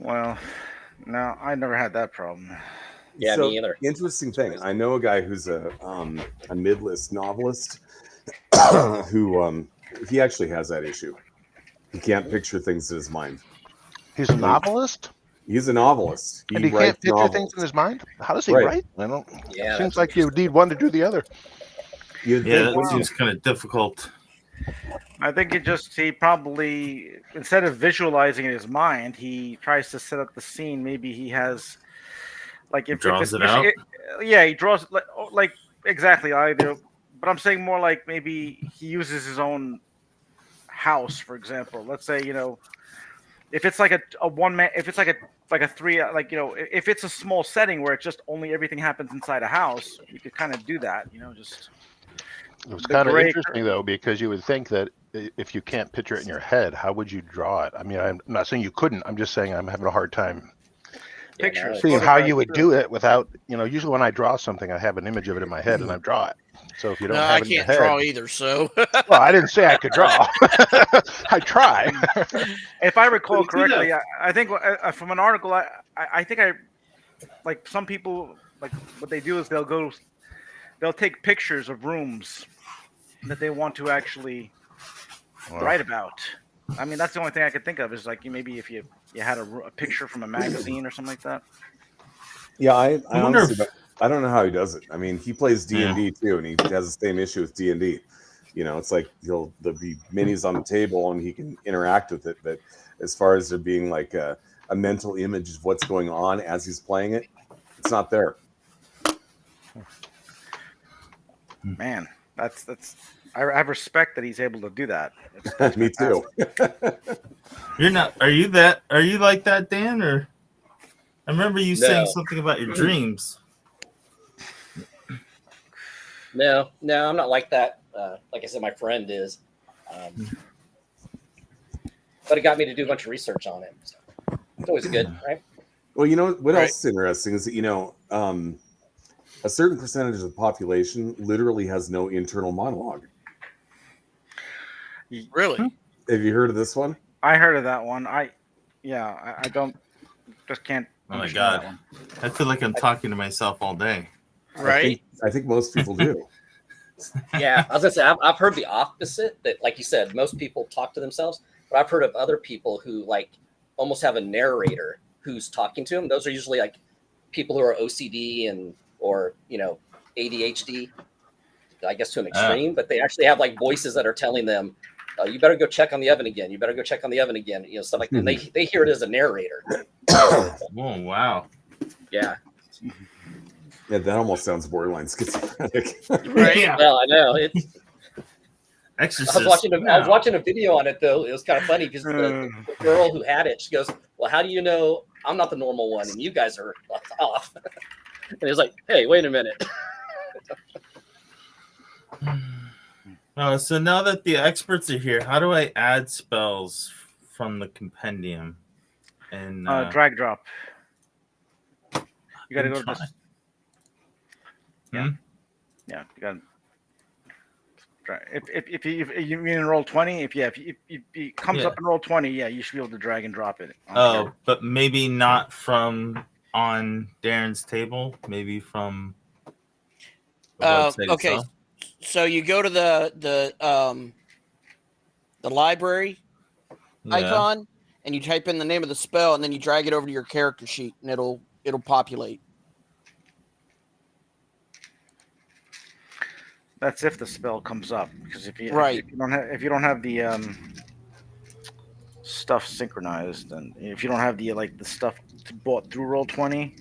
Well, no, I never had that problem. Yeah, So me either. interesting thing. I know a guy who's a mid-list novelist who he actually has that issue. He can't picture things in his mind. He's a Like, novelist, he's a novelist. and He he can't writes picture things novels. in his mind. How does he Right. write? I don't. Yeah, Seems that's like you interesting. need one to do the other. You'd Yeah, think, that seems kind of difficult. I think he probably, instead of visualizing in his mind, he tries to set up the scene. Maybe he has, like, if Draws it's, it out. yeah, he draws, like exactly, I do. But I'm saying more like maybe he uses his own house, for example. Let's say, if it's like a one man, if it's like a three, like, if it's a small setting where it's just only everything happens inside a house, you could kind of do that, just It was the kind of gray. interesting though, because you would think that if you can't picture it in your head, how would you draw it? I mean, I'm not saying you couldn't. I'm just saying I'm having a hard time Yeah, Pictures, seeing how photographs, you would do it without, usually when I draw something, I have an image of it in my head and I draw it. So if you don't No, have I it in your can't draw head, either. So well, I didn't say I could draw. I try. If I recall Well, you do correctly, I think from an article, I think like some people, like, what they do is they'll take pictures of rooms that they want to actually write about. I mean, that's the only thing I could think of is, like, maybe if you had a picture from a magazine or something like that. yeah, I I wonder honestly, if I don't know how he does it. I mean, he plays D&D Yeah. too, and he has the same issue with D&D. It's like there'll be minis on the table and he can interact with it, but as far as there being like a mental image of what's going on as he's playing it, it's not there. Man, that's I have respect that he's able to do that. That's Me too. you're not, are you that? Are you like that, Dan? Or I remember you saying No. something about your dreams. No, I'm not like that. Like I said, my friend is. But it got me to do a bunch of research on it. So it's always good, right? Well, what Right. else is interesting is that a certain percentage of the population literally has no internal monologue. really, Have you heard of this one? I heard of that one. I don't just can't. Oh my understand that god, one. I feel like I'm talking to myself all day. right? I think most people do. Yeah, I was gonna say I've heard the opposite. That, like you said, most people talk to themselves, but I've heard of other people who like almost have a narrator who's talking to them. Those are usually like people who are OCD or ADHD, I guess to an extreme, but they actually have like voices that are telling them, you better go check on the oven again. You better go check on the oven again. Stuff like that. And they hear it as a narrator. Oh wow. Yeah. Yeah, that almost sounds borderline schizophrenic. Right. Yeah. Well, I know it's. Exorcist. I was watching a video on it though. It was kind of funny because the girl who had it, she goes, "Well, how do you know I'm not the normal one and you guys are off?" And it was like, "Hey, wait a minute." So now that the experts are here, how do I add spells from the compendium? And Drag drop. You got to go to this. Yeah. Yeah, you got. If you mean in roll 20, if it comes up in roll 20, yeah, you should be able to drag and drop it. Oh, but maybe not from on Darren's table. Maybe from the website Okay, itself. so you go to the library icon and you type in the name of the spell and then you drag it over to your character sheet and it'll populate. That's if the spell comes up, because if you don't have the stuff synchronized, and if you don't have the stuff bought through roll 20,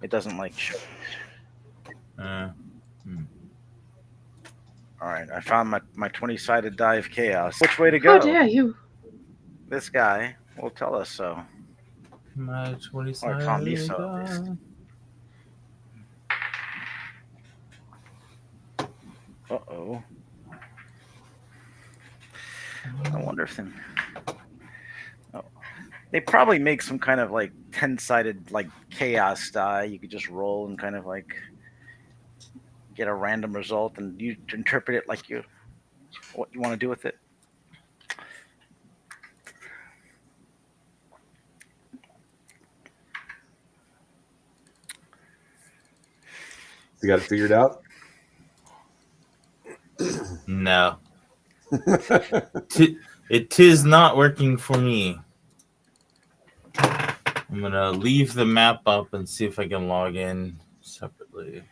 it doesn't show. All right, I found my 20-sided die of chaos. Which way to go? How dare you? This guy will tell us so. My 20-sided Or me so. die. Uh-oh. I wonder if they probably make some kind of 10-sided chaos die you could just roll and kind of get a random result, and you interpret it what you want to do with it. You got it figured out? No. It is not working for me. I'm gonna leave the map up and see if I can log in separately.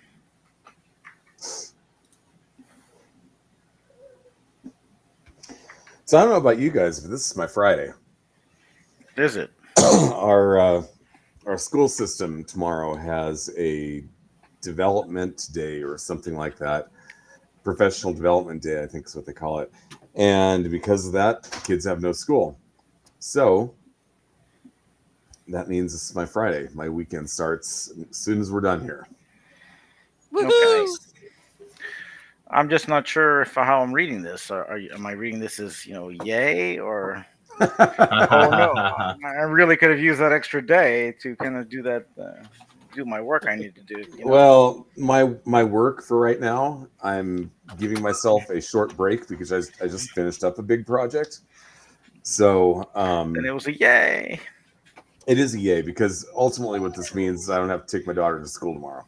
So I don't know about you guys, but this is my Friday. Is it? Our school system tomorrow has a development day or something like that. Professional development day, I think is what they call it. And because of that, kids have no school. So that means this is my Friday. My weekend starts as soon as we're done here. Woohoo! I'm just not sure how I'm reading this. Am I reading this as yay or? Oh no! I really could have used that extra day to kind of do that, do my work I need to do. Well, my work for right now, I'm giving myself a short break because I just finished up a big project. So And it was a yay. it is a yay because ultimately what this means is I don't have to take my daughter to school tomorrow.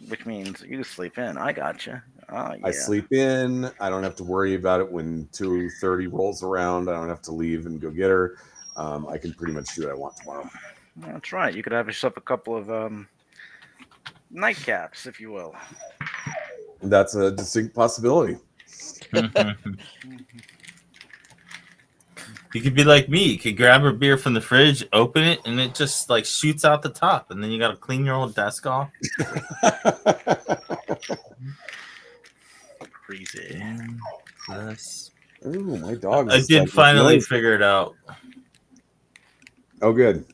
Which means you sleep in. I gotcha. Oh, yeah. I sleep in. I don't have to worry about it when 2:30 rolls around. I don't have to leave and go get her. I can pretty much do what I want tomorrow. That's right. You could have yourself a couple of nightcaps, if you will. That's a distinct possibility. You could be like me. You could grab a beer from the fridge, open it, and it just like shoots out the top, and then you got to clean your old desk off. Crazy. Plus, Ooh, my dog. I did finally figure it out. Oh, good.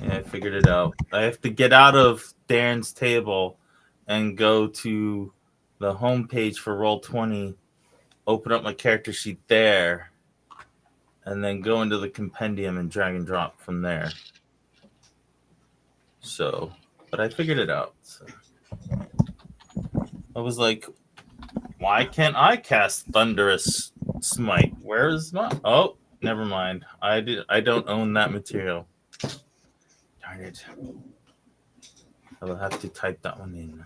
Yeah, I figured it out. I have to get out of Darren's table and go to the home page for Roll20, open up my character sheet there, and then go into the compendium and drag and drop from there. So, but I figured it out. So. I was like, why can't I cast Thunderous Smite? Where is my... Oh, never mind. I don't own that material. Darn it. I will have to type that one in.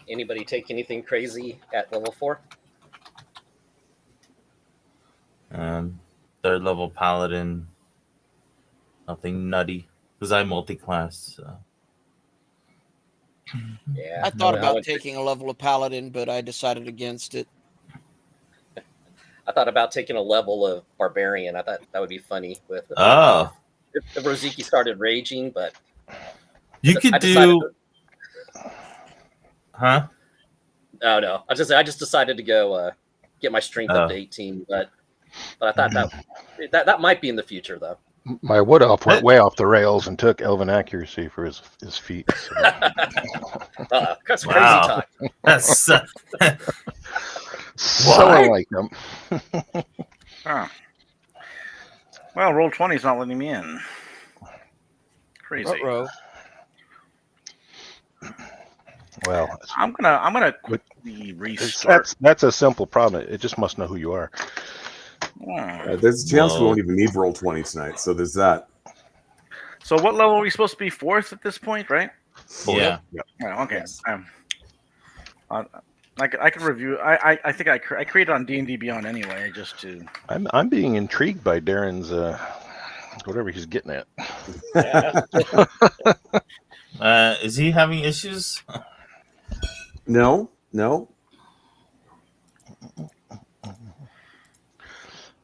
Anybody take anything crazy at level 4? Third level paladin. Nothing nutty. Because I multi-class. So. Yeah. I thought about taking a level of paladin, but I decided against it. I thought about taking a level of barbarian. I thought that would be funny with if Roziki started raging, but you could do. Huh? Oh no! I just decided to go get my strength up to 18, but I thought that might be in the future though. My wood elf went way off the rails and took elven accuracy for his feet. So. That's crazy talk. That's so I like them. Huh. Well, Roll20's not letting me in. Crazy. Ruh-roh. Well, I'm gonna quickly restart. That's a simple problem. It just must know who you are. There's a chance we won't even need Roll20 tonight, so there's that. So what level are we supposed to be? 4th at this point, right? Yeah. Oh, okay. I can review. I think I created on D&D Beyond anyway, just to. I'm being intrigued by Darren's whatever he's getting at. Is he having issues? No.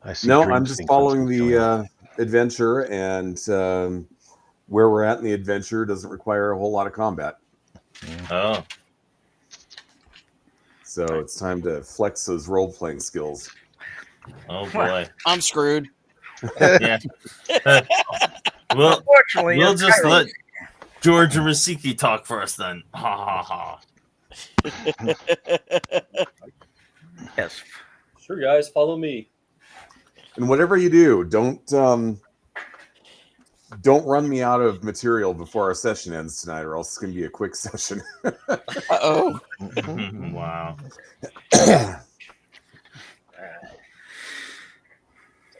I'm just following the adventure, and where we're at in the adventure doesn't require a whole lot of combat. Oh. So it's time to flex those role-playing skills. Oh boy. I'm screwed. Yeah. Unfortunately, we'll just let George Rasiki talk for us then. Ha ha ha. Yes. Sure, guys, follow me. And whatever you do, don't Don't run me out of material before our session ends tonight, or else it's going to be a quick session. Uh-oh. Wow.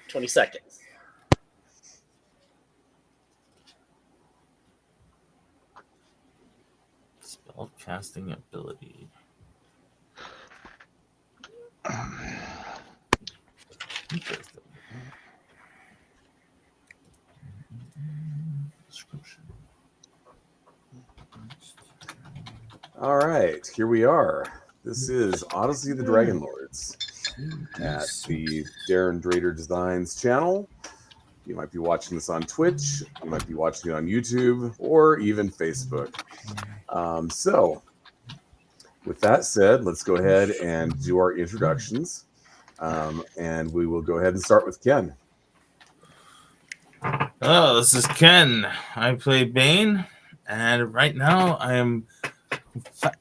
20 seconds. Spell casting ability. Description. All right, here we are. This is Odyssey the Dragonlords at the Darren Drader Designs channel. You might be watching this on Twitch, you might be watching it on YouTube, or even Facebook. So, with that said, let's go ahead and do our introductions. And we will go ahead and start with Ken. Oh, this is Ken. I play Bane, and right now I am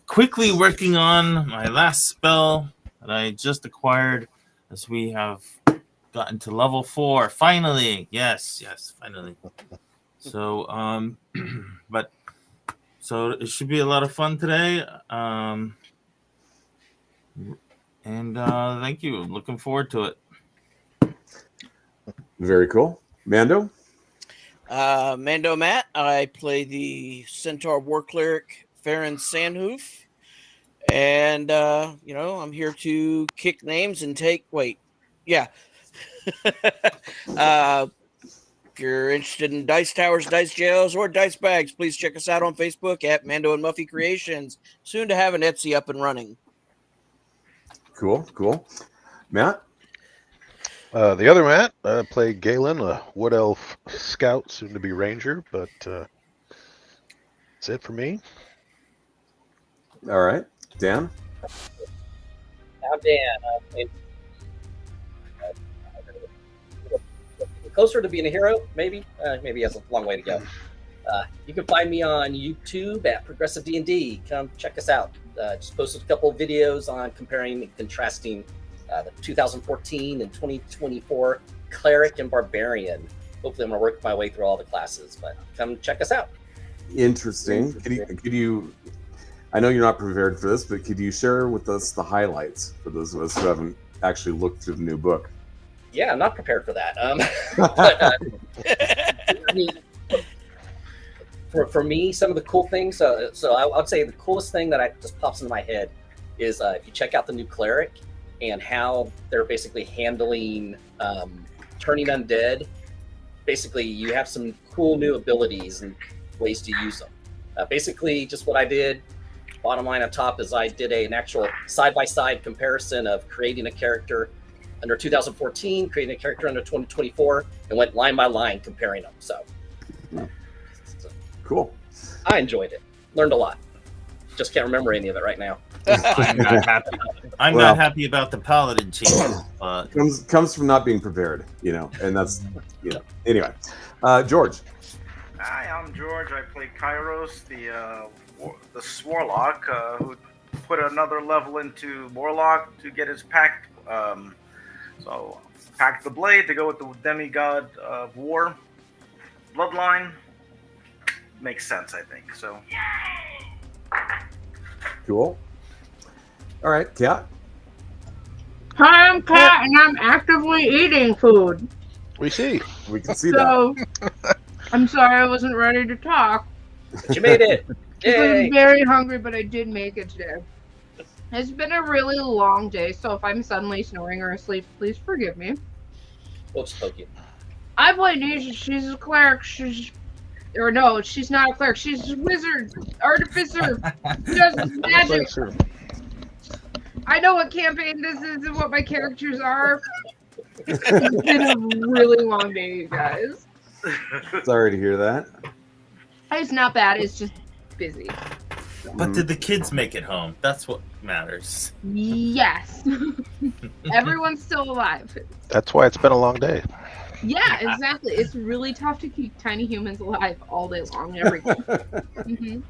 quickly working on my last spell that I just acquired, as we have gotten to level 4. Finally, yes, finally. So, so it should be a lot of fun today. And thank you. Looking forward to it. Very cool. Mando? Mando Matt. I play the Centaur War Cleric Farron Sandhoof. And, I'm here to kick names and take... Wait. Yeah. If you're interested in dice towers, dice jails, or dice bags, please check us out on Facebook at Mando and Muffy Creations. Soon to have an Etsy up and running. Cool. Matt? The other Matt, I play Galen, a Wood Elf Scout, soon to be Ranger, but that's it for me. All right. Dan? I'm Dan. Closer to being a hero, maybe. Maybe has a long way to go. You can find me on YouTube at Progressive D&D. Come check us out. Just posted a couple of videos on comparing and contrasting the 2014 and 2024 Cleric and Barbarian. Hopefully, I'm going to work my way through all the classes, but come check us out. Interesting. Could you? I know you're not prepared for this, but could you share with us the highlights for those of us who haven't actually looked through the new book? Yeah, I'm not prepared for that. But, I mean, for me, some of the cool things. So I would say the coolest thing that just pops into my head is if you check out the new Cleric and how they're basically handling turning undead. Basically, you have some cool new abilities and ways to use them. Basically, just what I did. Bottom line on top is I did an actual side-by-side comparison of creating a character under 2014, creating a character under 2024, and went line by line comparing them. So cool. I enjoyed it. Learned a lot. Just can't remember any of it right now. I'm not happy. I'm not happy about the paladin changes. But Comes from not being prepared, and that's, Anyway, George. Hi, I'm George. I play Kairos, the Warlock, who put another level into Warlock to get his pact. So, packed the blade to go with the demigod of war bloodline. Makes sense, I think. So, Cool. All right, Kat. Hi, I'm Kat, and I'm actively eating food. We see. We can see So, I'm sorry I wasn't ready to talk. But you made it. I Yay. was very hungry, but I did make it today. It's been a really long day, so if I'm suddenly snoring or asleep, please forgive me. Whoops, Pokey. I play Nisha. She's a cleric. She's not a cleric. She's a wizard, artificer. She does magic. I know what campaign this is and what my characters are. It's been a really long day, you guys. Sorry to hear that. It's not bad. It's just busy. But did the kids make it home? That's what matters. Yes. Everyone's still alive. That's why it's been a long day. Yeah, exactly. It's really tough to keep tiny humans alive all day long, every day. Mm-hmm.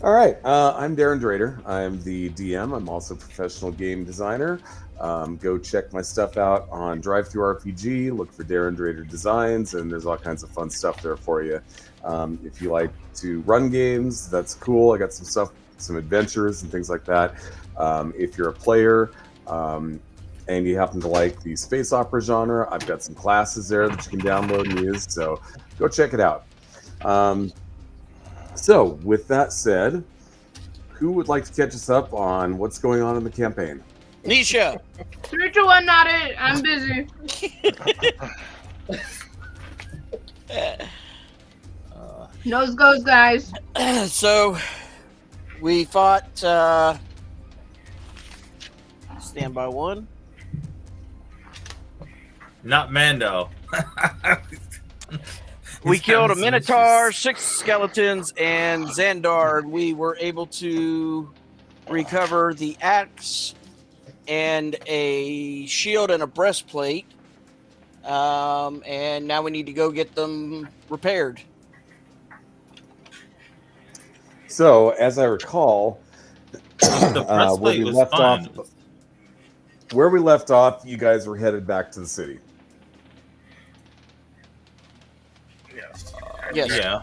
All right, I'm Darren Drader. I'm the DM. I'm also a professional game designer. Go check my stuff out on DriveThruRPG. Look for Darren Drader Designs, and there's all kinds of fun stuff there for you. If you like to run games, that's cool. I got some stuff, some adventures and things like that. If you're a player and you happen to like the space opera genre, I've got some classes there that you can download and use. So go check it out. So, with that said, who would like to catch us up on what's going on in the campaign? Nisha. 3, 2, 1, not it. I'm busy. Nose goes, guys. So, we fought standby 1. Not Mando. We He's killed a having some Minotaur, issues. 6 skeletons, and Xandar. We were able to recover the axe and a shield and a breastplate. And now we need to go get them repaired. So, as I recall, The breastplate was fine. where we left off, you guys were headed back to the city. Yes. Yes. Yeah.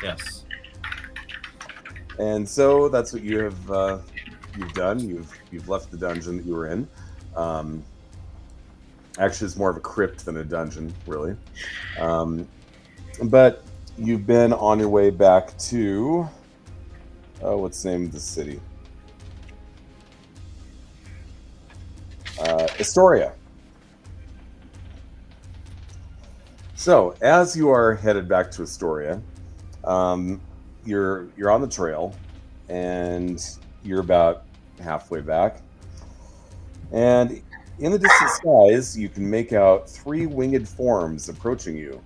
Yes. And so that's what you have you've done. You've left the dungeon that you were in. Actually, it's more of a crypt than a dungeon, really. But you've been on your way back to what's the name of the city? Astoria. So, as you are headed back to Astoria, you're on the trail, and you're about halfway back. And in the distant skies, you can make out 3 winged forms approaching you.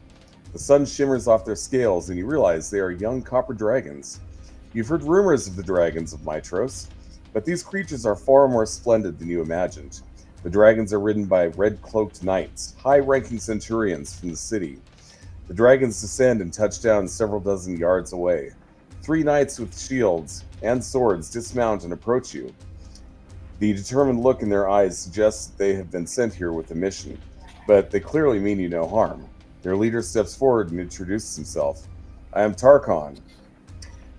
The sun shimmers off their scales, and you realize they are young copper dragons. You've heard rumors of the dragons of Mitros, but these creatures are far more splendid than you imagined. The dragons are ridden by red-cloaked knights, high-ranking centurions from the city. The dragons descend and touch down several dozen yards away. 3 knights with shields and swords dismount and approach you. The determined look in their eyes suggests that they have been sent here with a mission, but they clearly mean you no harm. Their leader steps forward and introduces himself. I am Tarkon.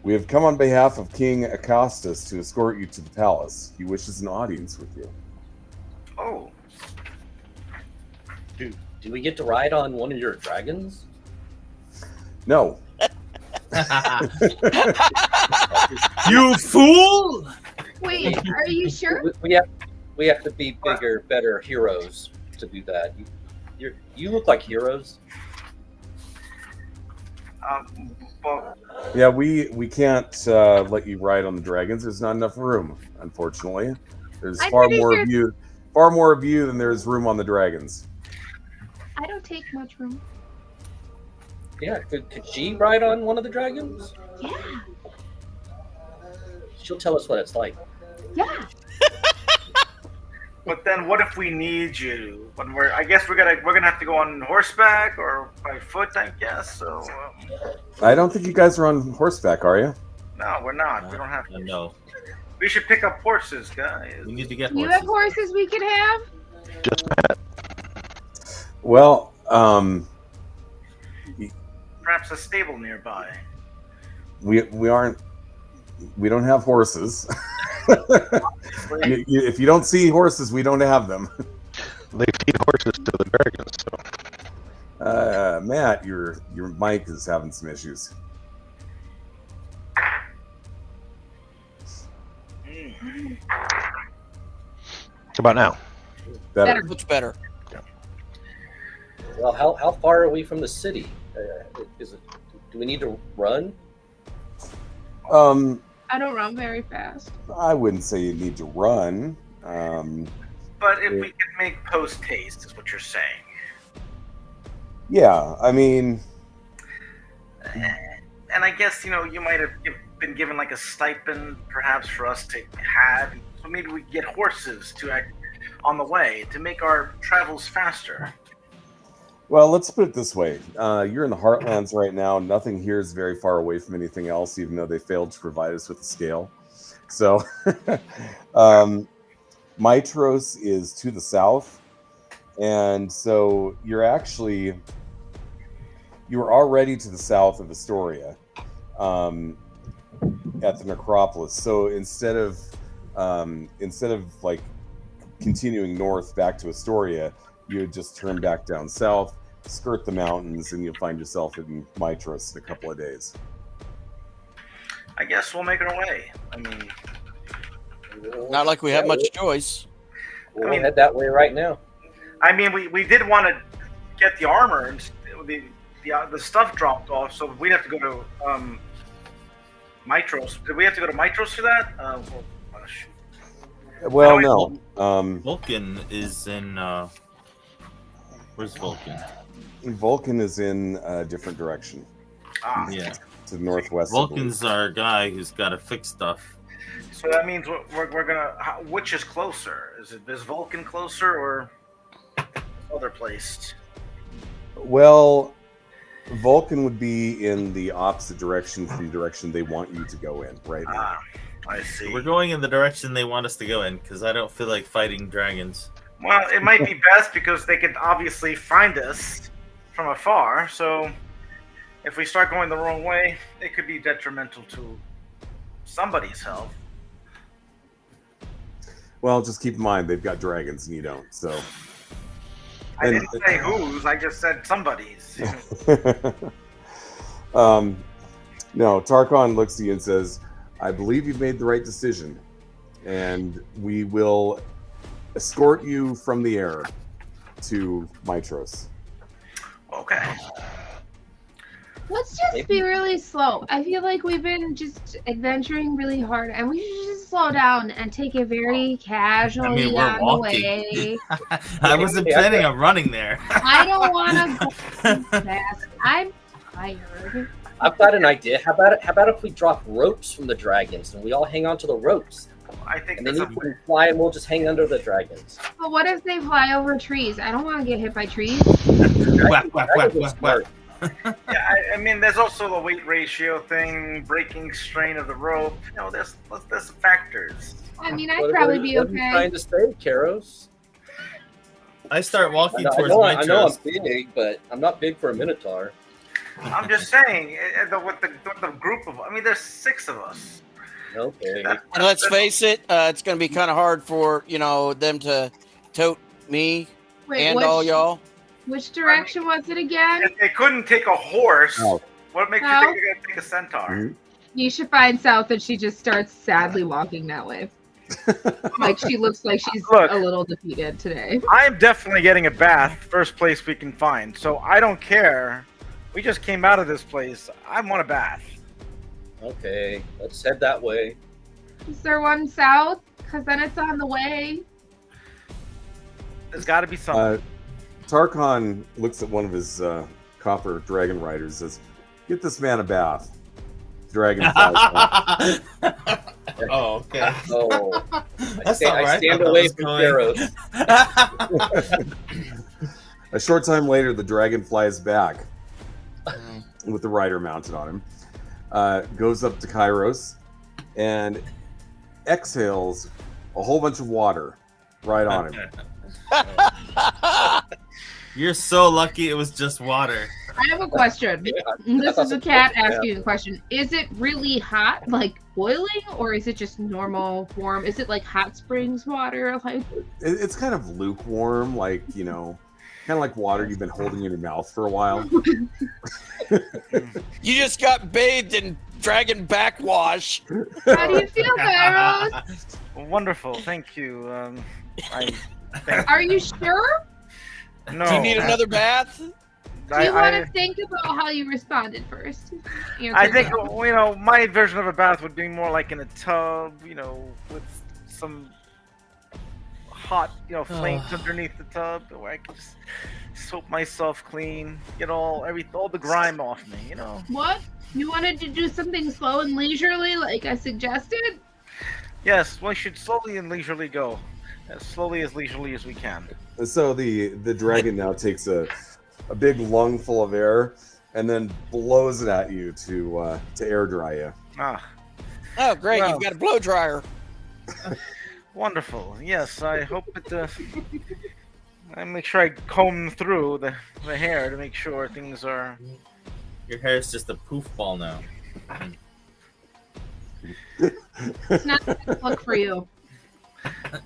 We have come on behalf of King Acostus to escort you to the palace. He wishes an audience with you. Oh, Do we get to ride on one of your dragons? No. You fool! Wait, are you sure? We have to be bigger, better heroes to do that. You look like heroes. well, Yeah, we can't let you ride on the dragons. There's not enough room, unfortunately. There's I'm far pretty more sure- of you than there's room on the dragons. I don't take much room. Yeah, could she ride on one of the dragons? Yeah, She'll tell us what it's like. yeah. but then what if we need you? When I guess we're gonna have to go on horseback or by foot, I guess. So I don't think you guys are on horseback, are you? no, we're not. We don't have to. No. We should pick up horses, guys. We need to get You horses. have horses we can have? Just Matt. Well, Perhaps a stable nearby. we don't have horses. If you don't see horses, we don't have them. They feed horses to the dragons. So. Matt, your mic is having some issues. How about now? Better. Much better. Well, how far are we from the city? Do we need to run? I don't run very fast. I wouldn't say you need to run. But if we could make post haste, is what you're saying. Yeah, I mean, And I guess you might have been given like a stipend, perhaps for us to have. So maybe we get horses to act on the way to make our travels faster. Well, let's put it this way. You're in the Heartlands right now. Nothing here is very far away from anything else, even though they failed to provide us with a scale. So, Mitros is to the south. And so you're already to the south of Astoria at the necropolis. So instead of like continuing north back to Astoria, you would just turn back down south, skirt the mountains, and you'll find yourself in Mitros in a couple of days. I guess we'll make our way. I mean, Not like we have much choice. We'll head that way right now. I mean, we did want to get the armor and the stuff dropped off, so we'd have to go to Mitros. Did we have to go to Mitros for that? Well, no. Vulcan is in. Where's Vulcan? Vulcan is in a different direction. Yeah. To the northwest. Vulcan's our guy who's got to fix stuff. So that means we're gonna. Which is closer? Is Vulcan closer or other place? Well, Vulcan would be in the opposite direction from the direction they want you to go in, right? I see. We're going in the direction they want us to go in because I don't feel like fighting dragons. Well, it might be best because they could obviously find us from afar. So if we start going the wrong way, it could be detrimental to somebody's health. Well, just keep in mind they've got dragons and you don't. So I didn't say whose. I just said somebody's. No, Tarkon looks at you and says, I believe you've made the right decision, and we will escort you from the air to Mitros. Okay. Let's just be really slow. I feel like we've been just adventuring really hard, and we should just slow down and take it very casually we're on the walking. way. I wasn't planning on running there. I don't want to go fast. I'm tired. I've got an idea. How about if we drop ropes from the dragons and we all hang on to the ropes? I think And then that's you can fly and we'll just hang under the dragons. But what if they fly over trees? I don't want to get hit by trees. Whack, whack, whack, whack, whack. Yeah, I mean, there's also the weight ratio thing, breaking strain of the rope. You know, there's factors. I mean, I'd probably be What are you okay. trying to say, Karos? I start walking I towards know I'm Mitros. big, but I'm not big for a minotaur. I'm just saying, with the group of, I mean, there's 6 of us. Okay. And let's face it, it's going to be kind of hard for them to tote me Wait, and all y'all. which direction was it again? If they couldn't take a horse, Oh. what makes No. you think they're going to take a centaur? Mhm. You should find South, and she just starts sadly walking that way. Like she looks like she's Look. a little defeated today. I'm definitely getting a bath, first place we can find. So I don't care. We just came out of this place. I want a bath. Okay, let's head that way. Is there one south? Because then it's on the way. There's got to be something. Tarkon looks at one of his copper dragon riders and says, get this man a bath. Dragon flies back. Oh, okay. Oh, That's not where I I stand thought that away was from going. Karos. A short time later, the dragon flies back with the rider mounted on him, goes up to Kairos, and exhales a whole bunch of water right on him. You're so lucky it was just water. I have a question. This is a cat asking a question. Is it really hot, like boiling, or is it just normal warm? Is it like hot springs water? Like It's kind of lukewarm, like, kind of like water you've been holding in your mouth for a while. You just got bathed in dragon backwash. how do you feel, Kairos? Wonderful. Thank you. Are you sure? No. Do you need another bath? Do you want to think about how you responded first? I think my version of a bath would be more like in a tub, with some hot, flames underneath the tub, where I can just soap myself clean, get all the grime off me, What? You wanted to do something slow and leisurely, like I suggested? Yes, we should slowly and leisurely go, as slowly as leisurely as we can. So the dragon now takes a a big lung full of air, and then blows it at you to air dry you. Ah, Oh, great! Well. You've got a blow dryer. wonderful. Yes, I hope it. I make sure I comb through the hair to make sure things are. Your hair is just a poof ball now. It's not a good look for you.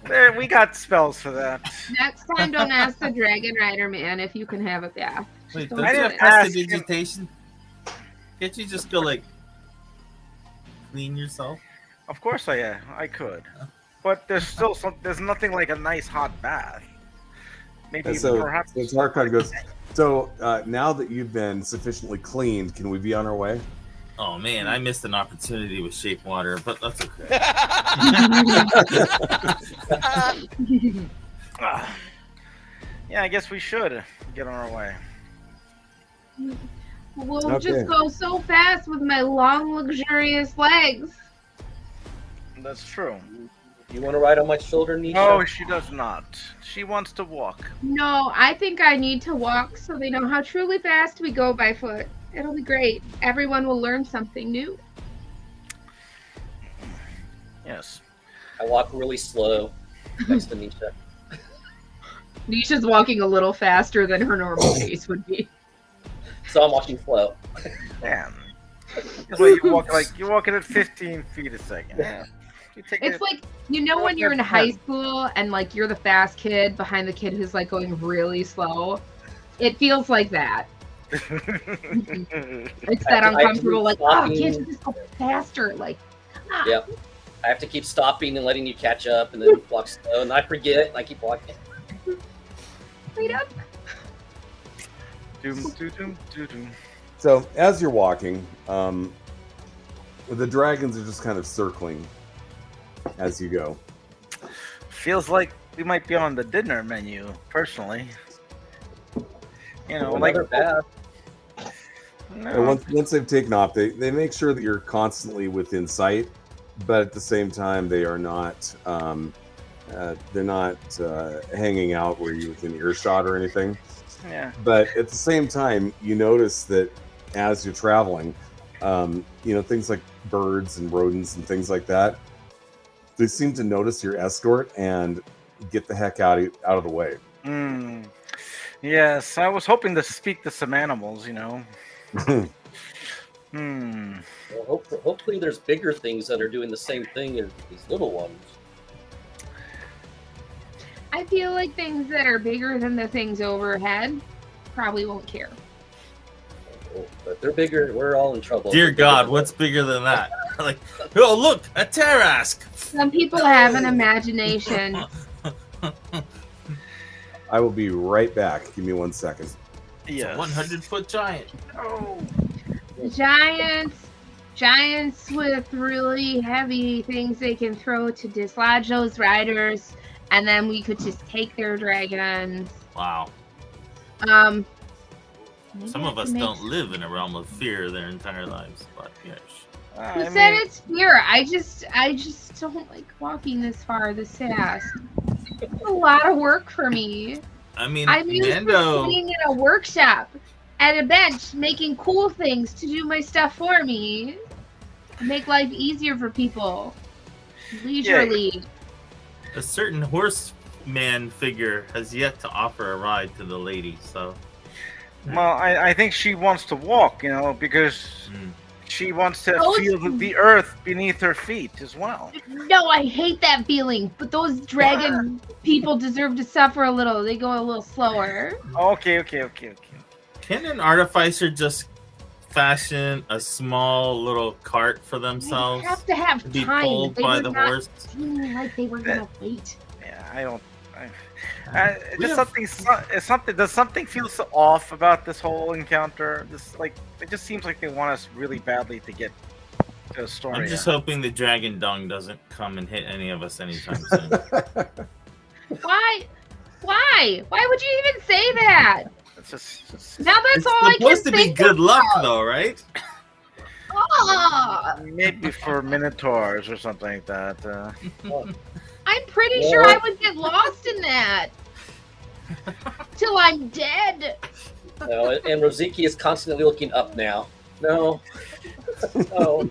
There, we got spells for that. Next time, don't ask the Dragon Rider man if you can have a bath. Wait, Just don't I you didn't have ask him. prestidigitation? Can't you just go like clean yourself? Of course I could, but there's still there's nothing like a nice hot bath. Maybe So perhaps. Tarkon goes, so now that you've been sufficiently cleaned, can we be on our way? Oh man, I missed an opportunity with shape water, but that's okay. Yeah, I guess we should get on our way. We'll Okay. just go so fast with my long, luxurious legs. That's true. You want to ride on my shoulder, Nisha? No, she does not. She wants to walk. No, I think I need to walk so they know how truly fast we go by foot. It'll be great. Everyone will learn something new. Yes. I walk really slow next to Nisha. Nisha's walking a little faster than her normal pace would be. So I'm walking slow. Damn. That's why you're walking at 15 feet a second. Yeah. You take It's like, you know when you're in high school and like you're the fast kid behind the kid who's like going really slow? It feels like that. It's that I have to uncomfortable, like, oh, walking. can't you just go faster? Like, ah. Yep. I have to keep stopping and letting you catch up, and then walk slow, and I forget, and I keep walking. Wait up. Doom, doom, doom, doom, doom. So as you're walking, the dragons are just kind of circling as you go. Feels like we might be on the dinner menu, personally. You know, like Another bath. And no, once they've taken off, they make sure that you're constantly within sight, but at the same time, they are not they're not hanging out where you're within earshot or anything. yeah. But at the same time, you notice that as you're traveling, things like birds and rodents and things like that, they seem to notice your escort and get the heck out of the way. Mm. Yes, I was hoping to speak to some animals, you know. Hmm. Well, hopefully there's bigger things that are doing the same thing as these little ones. I feel like things that are bigger than the things overhead probably won't care. Oh, but they're bigger. We're all in trouble. Dear God, what's bigger than that? Like, oh look, a Tarask. Some people have an imagination. I will be right back. Give me 1 second. Yes. 100-foot giant. Oh. Giants with really heavy things they can throw to dislodge those riders, and then we could just take their dragons. Wow. Maybe Some I of us can make- don't live in a realm of fear their entire lives, but yes. Who said it's fear? I just don't like walking this far, this fast. It's a lot of work for me. I mean, I'm used to Mando. sitting in a workshop at a bench making cool things to do my stuff for me. Make life easier for people. Leisurely. A certain horseman figure has yet to offer a ride to the lady, so. Well, I think she wants to walk, you know, because she wants to Those- feel the earth beneath her feet as well. No, I hate that feeling. But those dragon people deserve to suffer a little. They go a little slower. Okay. Can an artificer just fashion a small little cart for They themselves have to have to be time. pulled They by were the not horse? seeming like they were gonna wait. Yeah, I don't. We Just have- something. Does something feel so off about this whole encounter? It just seems like they want us really badly to get to a story. I'm just hoping the dragon dung doesn't come and hit any of us anytime soon. Why? Why would you even say that? It's just Now that's It's all I can supposed to be think good luck, about. though, right? Ah, maybe for minotaurs or something like that. I'm pretty sure I would get lost in that. Till I'm dead. No, and Roziki is constantly looking up now. No. No.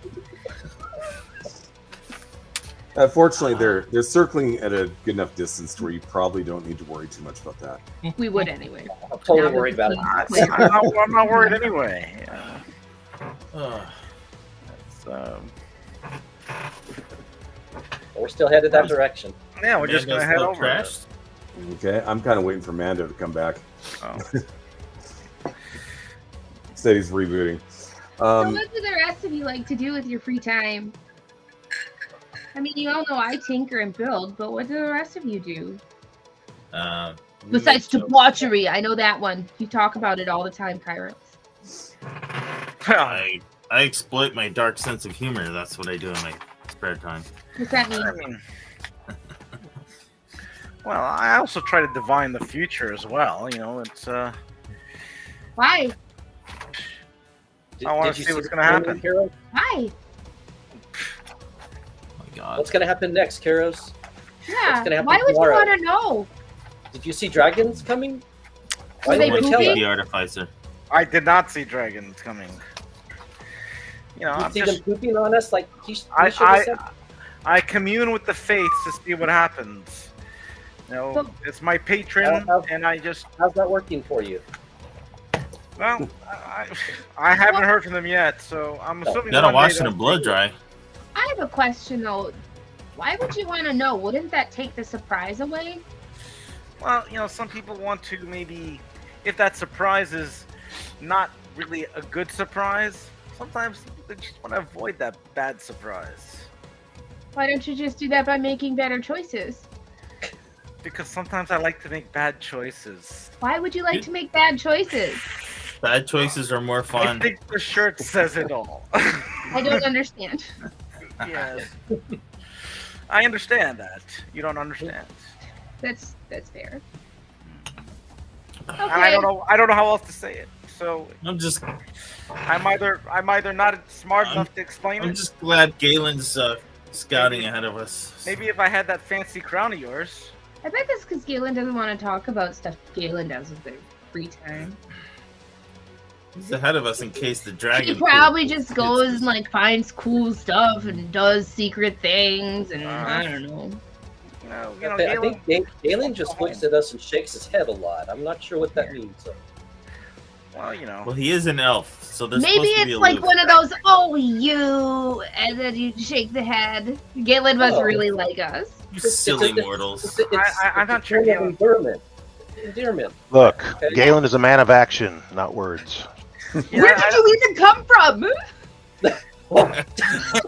Fortunately, they're circling at a good enough distance to where you probably don't need to worry too much about that. We would anyway. I'm totally Now worried about it. I'm not worried anyway. So, We're still headed that direction. yeah, we're just gonna head over. Crashed. Okay, I'm kind of waiting for Mando to come back. Oh. Said he's rebooting. So what do the rest of you like to do with your free time? I mean, you all know I tinker and build, but what do the rest of you do? Besides debauchery, I know that one. You talk about it all the time, Kairos. I exploit my dark sense of humor. That's what I do in my spare time. What's that mean? I mean, well, I also try to divine the future as well. You know, it's Why? I wanna see what's gonna happen. Kairos? Why? Oh my God. What's going to happen next, Kairos? Yeah. gonna happen Why would tomorrow? you want to know? Did you see dragons coming? Were they didn't we tell pooping? you? The artificer. I did not see dragons coming. You know, You I'm see just, them pooping on us? Like he should have said. I commune with the fates to see what happens. You know, So- it's my patron, and I just How's that working for you? well, I haven't heard from them yet, so I'm assuming. You gotta one wash day the blood dry. I have a question though. Why would you want to know? Wouldn't that take the surprise away? Well, you know, some people want to maybe, if that surprise is not really a good surprise, sometimes they just want to avoid that bad surprise. Why don't you just do that by making better choices? Because sometimes I like to make bad choices. Why would you like to make bad choices? Bad choices are more I fun. think the shirt says it all. I don't understand. Yes. I understand that. You don't understand. That's fair. And I don't know how else to say it. So I'm just I'm either not smart enough to explain I'm it. just glad Galen's scouting ahead of us. Maybe if I had that fancy crown of yours. I bet that's because Galen doesn't want to talk about stuff Galen does with their free time. He's ahead of us in case the He dragon. probably just goes and like finds cool stuff and does secret things and I don't know. You know, I Galen, think Galen just looks at us and shakes his head a lot. I'm not sure what that means. So. well, you know. Well, he is an elf, so there's Maybe supposed to be it's a like little- one of those, oh, you, and then you shake the head. Galen must Oh. really like us. You silly mortals. I'm not sure, It's Galen. endearment. Endearment. Look, Okay. Galen is a man of action, not words. Yeah, Where did you even come from?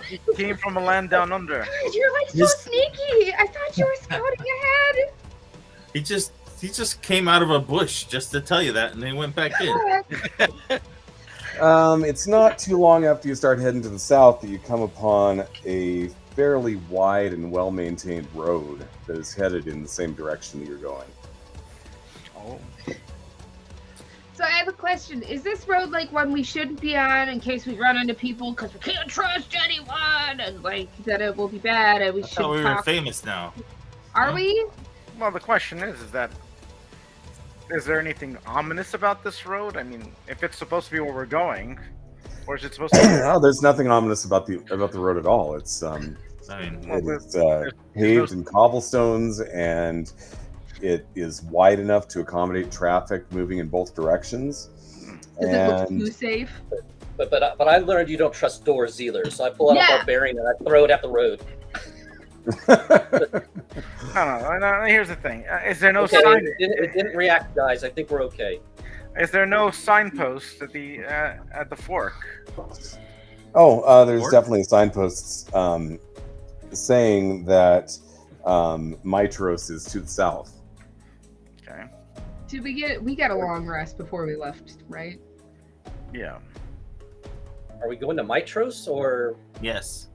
He came from a land down under. You're like so Yes. sneaky. I thought you were scouting ahead. He just came out of a bush just to tell you that, and then went back in. It's not too long after you start heading to the south that you come upon a fairly wide and well-maintained road that is headed in the same direction that you're going. Oh. So I have a question. Is this road like one we shouldn't be on in case we run into people because we can't trust anyone and like that it will be bad and we I should thought we were talk? famous now. Are we? Well, the question is there anything ominous about this road? I mean, if it's supposed to be where we're going, or is it supposed to No, there's nothing ominous about the road at all. It's I mean, it's paved in cobblestones, and it is wide enough to accommodate traffic moving in both directions. Does it look And too safe? But I learned you don't trust doors either. So I pull out Yeah. a barbarian and I throw it at the road. No. Here's the thing: is there no Okay, sign? it didn't react, guys. I think we're okay. Is there no signpost at the fork? there's Or- definitely signposts saying that Mitros is to the south. Okay. Did we got a long rest before we left, right? Yeah. Are we going to Mitros or yes.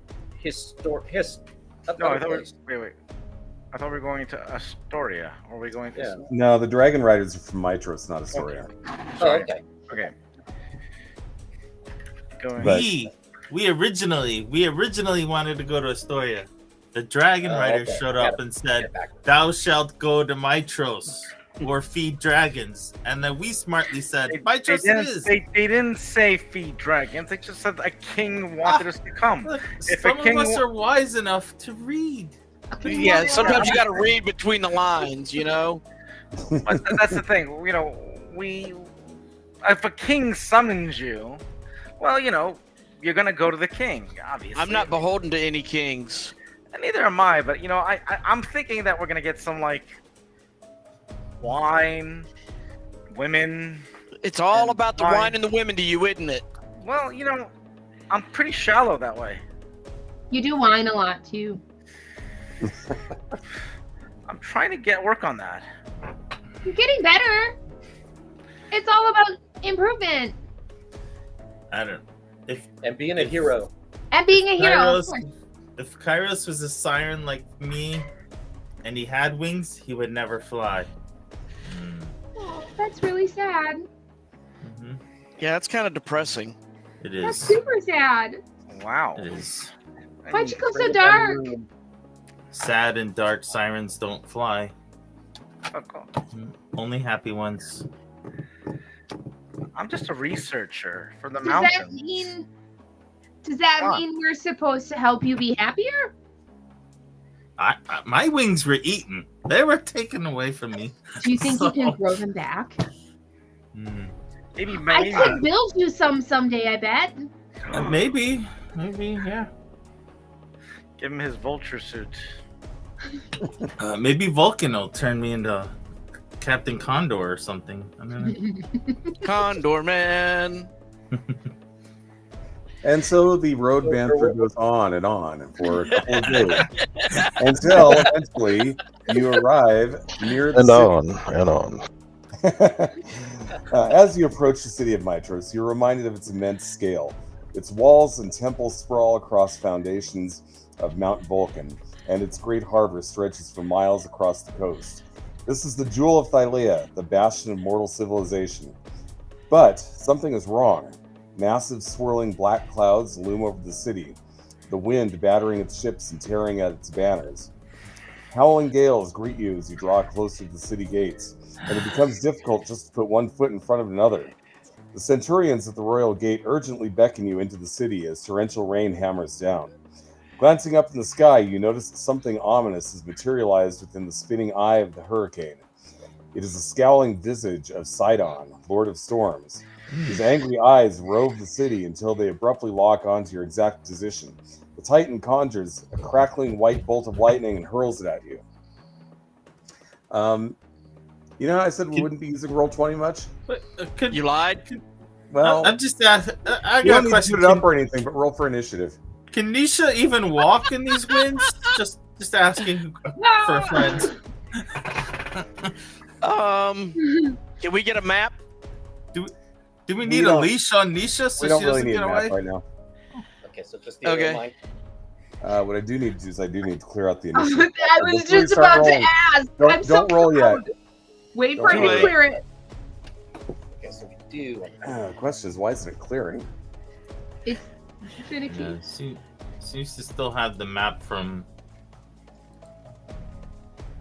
No, I thought wait. I thought we were going to Astoria. Or are we going to? Yeah. No, the Dragon Riders are from Mitros, not Astoria. Oh, okay. Okay. Going. But- We originally wanted to go to Astoria. The Dragon Oh, Riders okay. showed Got up it. and said, Get back. "Thou shalt go to Mitros." or feed dragons. And then we smartly said, They, by they choice it didn't, is. they didn't say feed dragons. They just said a king wanted us to come. Look, If a some king of us wa- are wise enough to read. Yeah, sometimes you got to read between the lines, you know. But that's the thing. You know, if a king summons you, well, you know, you're gonna go to the king. Obviously, I'm not beholden to any kings. And neither am I. But you know, I'm thinking that we're gonna get some like wine, women. It's all And about the wine. wine and the women to you, isn't it? Well, you know, I'm pretty shallow that way. You do whine a lot too. I'm trying to work on that. You're getting better. It's all about improvement I don't. And being a hero. and being a hero. Of Kairos, course. if Kairos was a siren like me, and he had wings, he would never fly. Oh, that's really sad. Hmm. Yeah, it's kind of depressing. It That's is. super sad. Wow. It is. Why'd you go Bring so it down dark? to room. Sad and dark sirens don't fly. Okay. Only happy ones. I'm just a researcher for the Does that mountains. mean? Does that What? mean we're supposed to help you be happier? My wings were eaten. They were taken away from me. Do you think you can So- grow them back? Hmm. Maybe, I maybe. could build you some someday. I bet. Maybe, yeah. Give him his vulture suit. Maybe Vulcan will turn me into Captain Condor or something. I don't know. Condor Man. And so the road banter goes on for a couple of days until eventually you arrive near the And city. on. As you approach the city of Mitros, you're reminded of its immense scale. Its walls and temples sprawl across foundations of Mount Vulcan, and its great harbor stretches for miles across the coast. This is the jewel of Thylea, the bastion of mortal civilization. But something is wrong. Massive swirling black clouds loom over the city, the wind battering its ships and tearing at its banners. Howling gales greet you as you draw closer to the city gates, and it becomes difficult just to put one foot in front of another. The centurions at the royal gate urgently beckon you into the city as torrential rain hammers down. Glancing up in the sky, you notice that something ominous has materialized within the spinning eye of the hurricane. It is the scowling visage of Sidon, Lord of Storms. His angry eyes rove the city until they abruptly lock onto your exact position. The Titan conjures a crackling white bolt of lightning and hurls it at you. You know how I said we wouldn't be using Roll20 much? But, could, You lied. Well, I'm just asking. I you got don't a need to question. put it up or anything, but roll for initiative. Can Nisha even walk in these winds? just asking for a friend. Can we get a map? Do we We need a don't- leash on Nisha so We don't she really doesn't need get a away? map right now. Okay, so just the Okay. other line. What I do need to do is I do need to clear out the I initiative. was Before you just start about rolling, to ask. Don't, I'm don't so roll yet. proud. Wait for Don't it roll. to clear it. Okay, so we do. The question is, why isn't it clearing? It's finicky. Yeah, seems to still have the map from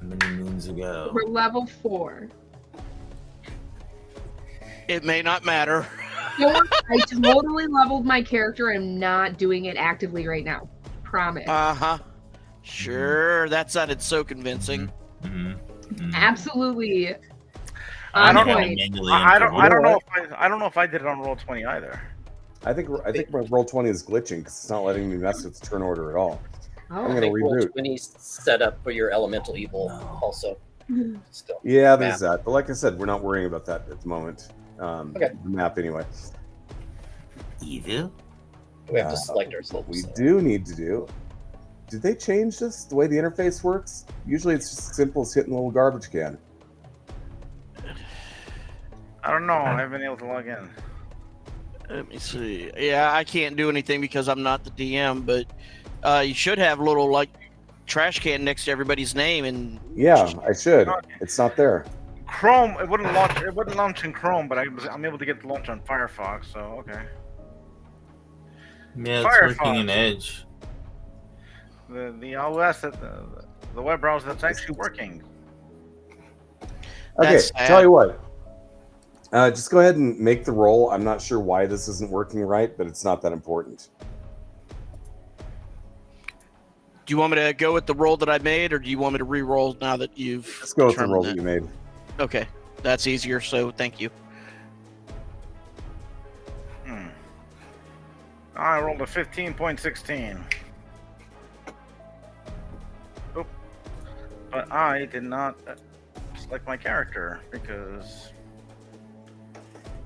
many moons ago. We're level 4. It may not matter. I totally leveled my character. I'm not doing it actively right now. Promise. Sure, that sounded so convincing. Absolutely. I On don't know. point. I don't know if I did it on Roll20 either. I think my Roll20 is glitching because it's not letting me mess with the turn order at all. I'm Oh. gonna I think reboot. Roll20's set up for your elemental evil also. Still. Yeah, there's that. But like I said, we're not worrying about that at the moment. Okay. The map anyway. Evil? We have to select What ourselves. we so. do need to do. Did they change this? The way the interface works? Usually it's just as simple as hitting a little garbage can. I don't know. I haven't been able to log in. Let me see. Yeah, I can't do anything because I'm not the DM, but you should have a little like trash can next to everybody's name and Yeah, I should. It's not there. Chrome. It wouldn't launch. It wouldn't launch in Chrome, but I'm able to get it to launch on Firefox. So okay. Yeah, it's Firefox. working in Edge. The OS that the web browser that's actually working. Okay, That's sad. tell you what. Just go ahead and make the roll. I'm not sure why this isn't working right, but it's not that important. Do you want me to go with the roll that I made, or do you want me to re-roll now that you've Let's go with the determined roll that you made. Okay, that's easier. So thank you. I rolled a 15.16. Oh, but I did not select my character because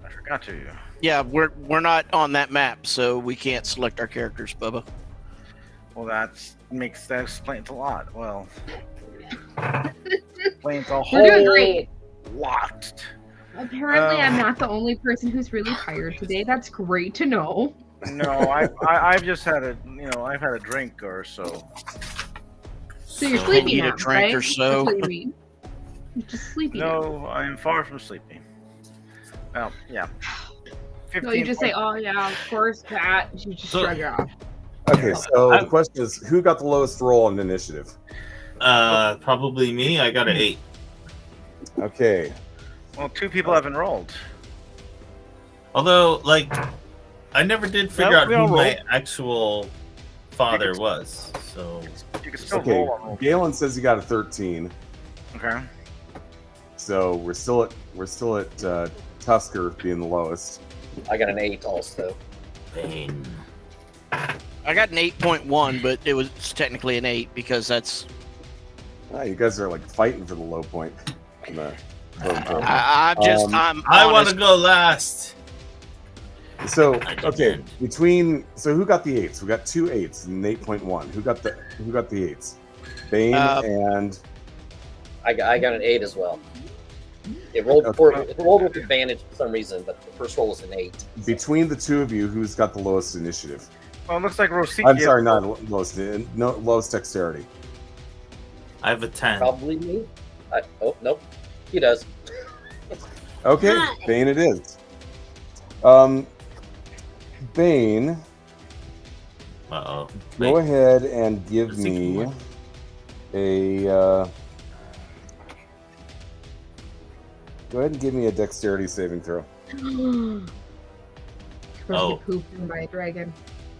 I forgot to. Yeah, we're not on that map, so we can't select our characters, Bubba. Well, that explains a lot. Well, explains a We're doing whole great. lot. Apparently, I'm not the only person who's really tired today. That's great to know. No, I've just had I've had a drink or so. So you're sleepy Need a now, drink right? or so. That's what you mean. You're just sleepy now. No, I am far from sleepy. Well, yeah. No, you just say, "Oh yeah, of course, Pat." You just So- shrug it off. Okay, so the question is, who got the lowest roll in initiative? Probably me. I got an 8. Okay, Well, 2 people have enrolled. Although, like, I never did figure out we who all my rolled. actual father was. So You can still okay. roll on roll. Galen says he got a 13, Okay. so we're still at Tusker being the lowest. I got an 8 also. Bane. I got an 8.1, but it was technically an 8 because that's. You guys are like fighting for the low point. In the vote. I'm just. Um, I'm. I want to honest. go last. So I okay, depend. so who got the 8s? We got 2 8s and an 8.1. Who got the 8s? Bane and I got an 8 as well. It rolled Okay. it rolled with advantage for some reason, but the first roll was an 8. between the two of you, who's got the lowest initiative? Well, it looks like Rosiki. I'm sorry, not lowest. No, lowest dexterity. I have a 10. Probably me. Oh nope, he does. Okay, Bane it is. Bane, Uh-oh. go ahead and give me Rosiki a. Go ahead and give me a dexterity saving throw. Supposed Oh. to be pooped by a dragon.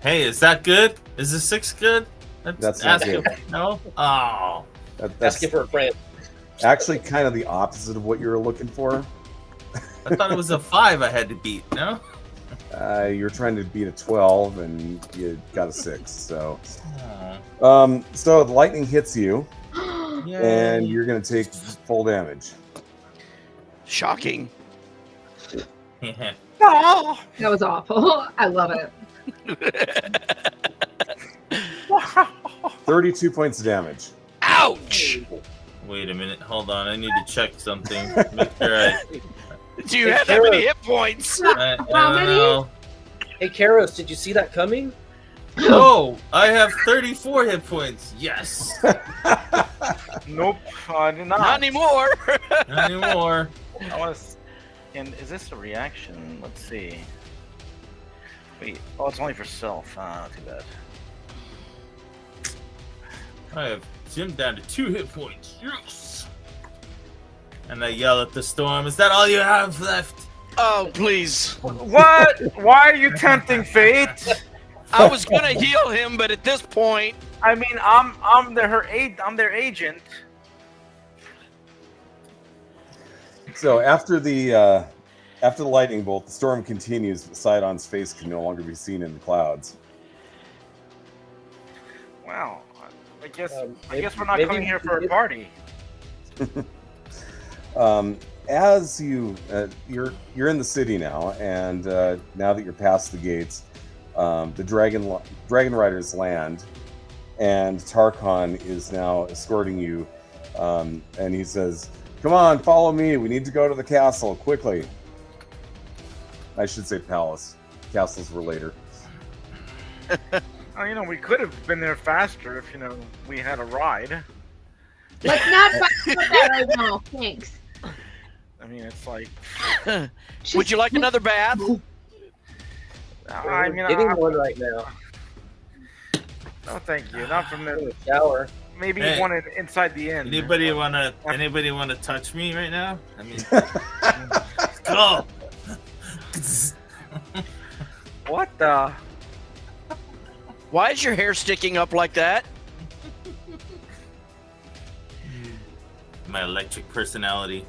Hey, is that good? Is the 6 good? That's not asking. No? Oh. That's Asking for a friend. actually kind of the opposite of what you were looking for. I thought it was a 5 I had to beat, no? You're trying to beat a 12 and you got a 6. So, Aw. so the lightning hits you Yay. and you're going to take full damage. Shocking. Yeah. That was awful. I love it. 32 points of damage. Ouch! Wait a minute. Hold on. I need to check something. Make sure I Do you have that many hit points? I How don't many? know. Hey Karos, did you see that coming? Oh, I have 34 hit points. Yes. Nope, I did not. Not anymore. Not anymore. I want to. And is this a reaction? Let's see. Wait. Oh, it's only for self. Ah, too bad. I have Jim down to 2 hit points. Yes. And I yell at the storm. Is that all you have left? Oh, please. What? Why are you tempting fate? I was gonna heal him, but at this point, I mean, I'm their agent. So after the lightning bolt, the storm continues, but Sidon's face can no longer be seen in the clouds. Wow. I guess we're not maybe coming here for a we- party. As you're in the city now, and now that you're past the gates, the Dragon Riders land, and Tarkon is now escorting you, and he says, "Come on, follow me. We need to go to the castle quickly." I should say palace. Castles were later. Oh, we could have been there faster if we had a ride. Let's not fight about that right now. Thanks. I mean, it's like. would you like another bath? I mean, We're getting one right now. no, thank you. Not from In the. the shower. maybe Hey. one inside the inn. Anybody wanna touch me right now? I mean, let's go. What the? Why is your hair sticking up like that? My electric personality.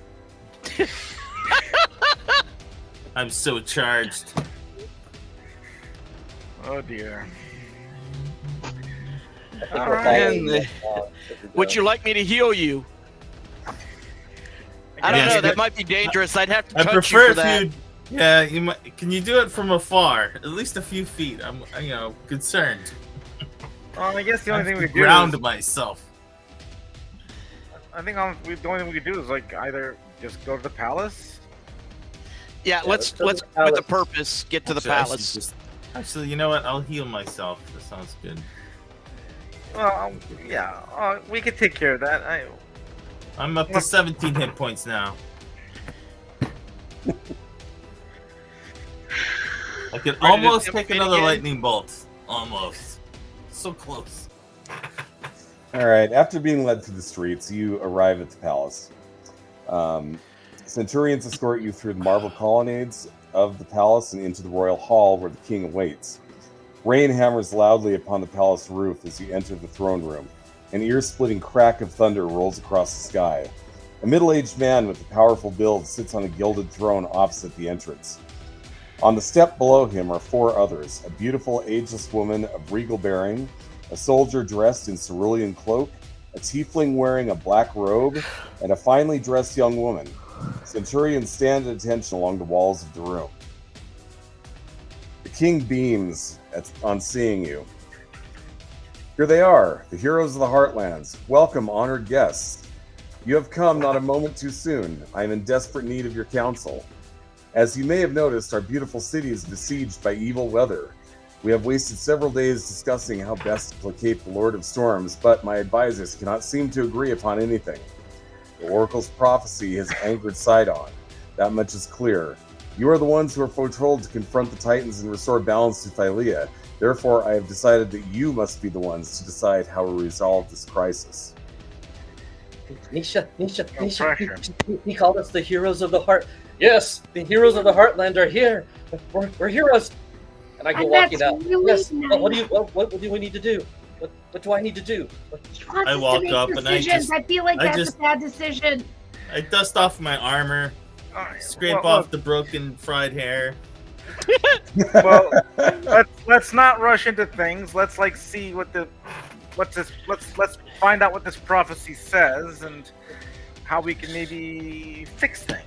I'm so charged. Oh dear. I think All we're right. following And, it, if we Would go. you like me to heal you? I don't Yes, know. That but- might be dangerous. I'd have to I touch prefer you for if that. you. Yeah, you might. Can you do it from afar? At least a few feet. I'm, concerned. I guess the I only have thing to we do ground is, myself. I think the only thing we could do is like either just go to the palace. Yeah, let's let's go to the with palace. the purpose get to the Actually, I should palace. Actually, you know what? I'll heal myself. That sounds good. Well, yeah, we could take care of that. I'm up to 17 hit points now. I could to almost jump take in another again? lightning bolt. Almost. So close. All right. After being led through the streets, you arrive at the palace. Centurions escort you through the marble colonnades of the palace and into the royal hall where the king awaits. Rain hammers loudly upon the palace roof as you enter the throne room. An ear-splitting crack of thunder rolls across the sky. A middle-aged man with a powerful build sits on a gilded throne opposite the entrance. On the step below him are four others: a beautiful, ageless woman of regal bearing, a soldier dressed in cerulean cloak, a tiefling wearing a black robe, and a finely dressed young woman. Centurions stand at attention along the walls of the room. The king beams on seeing you. Here they are, the heroes of the Heartlands. Welcome, honored guests. You have come not a moment too soon. I am in desperate need of your counsel. As you may have noticed, our beautiful city is besieged by evil weather. We have wasted several days discussing how best to placate the Lord of Storms, but my advisors cannot seem to agree upon anything. The Oracle's prophecy has angered Sidon. That much is clear. You are the ones who are foretold to confront the Titans and restore balance to Thylea. Therefore, I have decided that you must be the ones to decide how we resolve this crisis. Nisha, pressure. he called us the heroes of the heart. Yes, the heroes of the Heartland are here. We're heroes. And I go And walking that's out. really Yes. nice. What do we need to do? What do I need to do? He wants I us to walk make up and I decisions. just- I feel like I that's just- a bad decision. I dust off my armor, scrape off the broken fried hair. Well, let's not rush into things. Let's see let's find out what this prophecy says and how we can maybe fix things.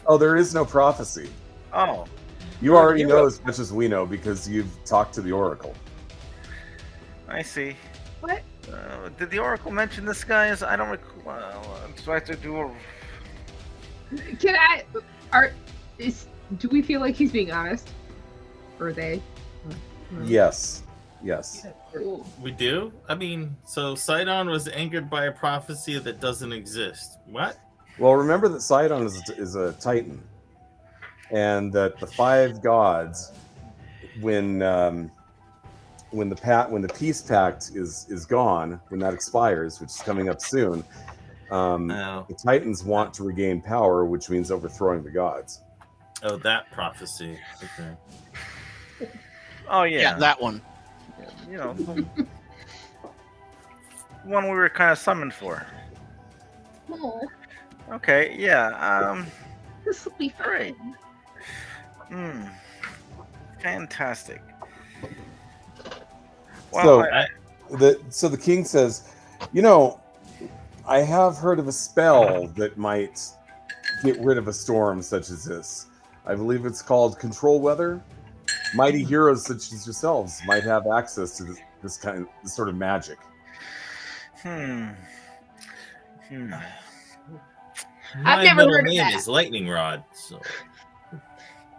Oh, there is no prophecy. Oh, You already know as much as we know because you've talked to the Oracle. I see. What? Did the Oracle mention this, guys? I don't recall. So I have to do a. Can I? Do we feel like he's being honest? Or they? Yes. Yes. We do? I mean, so Sidon was angered by a prophecy that doesn't exist. What? Well, remember that Sidon is a Titan, and that the five gods, when the peace pact is gone, when that expires, which is coming up soon, Oh. the Titans want to regain power, which means overthrowing the gods. Oh, that prophecy. Okay. Oh Yeah, yeah. that one. The one we were kind of summoned for. Oh, Okay. Yeah. this will be fun. Fantastic. So- Well, So the king says, I have heard of a spell that might get rid of a storm such as this. I believe it's called control weather. Mighty heroes such as yourselves might have access to this sort of magic. My I've never middle heard of name that. is Lightning Rod. So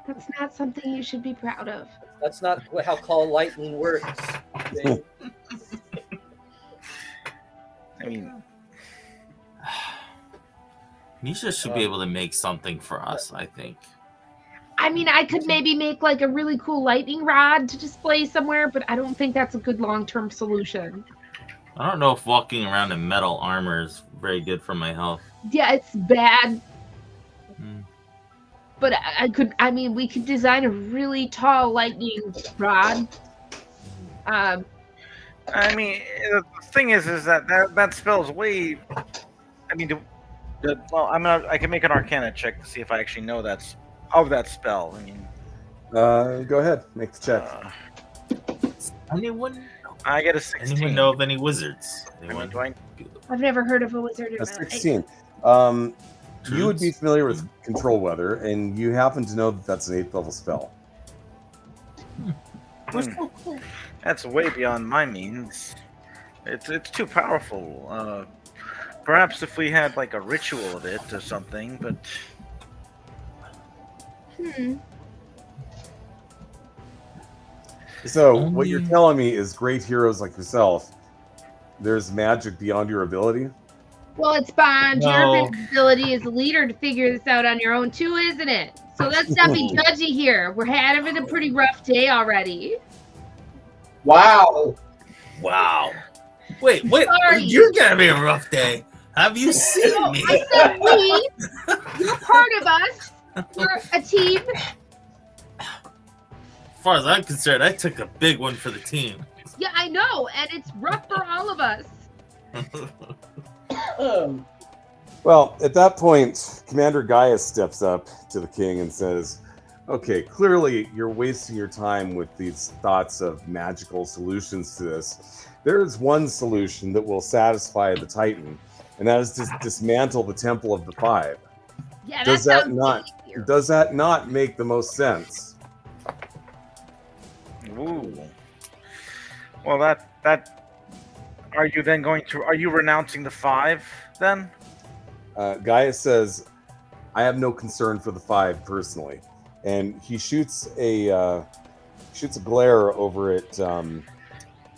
That's not something you should be proud of. That's not how call lightning works. I mean, Nisha should be able to make something for us, I think. I mean, I could maybe make like a really cool lightning rod to display somewhere, but I don't think that's a good long-term solution. I don't know if walking around in metal armor is very good for my health. Yeah, it's bad. Hmm. But I mean, we could design a really tall lightning rod. I mean, the thing is that spell's way. I mean, well, I can make an Arcana check to see if I actually know that's of that spell. I mean, Go ahead, make the check. Anyone? I get a 16. Anyone know of any wizards? I mean, Anyone? I've never heard of a wizard in A my life. 16. You would be familiar with Control Weather, and you happen to know that that's an 8th level spell. That's way beyond my means. It's too powerful. Perhaps if we had like a ritual of it or something, but So what you're telling me is great heroes like yourself, there's magic beyond your ability? Well, it's beyond No. your ability as a leader to figure this out on your own too, isn't it? So let's not be judgy here. We're having a pretty rough day already. Wow. Wow. Wait, Sorry. you're gonna be a rough day. Have you seen No, me? I said we. You're part of us. We're a team. As far as I'm concerned, I took a big one for the team. Yeah, I know, and it's rough for all of us. Well, at that point, Commander Gaius steps up to the king and says, okay, clearly you're wasting your time with these thoughts of magical solutions to this. There is one solution that will satisfy the Titan, and that is to dismantle the Temple of the Five. Yeah, Does that that sounds not easier. does that not make the most sense? ooh. Well, that are you then going to? Are you renouncing the 5 then? Gaius says, I have no concern for the 5 personally. And he shoots a glare over at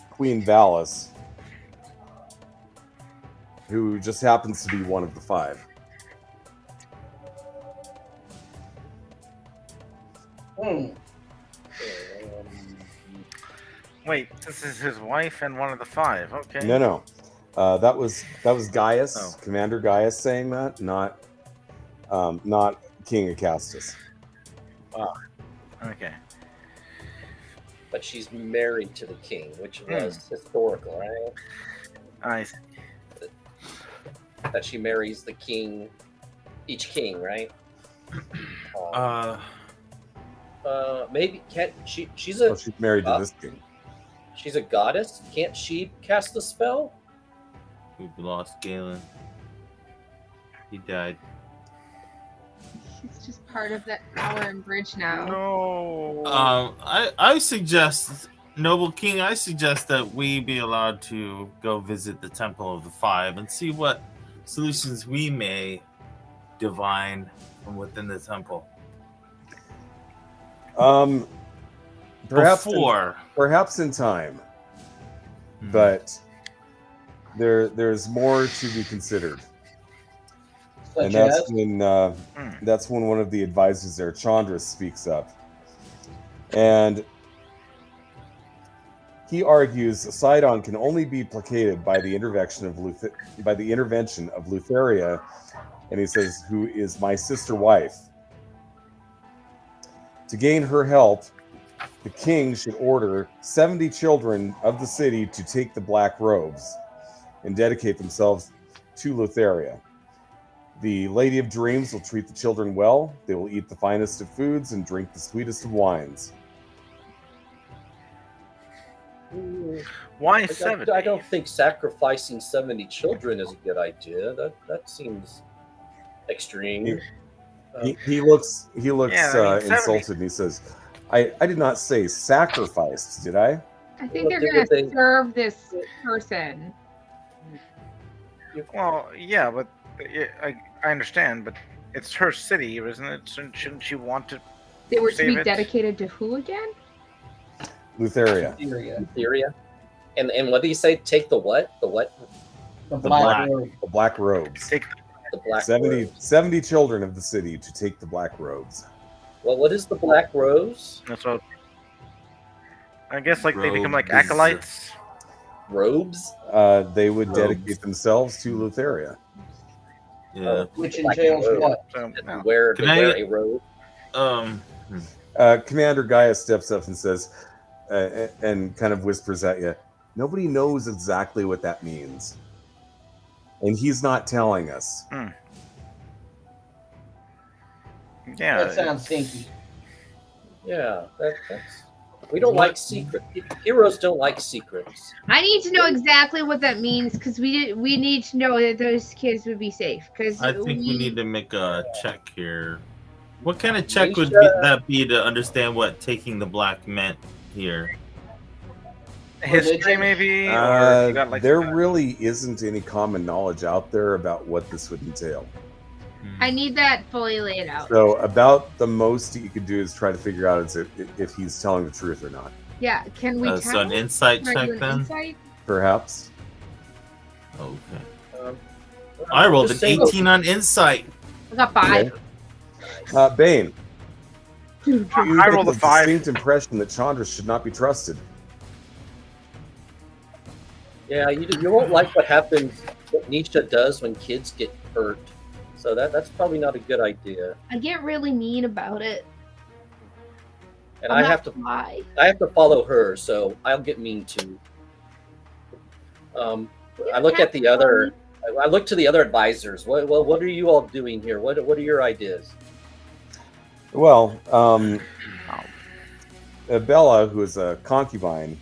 Queen Valis, who just happens to be one of the 5. Wait, this is his wife and one of the 5. Okay. No. That was Gaius, Oh. Commander Gaius saying that, not King Acastus. Okay. But she's married to the king, which was historical, right? I see. That she marries the king, each king, right? Maybe can't she? She's a She's married to this king. she's a goddess. Can't she cast the spell? We lost Galen. He died. He's just part of that tower and bridge now. No. I suggest, Noble King, I suggest that we be allowed to go visit the Temple of the Five and see what solutions we may divine from within the temple. Perhaps in time, but there's more to be considered. And that's when one of the advisors there, Chandra, speaks up. And he argues Sidon can only be placated by the intervention of Lutheria, and he says, who is my sister wife. To gain her help, the king should order 70 children of the city to take the black robes and dedicate themselves to Lutheria. The Lady of Dreams will treat the children well. They will eat the finest of foods and drink the sweetest of wines. Why 70? I don't think sacrificing 70 children is a good idea. That seems extreme. He looks Yeah, I mean, 70. insulted, and he says, I did not say sacrificed, did I? I think they're What going they- to serve this person. Well, yeah, but I understand, but it's her city, isn't it? Shouldn't she want to? They were to Save be it. dedicated to who again? Lutheria. Theoria. And what do you say? Take the what? The what? The black. robe. The black robes. Take The black 70, rose. 70 children of the city to take the black robes. Well, what is the black rose? That's what. I guess like they become like Robes. acolytes. robes? They would Robes. dedicate themselves to Lutheria. Yeah. Which Like entails a robe. what? So, They no. wear Can I- a robe. Commander Gaius steps up and says, and kind of whispers at you, nobody knows exactly what that means. And he's not telling us. Yeah. That sounds stinky. Yeah, that's. We don't like secrets. Heroes don't like secrets. I need to know exactly what that means because we need to know that those kids would be safe. Because I think we need to make a check here. What kind of check We would should- that be to understand what taking the black meant here? History, maybe? Or you got, like, There really isn't any common knowledge out there about what this would entail. I need that fully laid out. So about the most that you could do is try to figure out is if he's telling the truth or not. Yeah, can we tell? So an insight Can I do check an then? insight? Perhaps. Okay. I rolled an Just saying- 18 on insight. I got 5. Bane, you I get rolled the a 5. distinct impression that Chandra should not be trusted. Yeah, you won't like what happens. What Nisha does when kids get hurt. So that's probably not a good idea. I get really mean about it. And I'm I not have to lie. follow her, so I'll get mean too. I look at the other. I look to the other advisors. What are you all doing here? What are your ideas? Well, Bella, who is a concubine,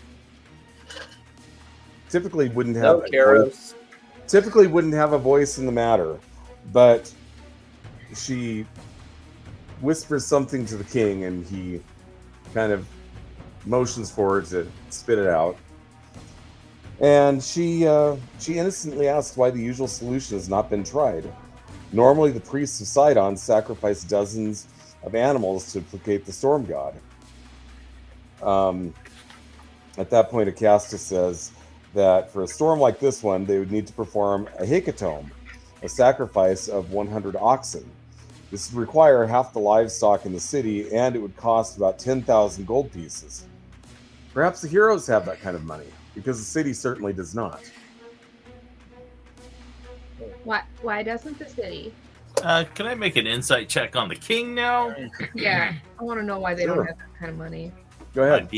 typically wouldn't have No, Karos. typically wouldn't have a voice in the matter, but she whispers something to the king, and he kind of motions for her to spit it out. And she innocently asks why the usual solution has not been tried. Normally, the priests of Sidon sacrifice dozens of animals to placate the storm god. At that point, Acasta says that for a storm like this one, they would need to perform a hecatomb, a sacrifice of 100 oxen. This would require half the livestock in the city, and it would cost about 10,000 gold pieces. Perhaps the heroes have that kind of money, because the city certainly does not. Why doesn't the city? Can I make an insight check on the king now? Yeah, I want to know why they Sure. don't have that kind of money. Go ahead.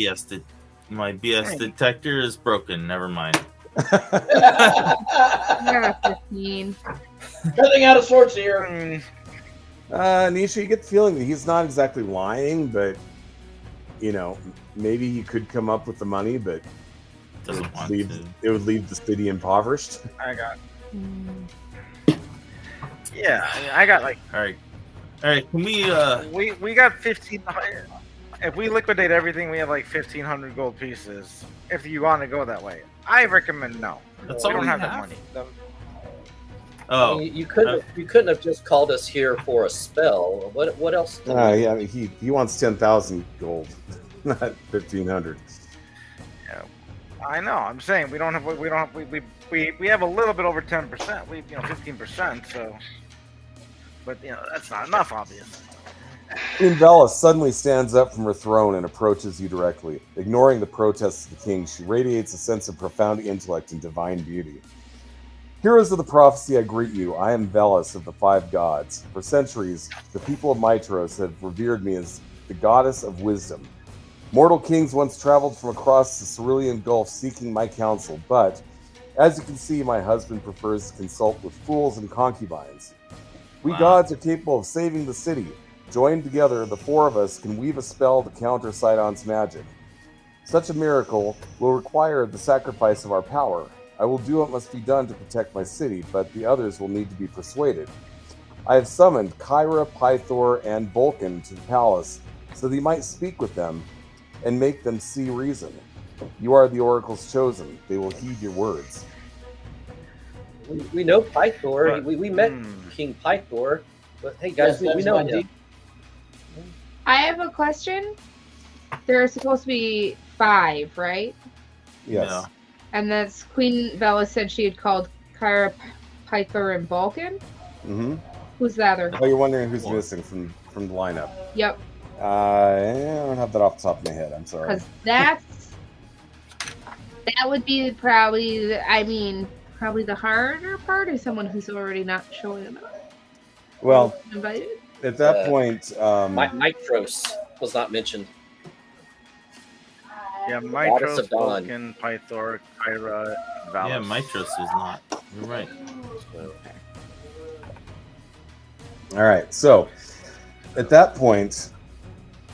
My BS detector is broken. Never mind. I got 15. Nothing out of sorts here. Nisha, you get the feeling that he's not exactly lying, but, you know, maybe he could come up with the money, but Doesn't want leave, to. it would leave the city impoverished. I got. Mm. Yeah, I got like. All right. Can we? We got 15. If we liquidate everything, we have like 1,500 gold pieces. If you want to go that way, I recommend no. That's We all don't we have that have? money. I Oh, mean, you couldn't have just called us here for a spell. What else? Yeah, I mean, he wants 10,000 gold, not 1,500. I know. I'm saying we don't have. We have a little bit over 10%. 15%. So, but that's not enough, obviously. Queen Bella suddenly stands up from her throne and approaches you directly. Ignoring the protests of the king, she radiates a sense of profound intellect and divine beauty. Heroes of the prophecy, I greet you. I am Velis of the Five Gods. For centuries, the people of Mitros have revered me as the goddess of wisdom. Mortal kings once traveled from across the Cerulean Gulf seeking my counsel, but, as you can see, my husband prefers to consult with fools and concubines. We gods are capable of saving the city. Joined together, the four of us can weave a spell to counter Sidon's magic. Such a miracle will require the sacrifice of our power. I will do what must be done to protect my city, but the others will need to be persuaded. I have summoned Kyra, Pythor, and Vulcan to the palace so that you might speak with them and make them see reason. You are the oracles chosen. They will heed your words. We know Pythor. But- We met King Pythor. But hey, guys, Yes, we that's know my him. deal. I have a question. There are supposed to be 5, right? Yes. Yeah. And that's Queen Bella said she had called Kyra, Pythor, and Vulcan. Mm-hmm. Who's the other? Oh, you're wondering who's missing from the lineup. Yep, I don't have that off the top of my head. I'm sorry. because that's That would be probably, I mean, probably the harder part is someone who's already not showing up. Well, Invited. at that point, Mitros was not mentioned. Yeah, Goddess Mitros, of Dawn. Vulcan, Pythor, Kyra, Valis. Yeah, Mitros is not. You're right. all right. So at that point,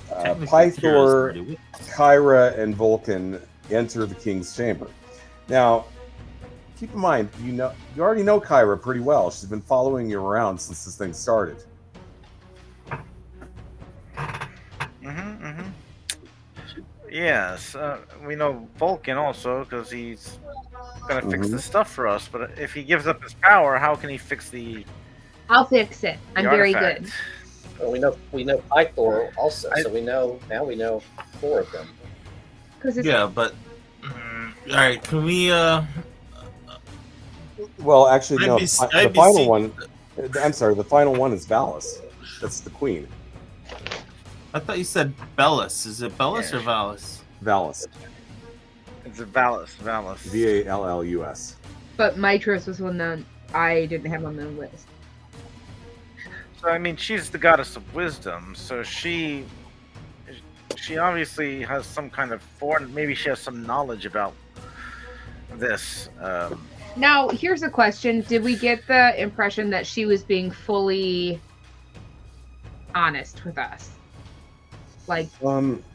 Technically, Kira's Pythor, pretty weak. Kyra, and Vulcan enter the king's chamber. Now, keep in mind, you already know Kyra pretty well. She's been following you around since this thing started. Yes, we know Vulcan also because he's gonna fix the stuff for us. But if he gives up his power, how can he fix the? I'll fix it. I'm very artifact? good. Well, we know Pythor also, so we know 4 of them. Because Yeah, but all right. Can we? Well, actually, I'd no. be- The I'd be final see- one. I'm sorry. The final one is Valis. That's the queen. I thought you said Bellis. Is it Bellis Yeah. or Valis? Valis. It's a Valis. Vallus. But Mitros was one that I didn't have on the list. So I mean, she's the goddess of wisdom. So she obviously has some kind of foreign. Maybe she has some knowledge about this. Now, here's a question. Did we get the impression that she was being fully honest with us? Like,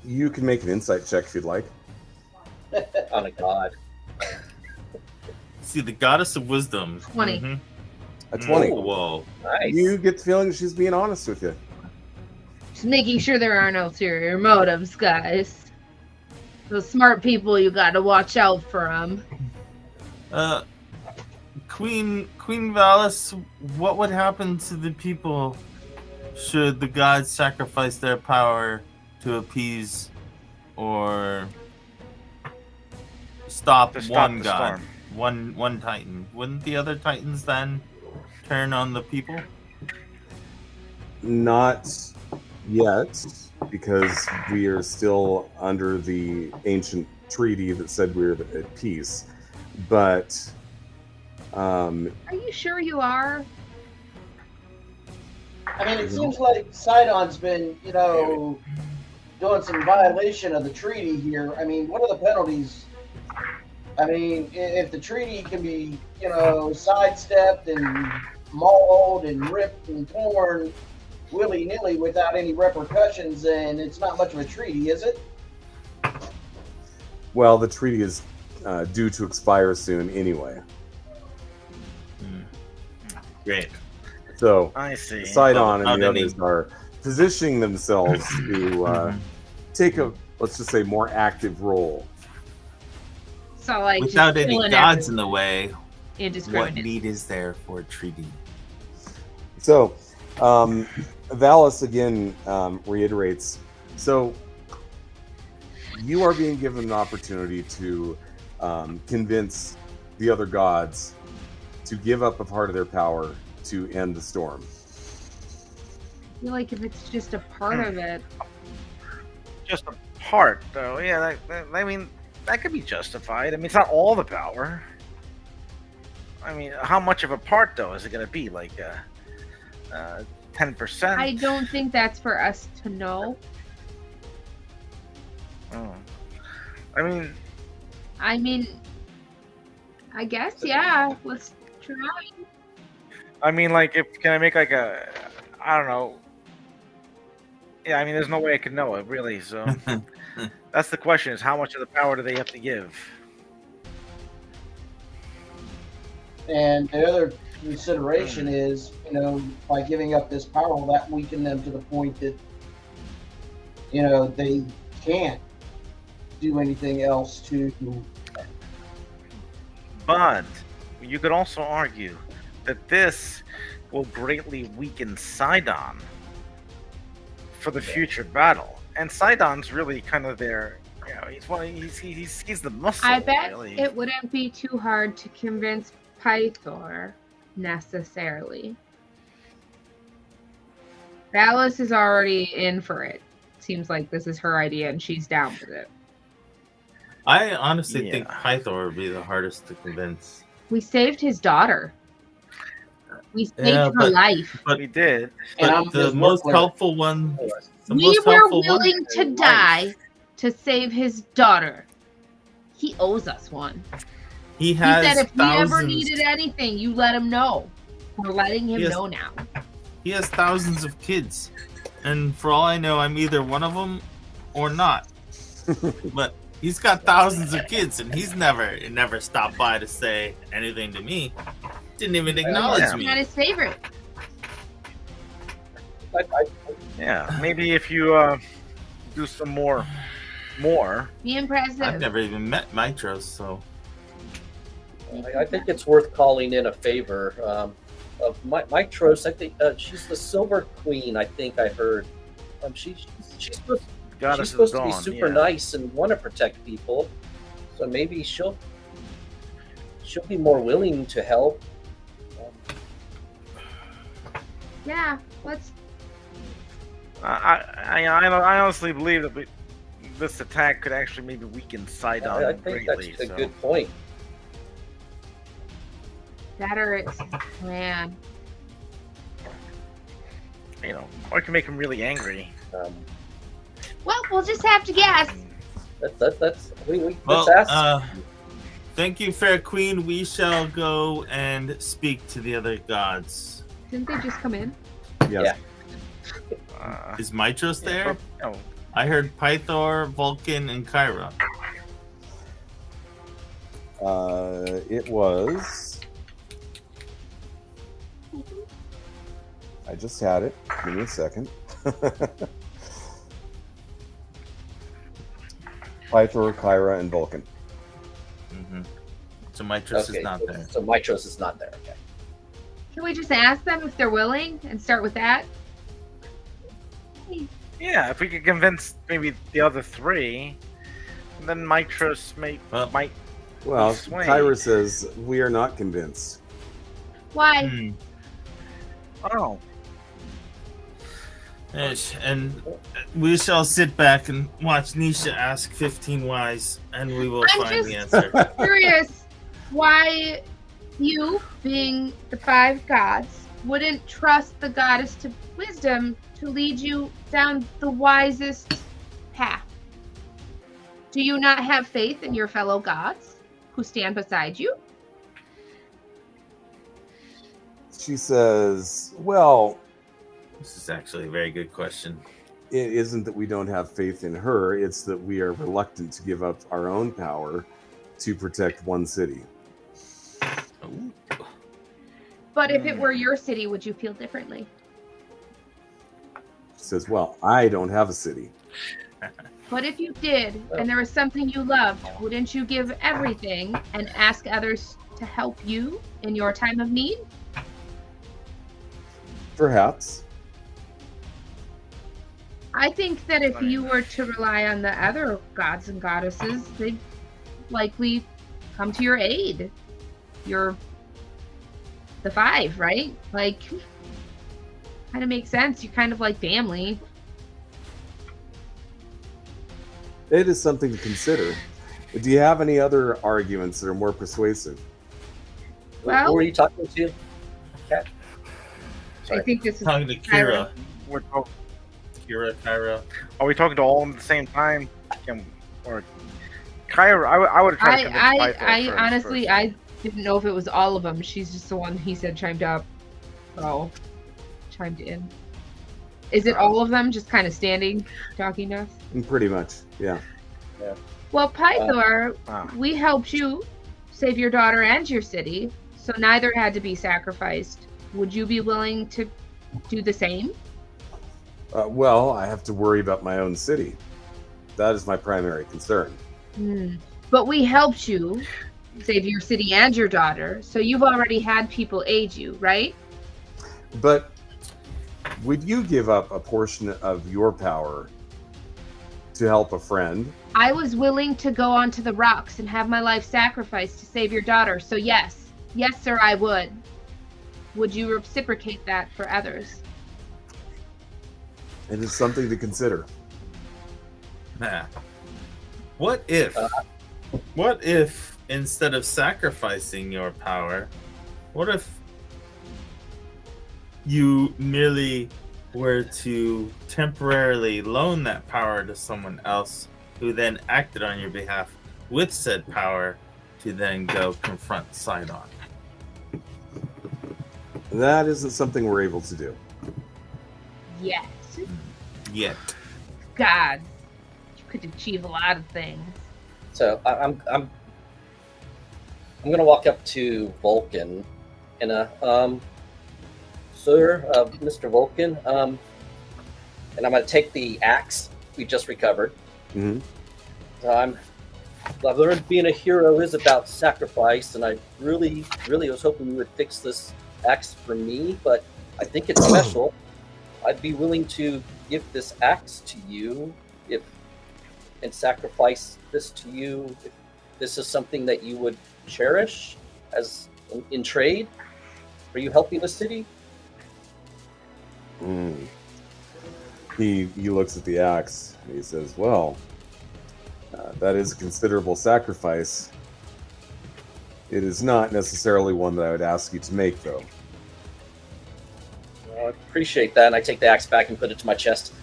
You can make an insight check if you'd like. On a god. See, the goddess of wisdom. 20. Mhm. A 20. Whoa. Nice. You get the feeling she's being honest with you. just making sure there are no ulterior motives, guys. Those smart people, you gotta watch out for them. Queen Valis, what would happen to the people should the gods sacrifice their power to appease or stop To stop one the god, storm. one titan? Wouldn't the other titans then turn on the people? Not yet, because we are still under the ancient treaty that said we were at peace. But Are you sure you are? I mean, it seems like Sidon's been, doing some violation of the treaty here. I mean, what are the penalties? I mean, if the treaty can be, sidestepped and mauled and ripped and torn willy-nilly without any repercussions, then it's not much of a treaty, is it? well, the treaty is due to expire soon anyway. Great. So I see. Sidon How and the did he- others are positioning themselves to take a, let's just say, more active role. So, like, Without just any killing gods in the way, what indiscriminate. need is there for a treaty? So, Valis again reiterates. So, you are being given an opportunity to convince the other gods to give up a part of their power to end the storm. I feel like if it's just a part of it, Just a part, though. Yeah, I mean, that could be justified. I mean, it's not all the power. I mean, how much of a part, though, is it going to be? Like 10%? I don't think that's for us to know. Oh. I mean, I guess, yeah. Let's try. like, can I make like a, I don't know. Yeah, I mean, there's no way I could know it, really. So that's the question: is how much of the power do they have to give? And the other consideration is, by giving up this power, will that weaken them to the point that, they can't do anything else to. But you could also argue that this will greatly weaken Sidon for the future battle, and Sidon's really kind of their, he's the muscle. I bet really. it wouldn't be too hard to convince Pythor necessarily. Valis is already in for it. Seems like this is her idea and she's down with it. I honestly think Yeah. Pythor would be the hardest to convince. We saved his daughter. We saved Yeah, her but- life. We did. And I'm But the his most work clerk. helpful one, the We most were helpful one, willing to life. die to save his daughter. He owes us one. he He has said if we ever thousands. needed anything, you let him know. We're letting him Yes. know now. He has thousands of kids, and for all I know, I'm either one of them or not. But he's got thousands of kids, and he's never stopped by to say anything to me. Didn't even acknowledge Yeah. me. Not his favorite. Yeah, maybe if you do some more. Be impressive. I've never even met Mitros, so I think it's worth calling in a favor of Mitros. I think she's the Silver Queen. I think I heard. She's supposed Goddess she's of supposed to be Dawn, super yeah. nice and want to protect people, so maybe she'll be more willing to help. Yeah, let's. I honestly believe that this attack could actually maybe weaken Sidon I think greatly. that's a so. good point. That or it's man. You know, or it can make him really angry. Well, we'll just have to guess. That's well. let's ask. Thank you, fair queen. We shall go and speak to the other gods. Didn't they just come in? Yes. Is Mitros there? Oh, I heard Pythor, Vulcan, and Kyra. It was. I just had it. Give me a second. Pythor, Kyra, and Vulcan. Mm-hmm. So Mitros is not there. So Mitros is not there. Okay. Can we just ask them if they're willing and start with that? yeah. If we could convince maybe the other three, then Mitros Well, might. Well, Swing. Kyra says we are not convinced. Why? Hmm. Oh, Ish, and we shall sit back and watch Nisha ask 15 whys, and we will I'm find the just- answer. Curious why you, being the five gods, wouldn't trust the goddess to wisdom to lead you down the wisest path. Do you not have faith in your fellow gods who stand beside you? She says, well, This is actually a very good question. it isn't that we don't have faith in her, it's that we are reluctant to give up our own power to protect one city. Ooh. But if it were your city, would you feel differently? She says, well, I don't have a city. But if you did, and there was something you loved, wouldn't you give everything and ask others to help you in your time of need? Perhaps. I think that if you were to rely on the other gods and goddesses, they'd likely come to your aid. You're the five, right? Like, kind of makes sense. You're kind of like family. It is something to consider. Do you have any other arguments that are more persuasive? Well- Who are you talking to? Kat? I think this is Talking to Kira. we're talking. Kyra. Are we talking to all of them at the same time? Or Kyra? I would have tried to convince Pythor I first, honestly, first. I didn't know if it was all of them. She's just the one he said chimed up. So, chimed in. Is it all of them just kind of standing, talking to us? Pretty much, yeah. Well, Pythor, Wow. we helped you save your daughter and your city, so neither had to be sacrificed. Would you be willing to do the same? Well, I have to worry about my own city. That is my primary concern. But we helped you save your city and your daughter, so you've already had people aid you, right? But would you give up a portion of your power to help a friend? I was willing to go onto the rocks and have my life sacrificed to save your daughter, so yes. Yes, sir, I would. Would you reciprocate that for others? It is something to consider. Nah. What if What if instead of sacrificing your power, what if you merely were to temporarily loan that power to someone else who then acted on your behalf with said power to then go confront Sidon? That isn't something we're able to do. Yes. Yet. God, you could achieve a lot of things. So I'm gonna walk up to Vulcan and sir, Mr. Vulcan, and I'm gonna take the axe we just recovered. Mhm. I've learned being a hero is about sacrifice, and I really was hoping you would fix this axe for me, but I think it's special. I'd be willing to give this axe to you and sacrifice this to you if this is something that you would cherish as in trade. Are you helping the city? He looks at the axe and he says, well, that is a considerable sacrifice. It is not necessarily one that I would ask you to make, though. Well, I appreciate that, and I take the axe back and put it to my chest.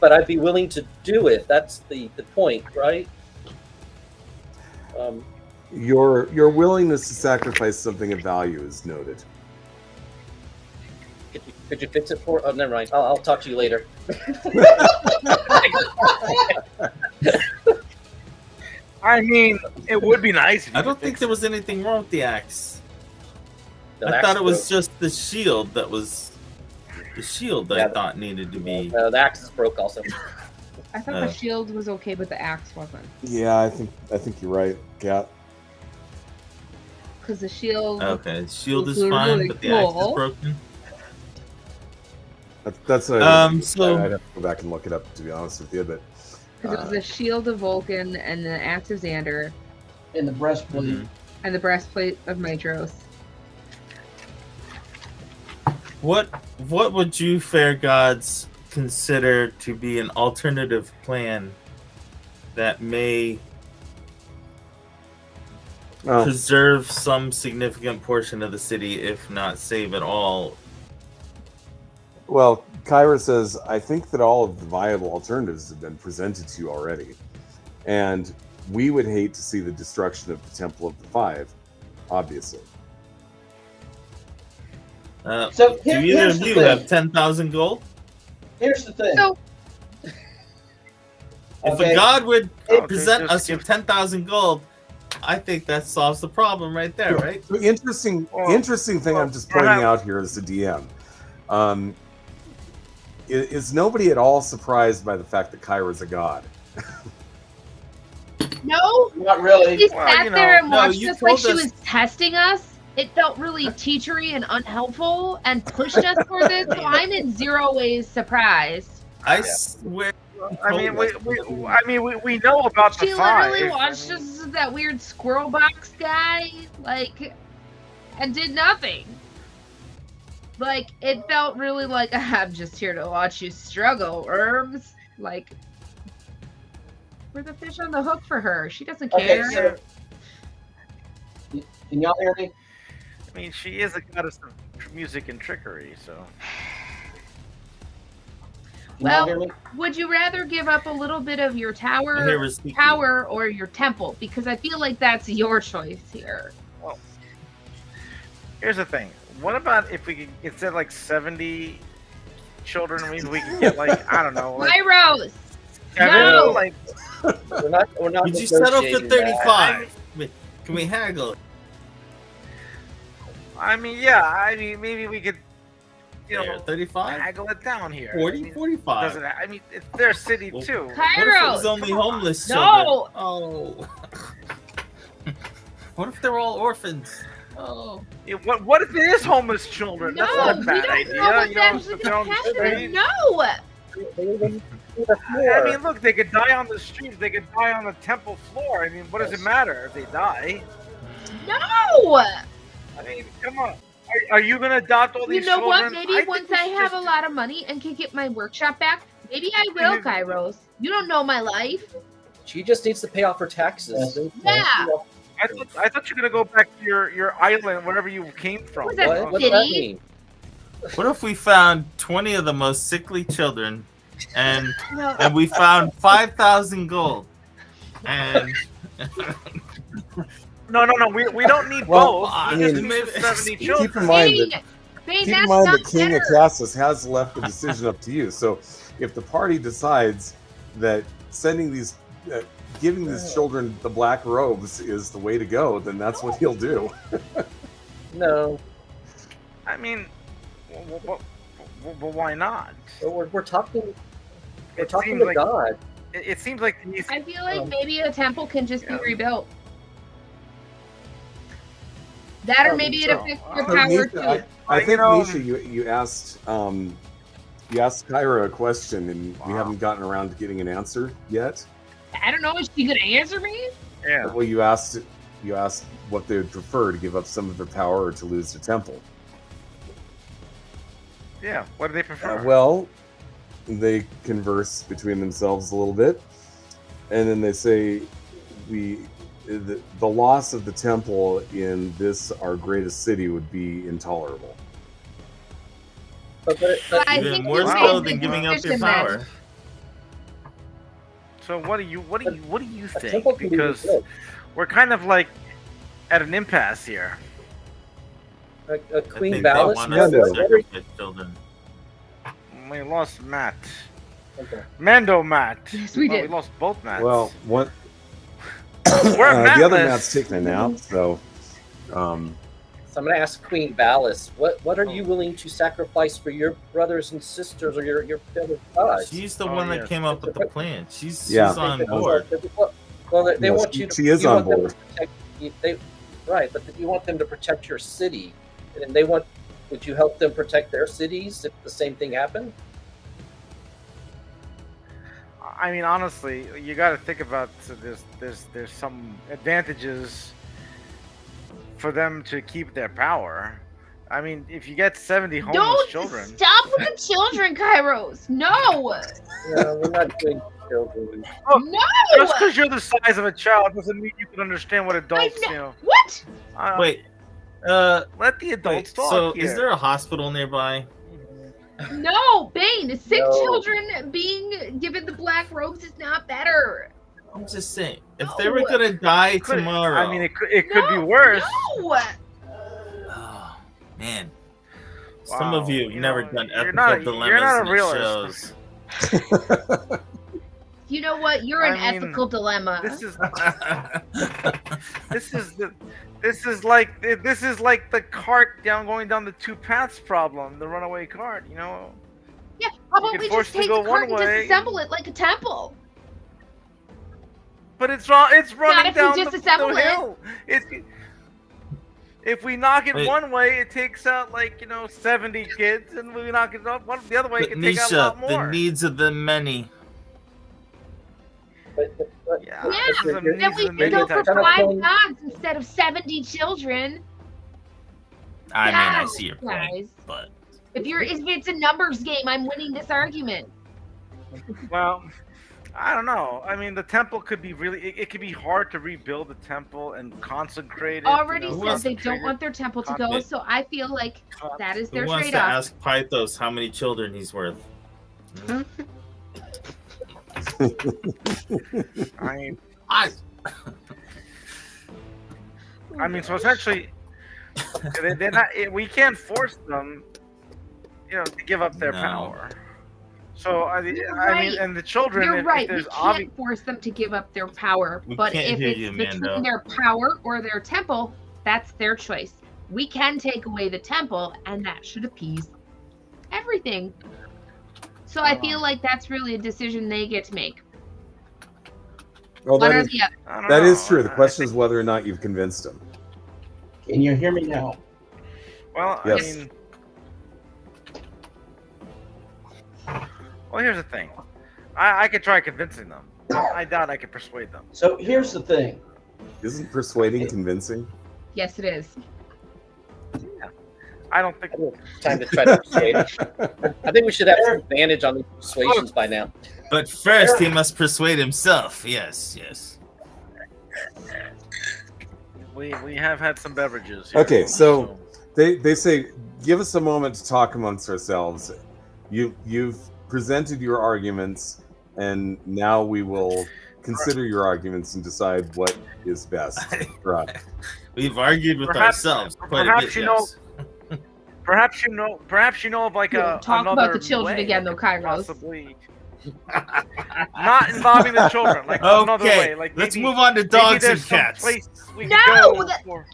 But I'd be willing to do it. That's the point, right? Your willingness to sacrifice something of value is noted. Could you fix it for? Oh, never mind. I'll talk to you later. I mean, it would be nice. If I you don't could think fix there was anything wrong with the axe. The I axe thought it was broke. just the shield that was the shield that Yeah, I thought needed to be. The axe is broke also. I thought the shield was okay, but the axe wasn't. Yeah, I think you're right, Kat. Because the shield. Okay, shield was is fine, really but the axe is cool. broken. That's what So- I'd have to go back and look it up, to be honest with you. But Because it was the shield of Vulcan and the axe of Xander In the breastplate. Mhm. and the breastplate of Maedros. What would you fair gods consider to be an alternative plan that may well, preserve some significant portion of the city, if not save it all? well, Kyra says, I think that all of the viable alternatives have been presented to you already, and we would hate to see the destruction of the Temple of the Five, obviously. So Do either here's of the you thing. have 10,000 gold? Here's the thing. So, If Okay. a god would It- present just us give- with 10,000 gold, I think that solves the problem right there, right? The interesting thing I'm just pointing out here as the DM. Is nobody at all surprised by the fact that Kyra's a god? no, Not really. she Well, sat you there know, and no, watched you us like told she us- was testing us. It felt really teachery and unhelpful and pushed us for this, so I'm in zero ways surprised. I swear. I mean, we know about the She five. literally watched us as that weird squirrel box guy, like, and did nothing. Like, it felt really like, I'm just here to watch you struggle, Herbs. Like, we're the fish on the hook for her. She doesn't Okay, care. so can y'all hear me? I mean, she is a goddess of music and trickery, so. Can y'all Well, hear me? would you rather give up a little bit of your I hear tower her speaking. or your temple? Because I feel like that's your choice here. Here's the thing. What about if we could, instead of like 70 children, I mean, we could get like, I don't know, like My Rose! 7? No! Like, We're not. Would you settle for negotiating that. 35? Can we haggle? I mean, yeah, I mean, maybe we could, you There, know, 35? haggle it down here. 40? I mean, 45? doesn't, I mean, it's their city Well, too. What if it was Kairos! only Come on. homeless No! children? Oh. What if they're all orphans? Oh. Yeah, what if it is homeless children? No, That's not a we bad don't idea. know what's You know, actually if they're on going the to happen. street. No! I mean, look, they could die on the street. They could die on the temple floor. I mean, what does it matter if they die? No! I mean, come on. Are you going to adopt all You these know children? what? Maybe think once we I should have just a lot of money and can get my workshop back, maybe I will, Kairos. You don't know my life. She just needs to pay off her taxes. Yeah. I thought you were gonna go back to your island, wherever you came from. Was that What does that city? mean? What if we found 20 of the most sickly children, and No. we found 5,000 gold, and No. We don't need Well, both. I We just mean, need the 70 children. Keep in mind Bane, that Bane, keep in that's mind not the King of better. Cassis has left the decision up to you. So if the party decides that sending these, giving these children the black robes is the way to go, then that's what he'll do. No, I mean, why not? we're talking. We're It talking seems to like- God. It seems like he's I feel like maybe a temple can just be rebuilt. That or maybe it so. affects your So, power Nisha, too. I think, know- Nisha, you asked Kyra a question, and we haven't gotten around to getting an answer yet. I don't know. Is she gonna answer me? yeah. Well, you asked what they would prefer, to give up some of their power or to lose the temple. Yeah. What do they prefer? Well, they converse between themselves a little bit, and then they say, the loss of the temple in this our greatest city would be intolerable. But I even think more we so made than the giving up your decision that- power. So what do you a think? temple can be Because rebuilt. we're kind of like at an impasse here. A I Queen think they Ballas. want Yeah, us to no. sacrifice children. We lost Matt. Okay. Mando Matt. Yes, we Well, did. we lost both Matts. Well, what We're the other Mattless. Matt's taking a nap, so So I'm going to ask Queen Ballas, what are you willing to sacrifice for your brothers and sisters or your fellow gods? She's the Oh, one that yes. came up with the plan. She's Yeah. on board. Well, they Yes, want you to. she is you on want them board. to protect, right, but you want them to protect your city, and they want. Would you help them protect their cities if the same thing happened? I mean, honestly, you got to think about there's some advantages for them to keep their power. I mean, if you get 70 homeless Don't children, stop with the children, Kairos. No, No, we're not doing children. no. just because you're the size of a child doesn't mean you can understand what adults, know- you know. What? Wait, Let the adults wait. talk So, here. is there a hospital nearby? No, Bane. Sick No. children being given the black robes is not better. I'm just saying, if No. they were gonna die Could- tomorrow, I mean, it could be No, worse. No. oh, man. Some of Wow, you have you never know, done you're ethical not a dilemmas, and it realist. shows. You know what? You're an I mean, ethical dilemma. This is this is like the cart going down the two paths problem, the runaway cart. You know, Yeah. How about could we force just it to take go the cart one and way. disassemble it like a temple? but it's wrong. It's running if we down disassemble the it. hill. If we knock it Wait. one way, it takes out 70 kids, and we knock it up the other way, it But can take out a lot Nisha, the more. needs of the many. But Yeah, Yeah, this is a then needs Then of we the can many go type for of- five 5 gods instead of 70 children. I mean, I Guys, see your point, guys. but If it's a numbers game, I'm winning this argument. Well, I don't know. I mean, the temple could be it could be hard to rebuild the temple and consecrate it. Already you know, said they consecrate don't it. want their temple to go, Okay. so I feel like that is who their wants to trade-off. ask Pythos how many children he's worth? I mean, so essentially, they're not. We can't force them, to give up their No. power. So I mean, right. and the children. You're if right. We there's can't force them to give up their power, We but can't if hear it's you, between Mando. their power or their temple, that's their choice. We can take away the temple, and that should appease everything. So I feel like that's really a decision they get to make. well, One that or is, the other. I don't that know. is true. The I question think- is whether or not you've convinced him. Can you hear me now? Well, Yes. I mean, well, here's the thing. I could try convincing them. I doubt I could persuade them. So here's the thing. Isn't persuading convincing? Yes, it is. I don't think. time to try to persuade. I think we should have some advantage on these persuasions by now. But first, he must persuade himself. Yes, yes. We have had some beverages. Here, Okay, so they say, give us a moment to talk amongst ourselves. You've presented your arguments, and now we will consider your arguments and decide what is best for us. We've argued with ourselves quite a bit. Perhaps you know of like Talk another about the children way again, though, Kairos. possibly. Not involving the children, like another way. Like let's maybe, move on to maybe dogs there's and some cats. place we No, could go that- for-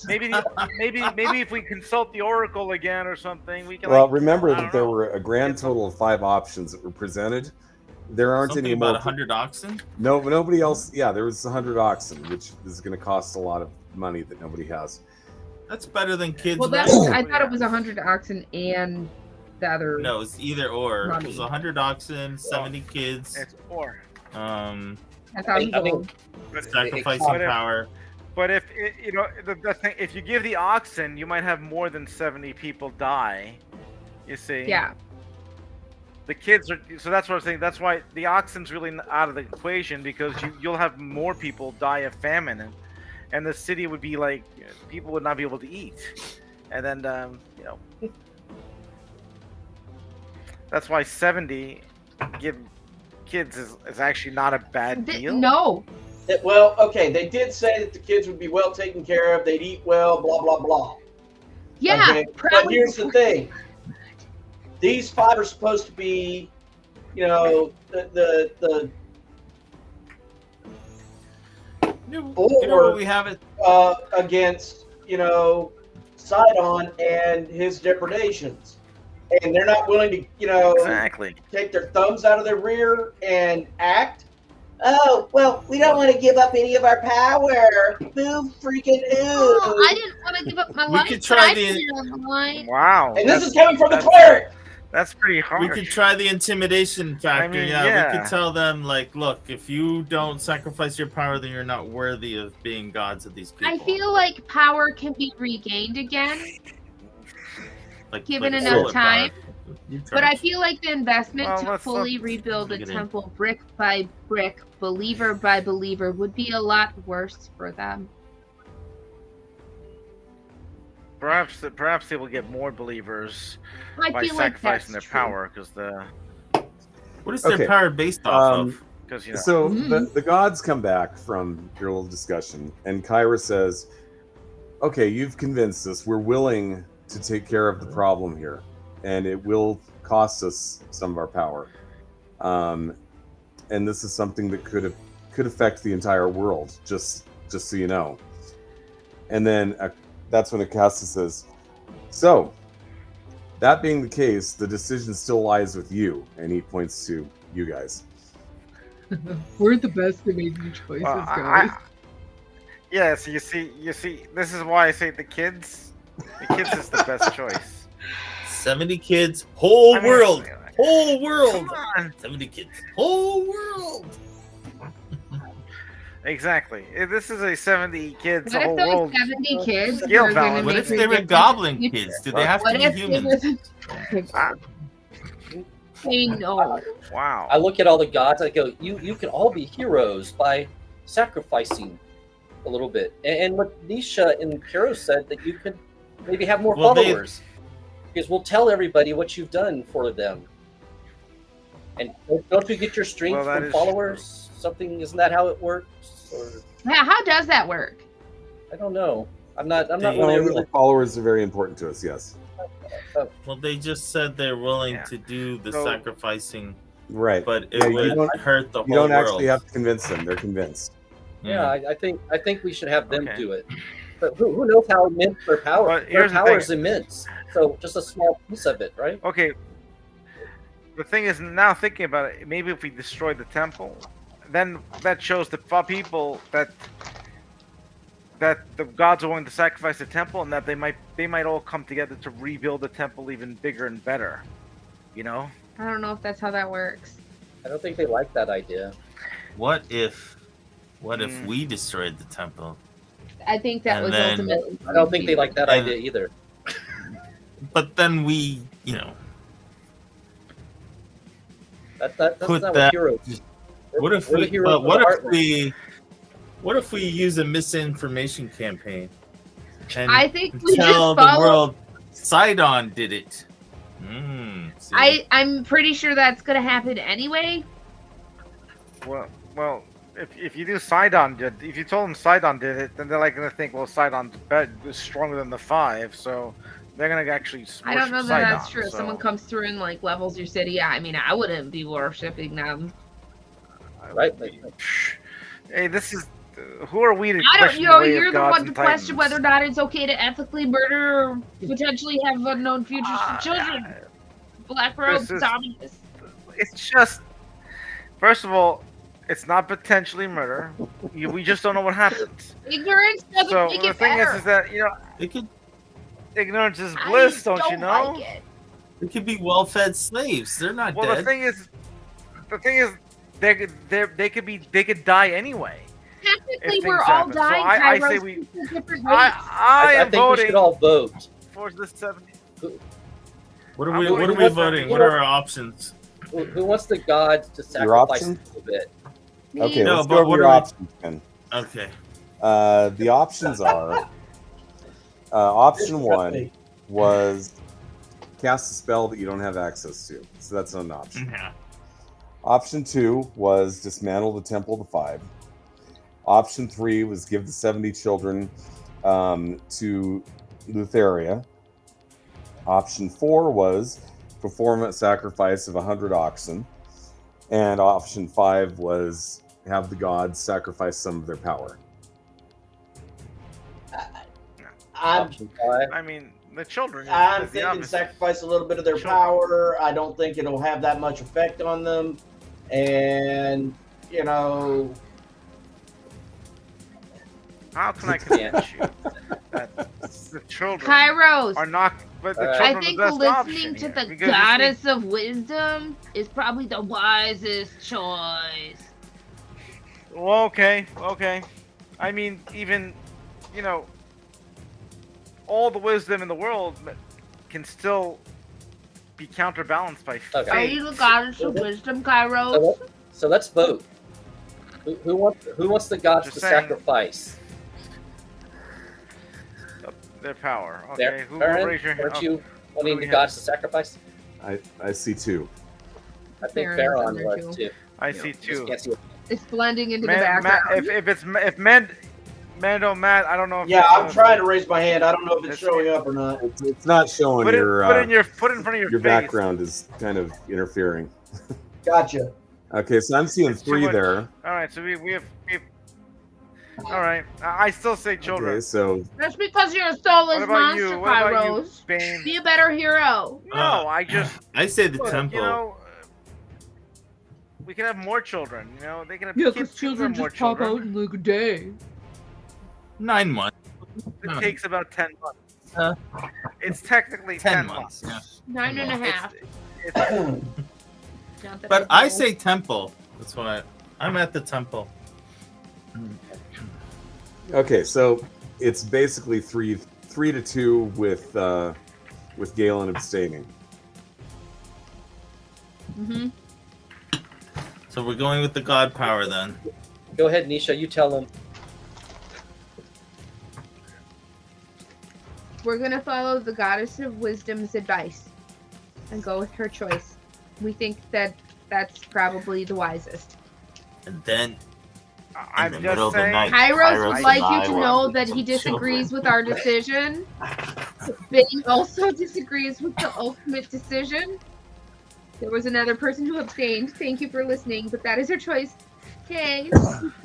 maybe if we consult the Oracle again or something, we can. Well, like, remember I that don't there know. were a grand total of 5 options that were presented. There aren't Something any about more. 100 oxen. No, nobody else. Yeah, there was 100 oxen, which is going to cost a lot of money that nobody has. That's better than kids. Well, right? I thought it was 100 oxen and the other. No, it's either or. It Money. was 100 oxen, 70 kids. It's or. I thought it was I think- old. Sacrificing But if- power. But if the thing, if you give the oxen, you might have more than 70 people die. You see. Yeah. The kids are, so that's what I'm saying. That's why the oxen's really out of the equation, because you'll have more people die of famine, and the city would be like, people would not be able to eat, and then that's why 70 give kids is actually not a bad deal. No. Well, okay, they did say that the kids would be well taken care of, they'd eat well, blah, blah, blah. Yeah. Okay, but probably here's the thing. These 5 are supposed to be, the You know what we have it. against, Sidon and his depredations. And they're not willing to, Exactly. take their thumbs out of their rear and act. Oh, well, we don't want to give up any of our power. Boo freaking Oh, ooh. I didn't want to give up my We life, could but try I the- put it on the line. Wow. And this is coming from the cleric. That's pretty hard. We could try the intimidation factor. mean, yeah, yeah. we could tell them like, look, if you don't sacrifice your power, then you're not worthy of being gods of these people. I feel like power can be regained again, like, given like enough solar time. power. You but try. I feel like the investment Well, to let's fully look- rebuild a Look at it. temple brick by brick, believer by believer, would be a lot worse for them. Perhaps they will get more believers I by feel like sacrificing that's their true. power, because What is their Okay. power based off Um, of? because So Mhm. the gods come back from your little discussion, and Kyra says, "Okay, you've convinced us. We're willing to take care of the problem here, and it will cost us some of our power. And this is something that could affect the entire world. Just so you know." And then that's when Akasa says, "So, that being the case, the decision still lies with you." And he points to you guys. We're the best amazing choices, Yes, you see, this is why I say the kids is the best choice. 70 kids, whole I mean, world, like, whole world. Come on. 70 kids, whole world. Exactly. This is a 70 kids, What the if whole those world. 70 kids Scale are balance. gonna What make if a they were difference? goblin kids? Do they have What to be if humans? They know. Wow. I look at all the gods. I go, you can all be heroes by sacrificing a little bit. And what Nisha and Karo said, that you could maybe have more Well, followers, because we'll tell everybody what you've done for them. And don't you get your strength Well, that from is followers? Something, isn't that how it works? Or Yeah, how does that work? I don't know. I'm not Well, really a Well, religious. followers are very important to us. Yes. Well, they just said they're willing Yeah. to do the So- sacrificing, Right. but it Yeah, you would don't- hurt the You whole don't world. actually have to convince them. They're convinced. Yeah, I think we should have them Okay. do it. But who knows how immense their power? But Their here's the power thing. is immense. So just a small piece of it, right? Okay. The thing is, now thinking about it, maybe if we destroy the temple, then that shows the people that the gods are willing to sacrifice the temple, and that they might all come together to rebuild the temple even bigger and better. You know? I don't know if that's how that works. I don't think they like that idea. What if Mm. we destroyed the temple? I think that And was then- ultimately. I don't think they like that And- idea either. But then we, That's put not that. what heroes. What if We're the we? heroes of What the if heartland. we? What if we use a misinformation campaign and I think we tell just the follow. world Sidon did it? See? I'm pretty sure that's gonna happen anyway. Well, if you do Sidon did, if you told them Sidon did it, then they're like gonna think, well, Sidon's is stronger than the 5, so they're gonna actually. I don't know worship that that's Sidon, true. If so- someone comes through and like levels your city, I mean, I wouldn't be worshiping them. Right? Hey, this is. Who are we to I don't. question You know, the way you're of the gods one to and question titans? whether or not it's okay to ethically murder or potentially have unknown futures for children. Black robes, is- zombies. It's just. First of all, it's not potentially murder. We just don't know what happens. Ignorance doesn't So make the it thing better. is that It could. ignorance is bliss, I don't you know? Like it. It could be well-fed slaves. They're not Well, dead. the thing is, they could die anyway. Technically, if we're things all happen. So dying. I say Kairos, we- in different ways. I I am think we should voting all vote. for the 70. What are I'm we? voting What are for we the voting? 70. What are our options? Who wants the gods to Your sacrifice a option? little bit? Okay, No, let's but go over what your are we- options then. Okay. The options are option 1 was cast a spell that you don't have access to, so that's not an option. Yeah. Option 2 was dismantle the Temple of the 5. Option 3 was give the 70 children to Lutheria. Option 4 was perform a sacrifice of 100 oxen. And option 5 was have the gods sacrifice some of their power. I'm Option 5. I mean, the children. I'm is the thinking obvious. sacrifice a little bit of their Sure. power. I don't think it'll have that much effect on them. And, you know, How can I convince you that the children Kairos. are not? But the Alright. I children are think the best listening option to here, the because you see- goddess of wisdom is probably the wisest choice. Well, okay. I mean, even all the wisdom in the world can still be counterbalanced by fate. Okay. Are you the goddess of wisdom, Kairos? So let's vote. Who wants the gods Just to saying. sacrifice? Their power. Okay, There, who will Baron, raise your hand? aren't you wanting we the have? gods to sacrifice? I see 2. I think Baron was on Baron there was too. too. I You know, see just 2. can't see it. It's blending into the Man, background. if Mando Matt, I don't know. If yeah, it's- I'm trying to raise my hand. I don't know if it's It's- showing up or not. It's not showing Put it, your put in front of your your face. background is kind of interfering. Gotcha. Okay, so I'm seeing It's too 3 much. there. All right, so we have. All right, I still say children. Okay, so That's because you're a soulless What about monster, you? What about you, Kairos. Bane? Be a better hero. No, I just. I say the Look, temple. We can have more children. They can have Yeah, kids because can children have more just pop out children. in like a day. 9 months. It takes about 10 months. Uh, It's technically 10 10 months. months. Yeah. 9 and a half. It's, Not that But I know. say temple. That's why I'm at the temple. okay, so it's basically 3 to 2 with Galen abstaining. Mhm. So we're going with the god power then. Go ahead, Nisha. You tell them. We're gonna follow the goddess of wisdom's advice and go with her choice. We think that that's probably the wisest. And then I'm the just middle of the saying. night. Kairos Kairos would and like I you to will know have that some he disagrees children. with our decision. Bane also disagrees with the ultimate decision. There was another person who abstained. Thank you for listening, but that is her choice. Okay.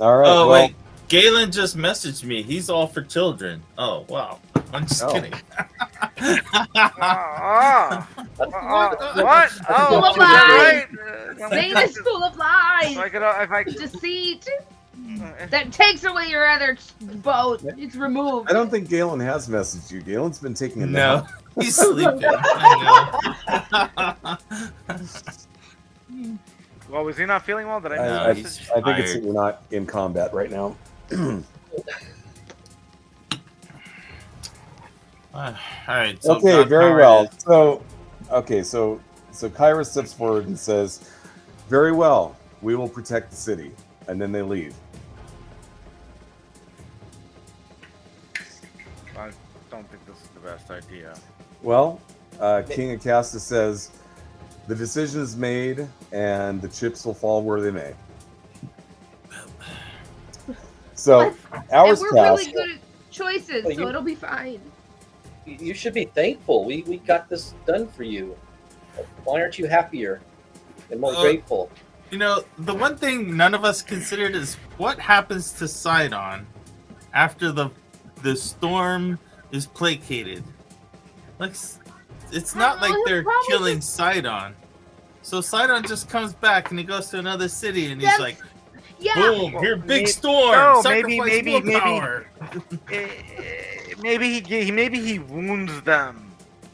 All right. Oh well, wait, Galen just messaged me. He's all for children. Oh wow. I'm just Oh. kidding. What? Oh, Full of is that lies. right? Bane is full of lies, So if I deceit. That takes away your other vote. It's removed. I don't think Galen has messaged you. Galen's been taking a No, nap. he's sleeping. I know. well, was he not feeling well? Did I I, miss No, I, a he's message? I think it's tired. that you're not in combat right now. All right. So Okay, God very power well. is- So Kyra steps forward and says, Very well. We will protect the city. And then they leave. I don't think this is the best idea. Well, King Acasta says the decision is made and the chips will fall where they may. So hours and we're pass. really good at choices, Well, so it'll be fine. You should be thankful. We got this done for you. Why aren't you happier and more grateful? You know, the one thing none of us considered is what happens to Sidon after the storm is placated. Like, it's not like they're killing Sidon. So Sidon just comes back and he goes to another city and he's like, Yeah. boom, here, big storm. No, sacrifice willpower. maybe he wounds them.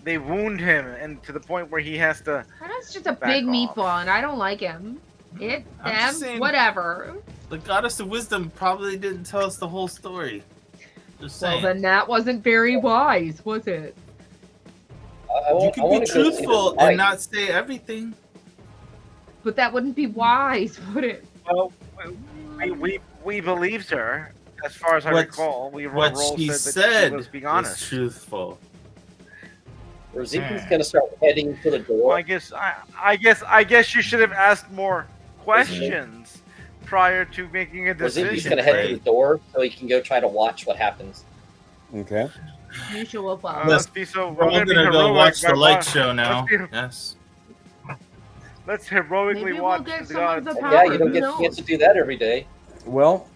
They wound him, and to the point where he has to. That's just a back big off. meatball, and I don't like him. I'm just saying- Whatever. The goddess of wisdom probably didn't tell us the whole story. Just Well, saying. then that wasn't very wise, was it? You can be truthful and not say everything. But that wouldn't be wise, would it? Well, we believed her, as far as I recall. What she that said she was being honest. was truthful. Rosika's gonna start heading to the door. Well, I guess you should have asked more questions prior to making a decision. Rosika's gonna head to the door so he can go try to watch what happens. Okay. Usual fun. Let's be so. We're all gonna be gonna go heroic watch the by light wa- show now. Let's Yes. Let's heroically Maybe we'll watch get the some of gods. the Yeah, power. you don't Who get a knows? chance to do that every day. Well,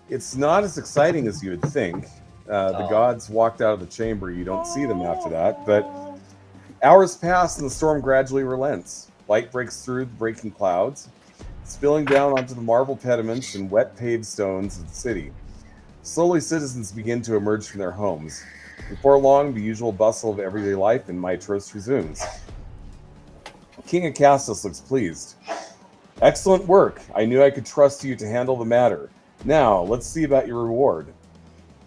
it's not as exciting as you would think. The gods walked out of the chamber. You don't see them after that. But hours pass and the storm gradually relents. Light breaks through the breaking clouds, spilling down onto the marble pediments and wet paved stones of the city. Slowly, citizens begin to emerge from their homes. Before long, the usual bustle of everyday life in Mitros resumes. King Acastus looks pleased. Excellent work. I knew I could trust you to handle the matter. Now, let's see about your reward.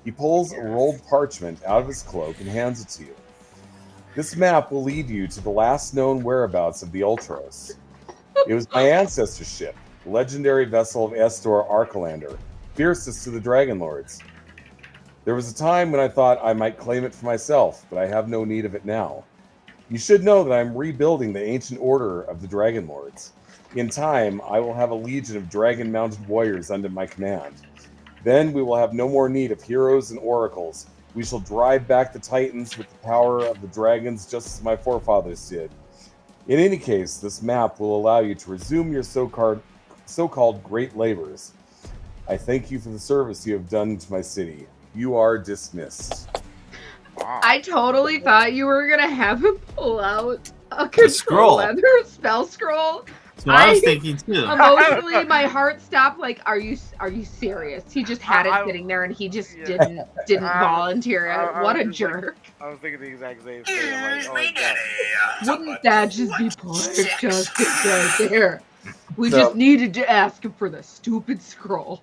He pulls a rolled parchment out of his cloak and hands it to you. This map will lead you to the last known whereabouts of the Ultros. It was my ancestor's ship, the legendary vessel of Estor Archelander, fiercest of the Dragonlords. There was a time when I thought I might claim it for myself, but I have no need of it now. You should know that I am rebuilding the ancient order of the Dragonlords. In time, I will have a legion of dragon-mounted warriors under my command. Then we will have no more need of heroes and oracles. We shall drive back the Titans with the power of the dragons just as my forefathers did. In any case, this map will allow you to resume your so-called great labors. I thank you for the service you have done to my city. You are dismissed. I totally thought you were gonna have him pull out a scroll. control spell scroll. That's what I was thinking too. Emotionally, my heart stopped. Like, are you serious? He just had it sitting there, and he just didn't volunteer it. What a jerk! I was thinking the exact same thing. I'm like, oh, God. Wouldn't that just be poetic justice right there? We just needed to ask him for the stupid scroll,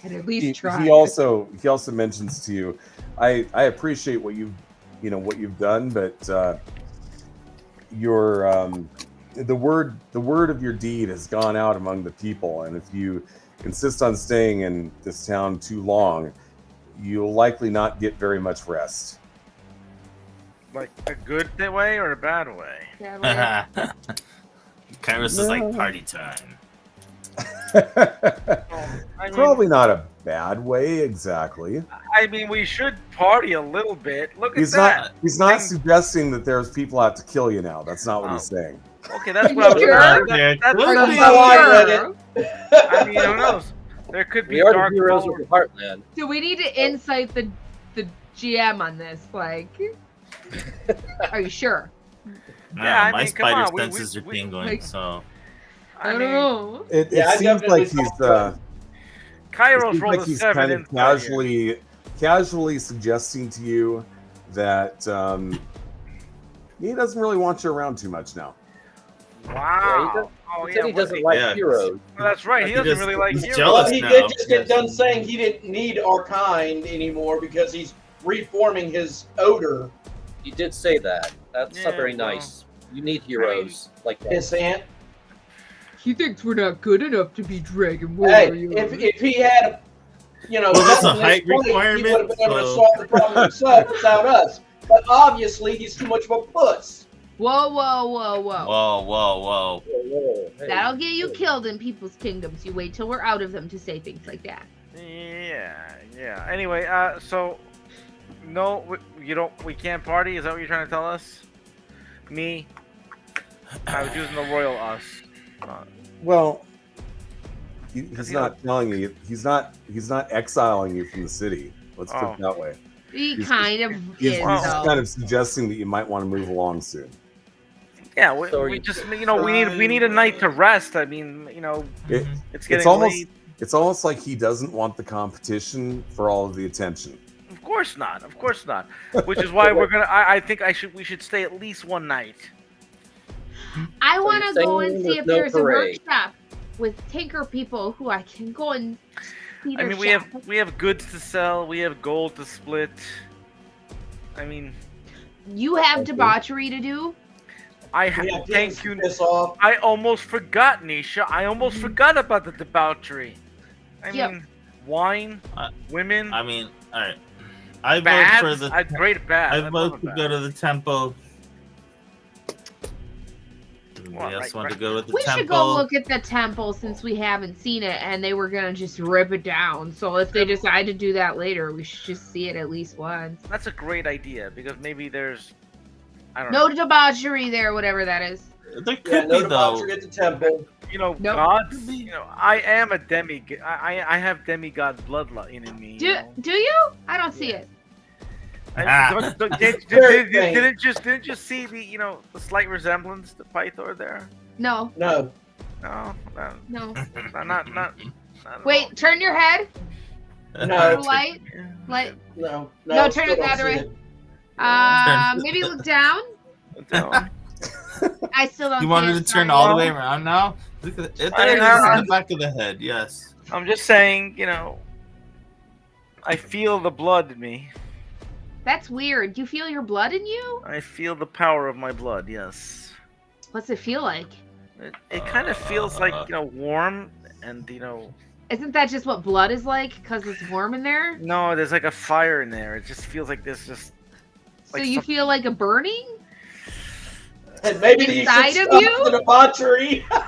and at least try. He also mentions to you, I appreciate what you've done, but your the word of your deed has gone out among the people, and if you insist on staying in this town too long, you'll likely not get very much rest. Like a good way or a bad way? Yeah, Kairos is like party time. Probably not a bad way exactly. I mean, we should party a little bit. Look He's at that. He's not suggesting that there's people out to kill you now. That's not what he's saying. Okay, that's what I was. Sure. That's That's how I read it. I mean, who knows? There could be We are dark the heroes followers. of the Heartland. Do we need to insight the GM on this? Like, are you sure? No, Yeah, I my mean, come spider on, senses are tingling, like- so I don't know. It Yeah, I seems definitely like he's Kairos seems rolled like a he's 7 kind of insight here. casually suggesting to you that he doesn't really want you around too much now. Wow. Oh He yeah. said he what doesn't the- like Yeah. heroes. Well, that's right. He He doesn't just- really like he's heroes. jealous. Well, he now. did just get done Yes. saying he didn't need our kind anymore because he's reforming his odor. You did say that. That's not Yeah, very well, nice. You need heroes like that. His aunt. He thinks we're not good enough to be dragon Hey, warriors. if he had, Well, that's a gotten this height point, he would requirement, have been able to so- solve the problem himself without us. But obviously, he's too much of a puss. Whoa. Whoa, whoa. Hey. That'll get you killed in people's kingdoms. You wait till we're out of them to say things like that. Yeah. Anyway, so no, we can't party. Is that what you're trying to tell us? Me, I was using the royal us. Well, he's not telling you. He's not exiling you from the city. Let's put it that way. He He's kind of He's is, just though. kind of suggesting that you might want to move along soon. Yeah, So we you- just we need a night to rest. I mean, It, it's getting it's almost late. it's almost like he doesn't want the competition for all of the attention. Of course not. Which is why we're gonna. I think we should stay at least one night. I So want you're to go saying and see there's if no there's parade. a workshop with tinker people who I can go and see I their mean, shop. we have goods to sell. We have gold to split. I mean, You have Okay. debauchery to do. I We have thank things you. to piss off. I almost forgot, Nisha. I almost forgot about the debauchery. I Yep. mean, wine, women, I mean, all right. I vote baths. for the. Great bath. I vote to go to the temple. Anybody else right, want right. to go with the We temple? should go look at the temple since we haven't seen it, and they were gonna just rip it down. So if they decide to do that later, we should just see it at least once. That's a great idea because maybe there's, I don't No know. debauchery there, whatever that is. There Yeah, could no be though. debauchery at the temple. Nope. Nope. gods. I am a demigod. I have demigod bloodline in me. Do you? I don't see it. Didn't you see the slight resemblance to Pythor there? No, No. No, no. not at Wait, all. turn your head. No. Light. No. No, turn still it the don't other see way. it. Maybe look down. I still don't. You see wanted it, to turn sorry. all the way around now? Look at it. There it is in the back of the head. Yes. I'm just saying, I feel the blood in me. That's weird. You feel your blood in you? I feel the power of my blood. Yes. What's it feel like? It kind of feels like warm and Isn't that just what blood is like? Because it's warm in there? no, there's like a fire in there. It just feels like there's just So like you some- feel like a burning? And maybe you Inside should of stop you? the debauchery. I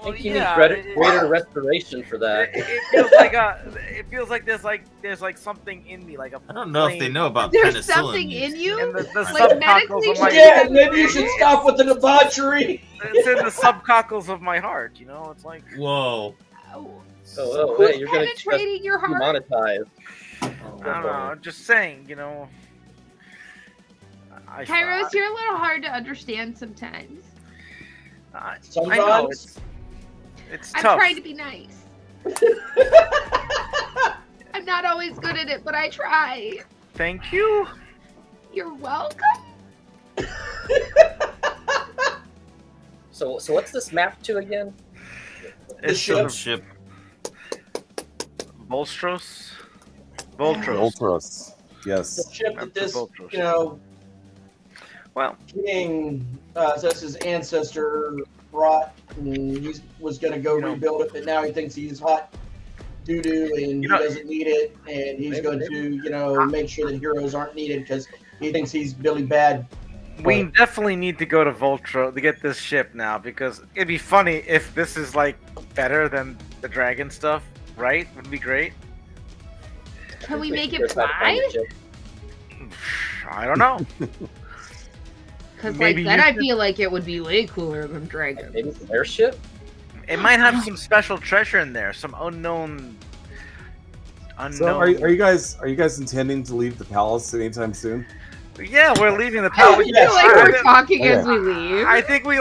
think you need greater restoration for that. It feels like it feels like there's like something in me, like a I don't know if they flame. know about There's penicillin. something in you? And the Like subcockles medically of my Yeah, maybe you should stop with the debauchery. it's in the subcockles of my heart. It's like Whoa. Oh, Who's hey, you're gonna penetrating your heart? demonetize. I don't know. I'm just saying, Kairos, you're a little hard to understand sometimes. I know Sometimes. it's I'm tough. trying to be nice. I'm not always good at it, but I try. Thank you. You're welcome. So what's this map to again? It's ship. sort of Ship. Voltros. Ultros. Yes. The ship that After this, Voltros. Well, king, that's his ancestor brought, and he was going to go rebuild it, but now he thinks he's hot doo-doo and he doesn't need it, and he's going to, make sure that heroes aren't needed because he thinks he's Billy Bad. we definitely need to go to Voltro to get this ship now because it'd be funny if this is like better than the dragon stuff, right? Would be great. Can we make Figure it out how to find fly? the ship. I don't know. Because Maybe then you I could- feel like it would be way cooler than dragons. Maybe it's an airship? It might have some special treasure in there, some unknown. So are you guys intending to leave the palace anytime soon? Yeah, we're leaving the I palace. feel yes, like we're I- talking Okay. as we leave. I think we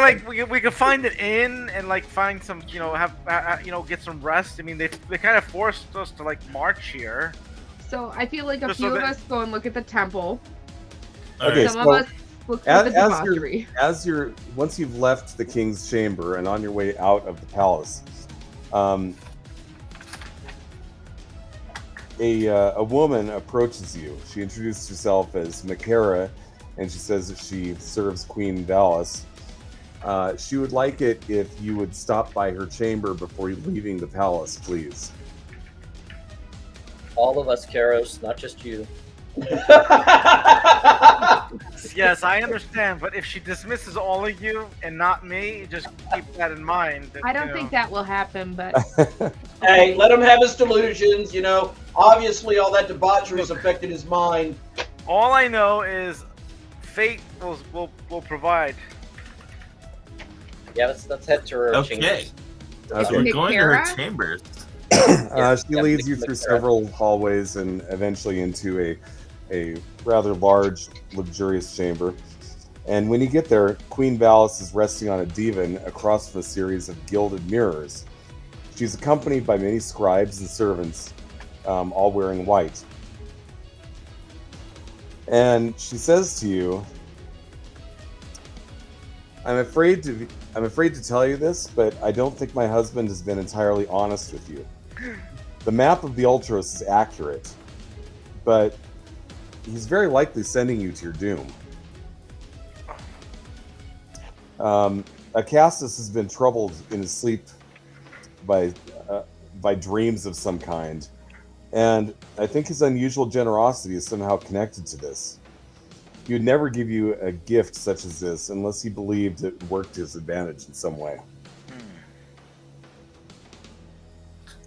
could find an inn and find some get some rest. I mean they kind of forced us to march here. So I feel like a Just few so of that- us go and look at the temple. All Okay, right. Some so of us look for as- the as you're- debauchery. Once you've left the king's chamber and on your way out of the palace, a woman approaches you. She introduces herself as Makara, and she says that she serves Queen Valis. She would like it if you would stop by her chamber before leaving the palace, please. All of us, Karos, not just you. Yes, I understand, but if she dismisses all of you and not me, just keep that in mind. That, I don't think that will happen, but Hey, let him have his delusions. You know, obviously all that debauchery has affected his mind. all I know is fate will provide. Yeah, let's head to her Okay. chambers. So Okay. we're going to her Kara? chambers. She leads you through several hallways and eventually into a rather large, luxurious chamber. And when you get there, Queen Valis is resting on a divan across from a series of gilded mirrors. She's accompanied by many scribes and servants, all wearing white. And she says to you, I'm afraid to tell you this, but I don't think my husband has been entirely honest with you. The map of the Ultros is accurate, but he's very likely sending you to your doom. Acastus has been troubled in his sleep by dreams of some kind, and I think his unusual generosity is somehow connected to this. He would never give you a gift such as this unless he believed it worked to his advantage in some way.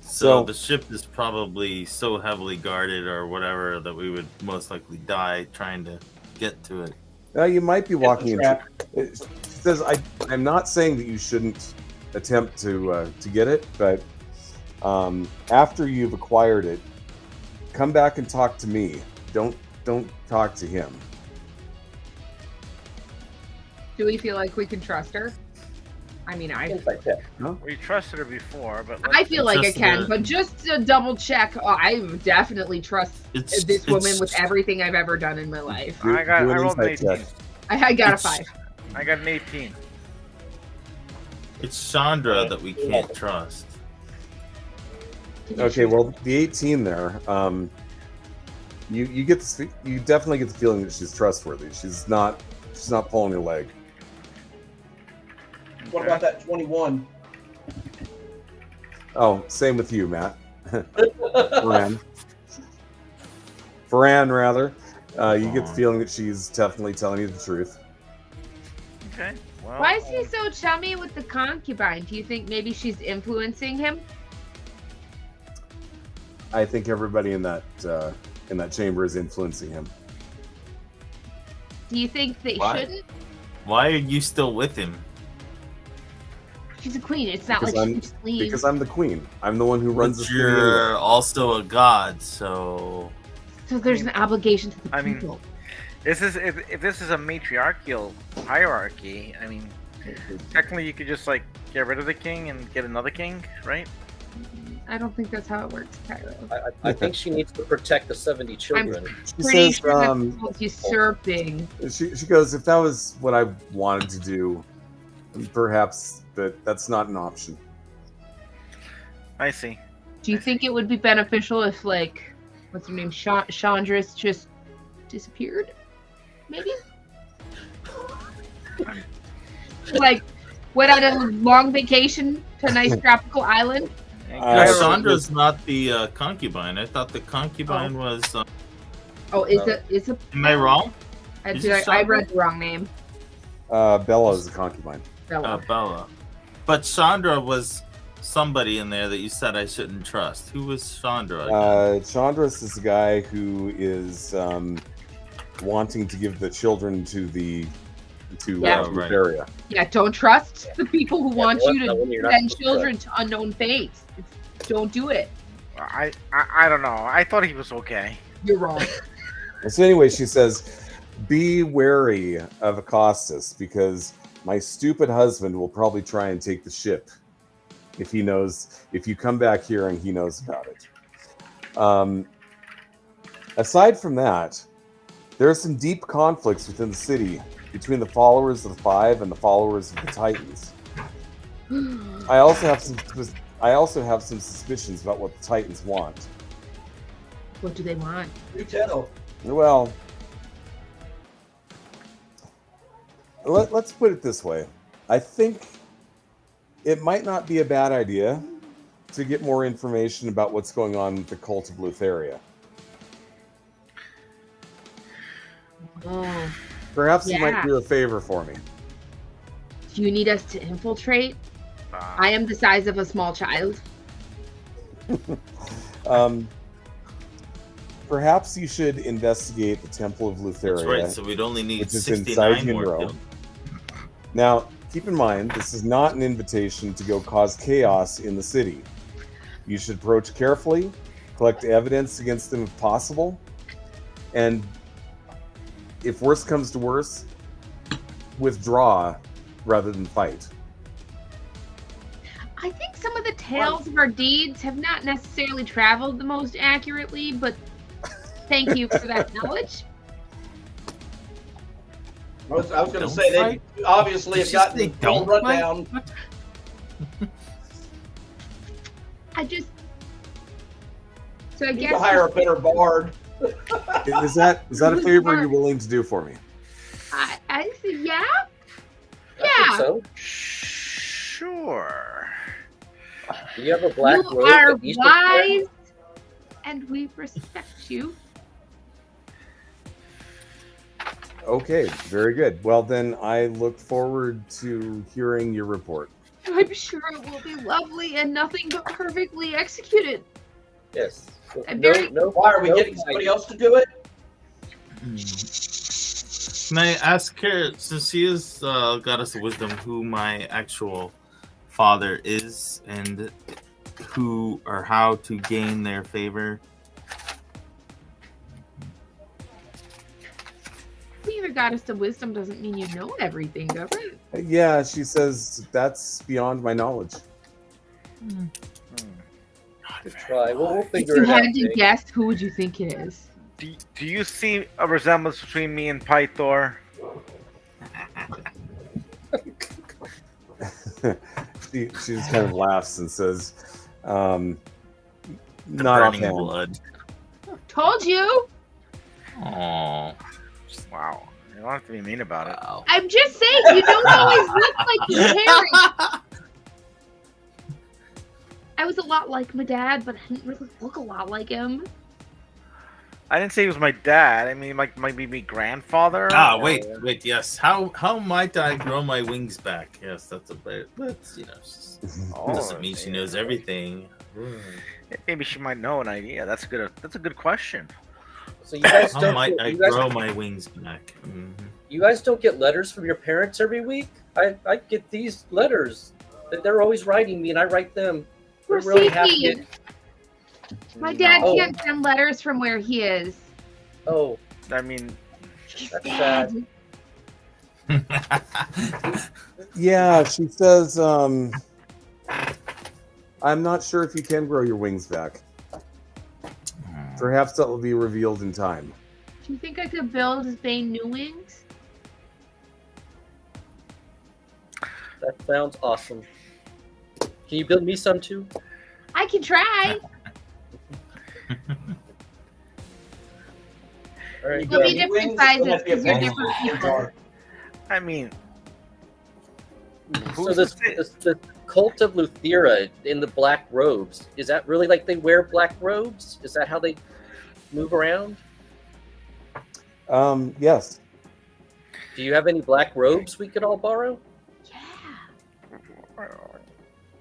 So the ship is probably so heavily guarded or whatever that we would most likely die trying to get to it. Now you might be walking into. trap. She says, "I'm not saying that you shouldn't attempt to get it, but after you've acquired it, come back and talk to me. Don't talk to him." do we feel like we can trust her? I mean, Things like that. We trusted her before, but I feel like I Just can, the- but just to double check, I definitely trust this woman with everything I've ever done in my life. Do- I do an rolled an insight 18. check. I got a It's- 5. I got an 18. It's Chandra that we can't trust. Okay, well, the 18 there, you get you definitely get the feeling that she's trustworthy. She's not pulling your leg. What about that 21? Oh, same with you, Matt. Faran, rather. You get the feeling that she's definitely telling you the truth. Okay. Well, Why is he so chummy with the concubine? Do you think maybe she's influencing him? I think everybody in that chamber is influencing him. Do you think they Why? shouldn't? Why are you still with him? She's a queen. It's not Because like I'm- she just leaves. Because I'm the queen. I'm the one who runs But the city. you're anyway. also a god, so So there's an obligation to the I mean, people. this is if this is a matriarchal hierarchy. I mean, technically you could just like get rid of the king and get another king, right? I don't think that's how it works, Cairo. I think she needs to protect the 70 children. She Pretty says, sure that's called usurping. she goes, if that was what I wanted to do, perhaps that's not an option. I see. Do you think it would be beneficial if, like, what's her name, Chandra's just disappeared? Maybe? Like, went on a long vacation to a nice tropical island? Chandra's not the concubine. I thought the concubine was. Oh, is it? Am I wrong? I Is it read Chandra? the wrong name. Bella is the concubine. Bella. Bella. But Chandra was somebody in there that you said I shouldn't trust. Who was Chandra? Chandras is the guy who is wanting to give the children to Yeah. Right. area. Yeah, don't trust the people who want you that one to you're not send supposed to children to unknown fates. Don't do it. I don't know. I thought he was okay. You're wrong. So anyway, she says, be wary of Acastus because my stupid husband will probably try and take the ship if you come back here and he knows about it. Aside from that, there are some deep conflicts within the city between the followers of the Five and the followers of the Titans. I also have some suspicions about what the Titans want. What do they want? You tell. Well, let's put it this way. I think it might not be a bad idea to get more information about what's going on with the cult of Lutheria. Oh, Perhaps you might Yeah. do a favor for me. do you need us to infiltrate? I am the size of a small child. Perhaps you should investigate the Temple of Lutheria, That's right. So we'd only need which is 69 inside more. Hinro. kills. Now, keep in mind, this is not an invitation to go cause chaos in the city. You should approach carefully, collect evidence against them if possible, and if worse comes to worse, withdraw rather than fight. I think some of the tales of our deeds have not necessarily traveled the most accurately, but thank you for that knowledge. I was going to Don't say, fight? they obviously Did have you gotten say the full don't fight? rundown. What? So I You guess can hire a better bard. Is that a favor you're willing to do for me? I say yeah. I think Yeah. so. Sure. Do you have a black You robe are that you should wear? wise, and we respect you. Okay, very good. Well, then I look forward to hearing your report. I'm sure it will be lovely and nothing but perfectly executed. Yes. I'm very- Why are we no getting fight. somebody else to do it? Can I ask her, since she has goddess of wisdom, who my actual father is and who or how to gain their favor? Being a goddess of wisdom doesn't mean you know everything, does it? Yeah, she says that's beyond my knowledge. Good try. We'll If figure you it out. had to Jake. guess, who would you think it is? Do you see a resemblance between me and Pythor? She just kind of laughs and says, The not burning offhand. blood. Told you. Aww. Wow. You don't have to be mean about it. Wow. I'm just saying, you don't always look like your parents. I was a lot like my dad, but I didn't really look a lot like him. I didn't say he was my dad. I mean, like maybe my grandfather. or- Wait, yes. How might I grow my wings back? Yes, that's a bit. That's Oh, doesn't mean she knows everything. Maybe she might know an idea. That's a good question. So you guys How don't. might I you, guys, grow my wings back? you guys don't get letters from your parents every week. I get these letters that they're always writing me, and I write them. We're We're really happy. seeking. My dad Oh. can't send letters from where he is. Oh, I mean, He's That's dead. sad. Yeah, she says, I'm not sure if you can grow your wings back. Perhaps that will be revealed in time. Do you think I could build Bane new wings? That sounds awesome. Can you build me some too? I can try. All right. They'll be Yeah, different wings, sizes that'd be a because you're pencil. different people. I mean, So who's this, to say- the cult of Luthera in the black robes, is that really like they wear black robes? Is that how they move around? Yes. Do you have any black robes we could all borrow? Yeah.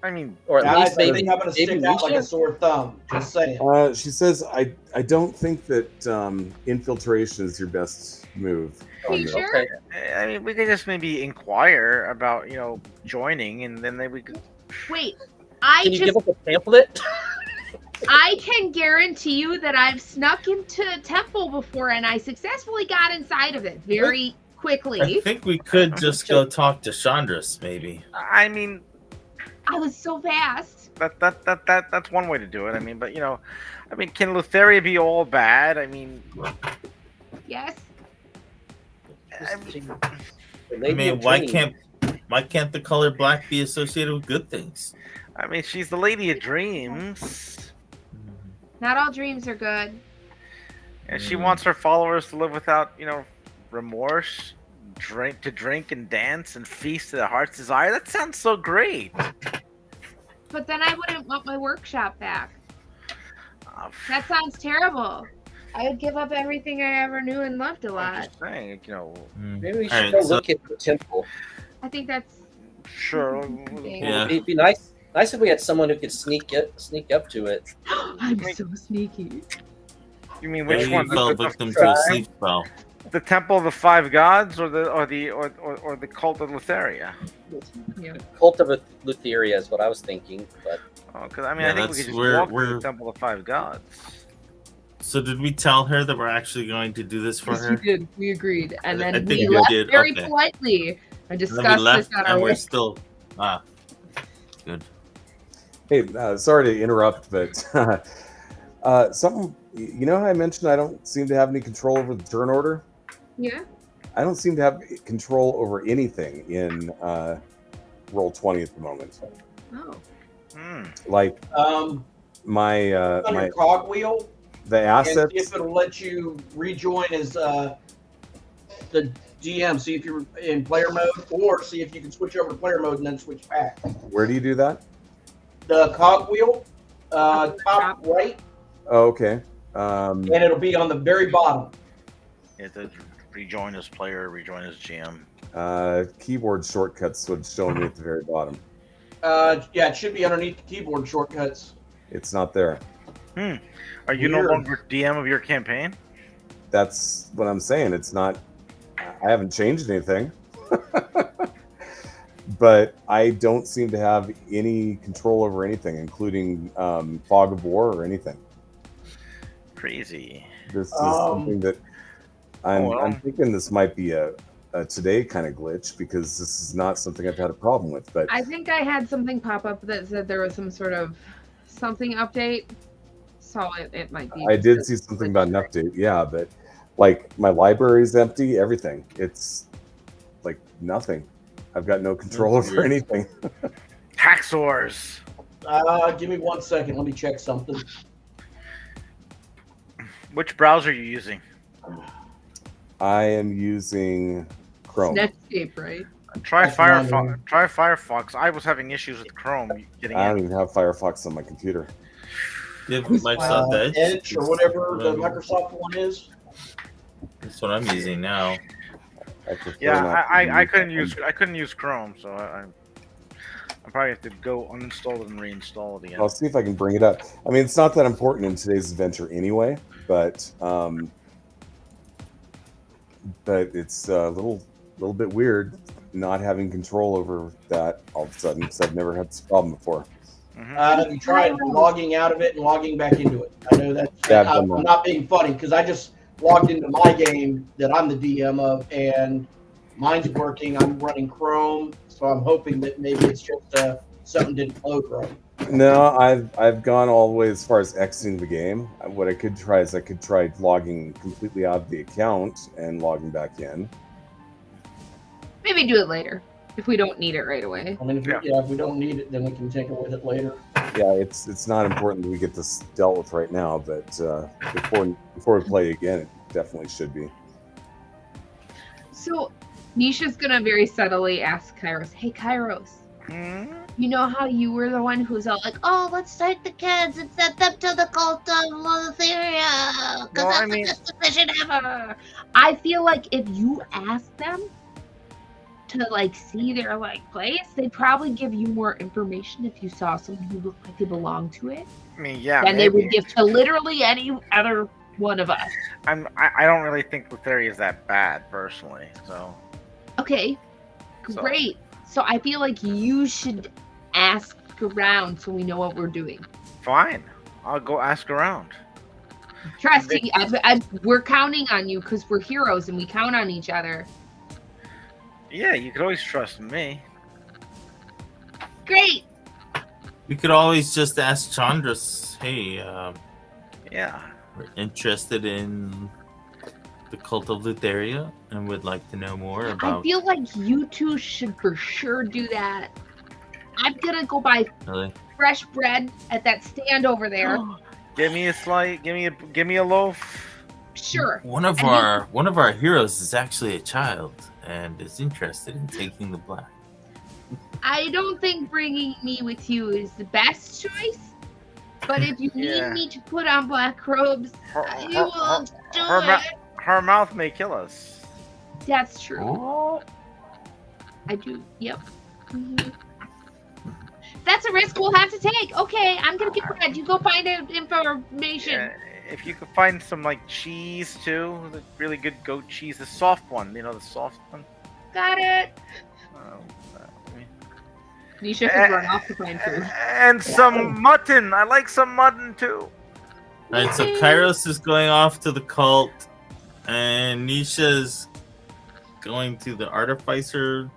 I mean, Or at Guys, least I maybe, think I'm going to maybe stick out like we a sore thumb. Just saying. She says, I don't think that infiltration is your best move. Are you on sure? Okay. I mean, we could just maybe inquire about joining, and then maybe we could. Wait, I Can you just give us a pamphlet? I can guarantee you that I've snuck into a temple before and I successfully got inside of it very I quickly. think we could just go talk to Chandras, maybe. I mean, I was so fast. that's one way to do it. I mean, but I mean, can Lutheria be all bad? I mean, Yes. I mean, I mean, why can't the color black be associated with good things? I mean, she's the lady of dreams, Not all dreams are good. and she wants her followers to live without remorse. drink and dance and feast to the heart's desire. That sounds so great. But then I wouldn't want my workshop back. Uh, That sounds terrible. I would give up everything I ever knew and loved a I'm lot. just saying, Maybe we should Alright, go so- look at the temple. I think that's sure. Yeah. It'd be nice if we had someone who could sneak up to it. I'm so sneaky. You mean Maybe which you one? fell The, victim to a sleep spell. the Temple of the Five Gods, or the Cult of Lutheria? Yeah. Cult of Lutheria is what I was thinking, but Oh, because I mean, Yeah, I think we that's- could just we're- walk to we're- the Temple of the Five Gods. So did we tell her that we're actually going to do this for Yes, her? we did. We agreed, and I then think we we left did, very okay. politely and And then we discussed left, this on our and we're way. still good. Hey, sorry to interrupt, but something. You know how I mentioned I don't seem to have any control over the turn order? Yeah. I don't seem to have control over anything in Roll20 at the moment. Oh. Hmm. Like On my your cogwheel, the and see assets. if it'll let you rejoin as the GM. See if you're in player mode, or see if you can switch over to player mode and then switch back. Where do you do that? The cogwheel, top right, Oh, okay. and it'll be on the very bottom. You have to rejoin as player, rejoin as GM. Keyboard shortcuts would show me at the very bottom. Yeah, it should be underneath the keyboard shortcuts. It's not there. Are you no Weird. longer DM of your campaign? That's what I'm saying. It's not. I haven't changed anything. But I don't seem to have any control over anything, including fog of war or anything. Crazy. This is something that I'm well. thinking this might be a today kind of glitch, because this is not something I've had a problem with. But I think I had something pop up that said there was some sort of something update. So it might be. I did see something about an update, yeah, but like my library is empty, everything. It's like nothing. I've got no control That's over weird. anything. Hacksaws. Give me 1 second. Let me check something. Which browser are you using? I am using Chrome. Netscape, right? Try That's what I'm Firefox. doing. Try Firefox. I was having issues with Chrome getting I don't in. even have Firefox on my computer. Do you have Microsoft Edge? Edge or whatever the Microsoft one is. That's what I'm using now. I prefer Yeah, not to I use couldn't use Chrome, so I probably have to go uninstall it and reinstall it again. I'll see if I can bring it up. I mean, it's not that important in today's adventure anyway, but it's a little bit weird not having control over that all of a sudden, because I've never had this problem before. Mhm. Have you tried logging out of it and logging back into it? I know that Yeah, I've done I'm that. not being funny because I just logged into my game that I'm the DM of, and mine's working. I'm running Chrome, so I'm hoping that maybe it's just something didn't load right. No, I've gone all the way as far as exiting the game. What I could try is logging completely out of the account and logging back in. Maybe do it later if we don't need it right away. I mean, if we don't need it, then we can tinker with it later. Yeah, it's not important that we get this dealt with right now, but before we play again, it definitely should be. So Nisha's gonna very subtly ask Kairos, "Hey Kairos, Hmm? you know how you were the one who's all like, oh, let's take the kids and send them to the cult of Lutheria, because Well, I that's mean- the best decision ever." I feel like if you ask them to like see their like place, they'd probably give you more information if you saw someone who looked like they belonged to it I mean, yeah, than they maybe. would give to literally any other one of us. I don't really think Lutheria is that bad personally. So Okay, So- great. So I feel like you should ask around so we know what we're doing. fine, I'll go ask around. Trusting, we're counting on you because we're heroes and we count on each other. Yeah, you could always trust me. Great. We could always just ask Chandras, hey, Yeah. we're interested in the cult of Lutheria and would like to know more I about feel like you two should for sure do that. I'm gonna go buy really. fresh bread at that stand over there. Give me a slice. Give me a loaf. Sure. One of our heroes is actually a child and is interested in taking the black. I don't think bringing me with you is the best choice. But if you need Yeah. me to put on black robes, you will do it. Her mouth may kill us. That's true. Oh. I do. Yep. Mhm. That's a risk we'll have to take. Okay, I'm gonna get bread. You go find out information. Yeah, if you could find some like cheese too, the really good goat cheese, the soft one, the soft one. Got it. Nisha has run off to find food. And some mutton. I like some mutton too. Alright, so Kairos is going off to the cult, and Nisha's going to the artificer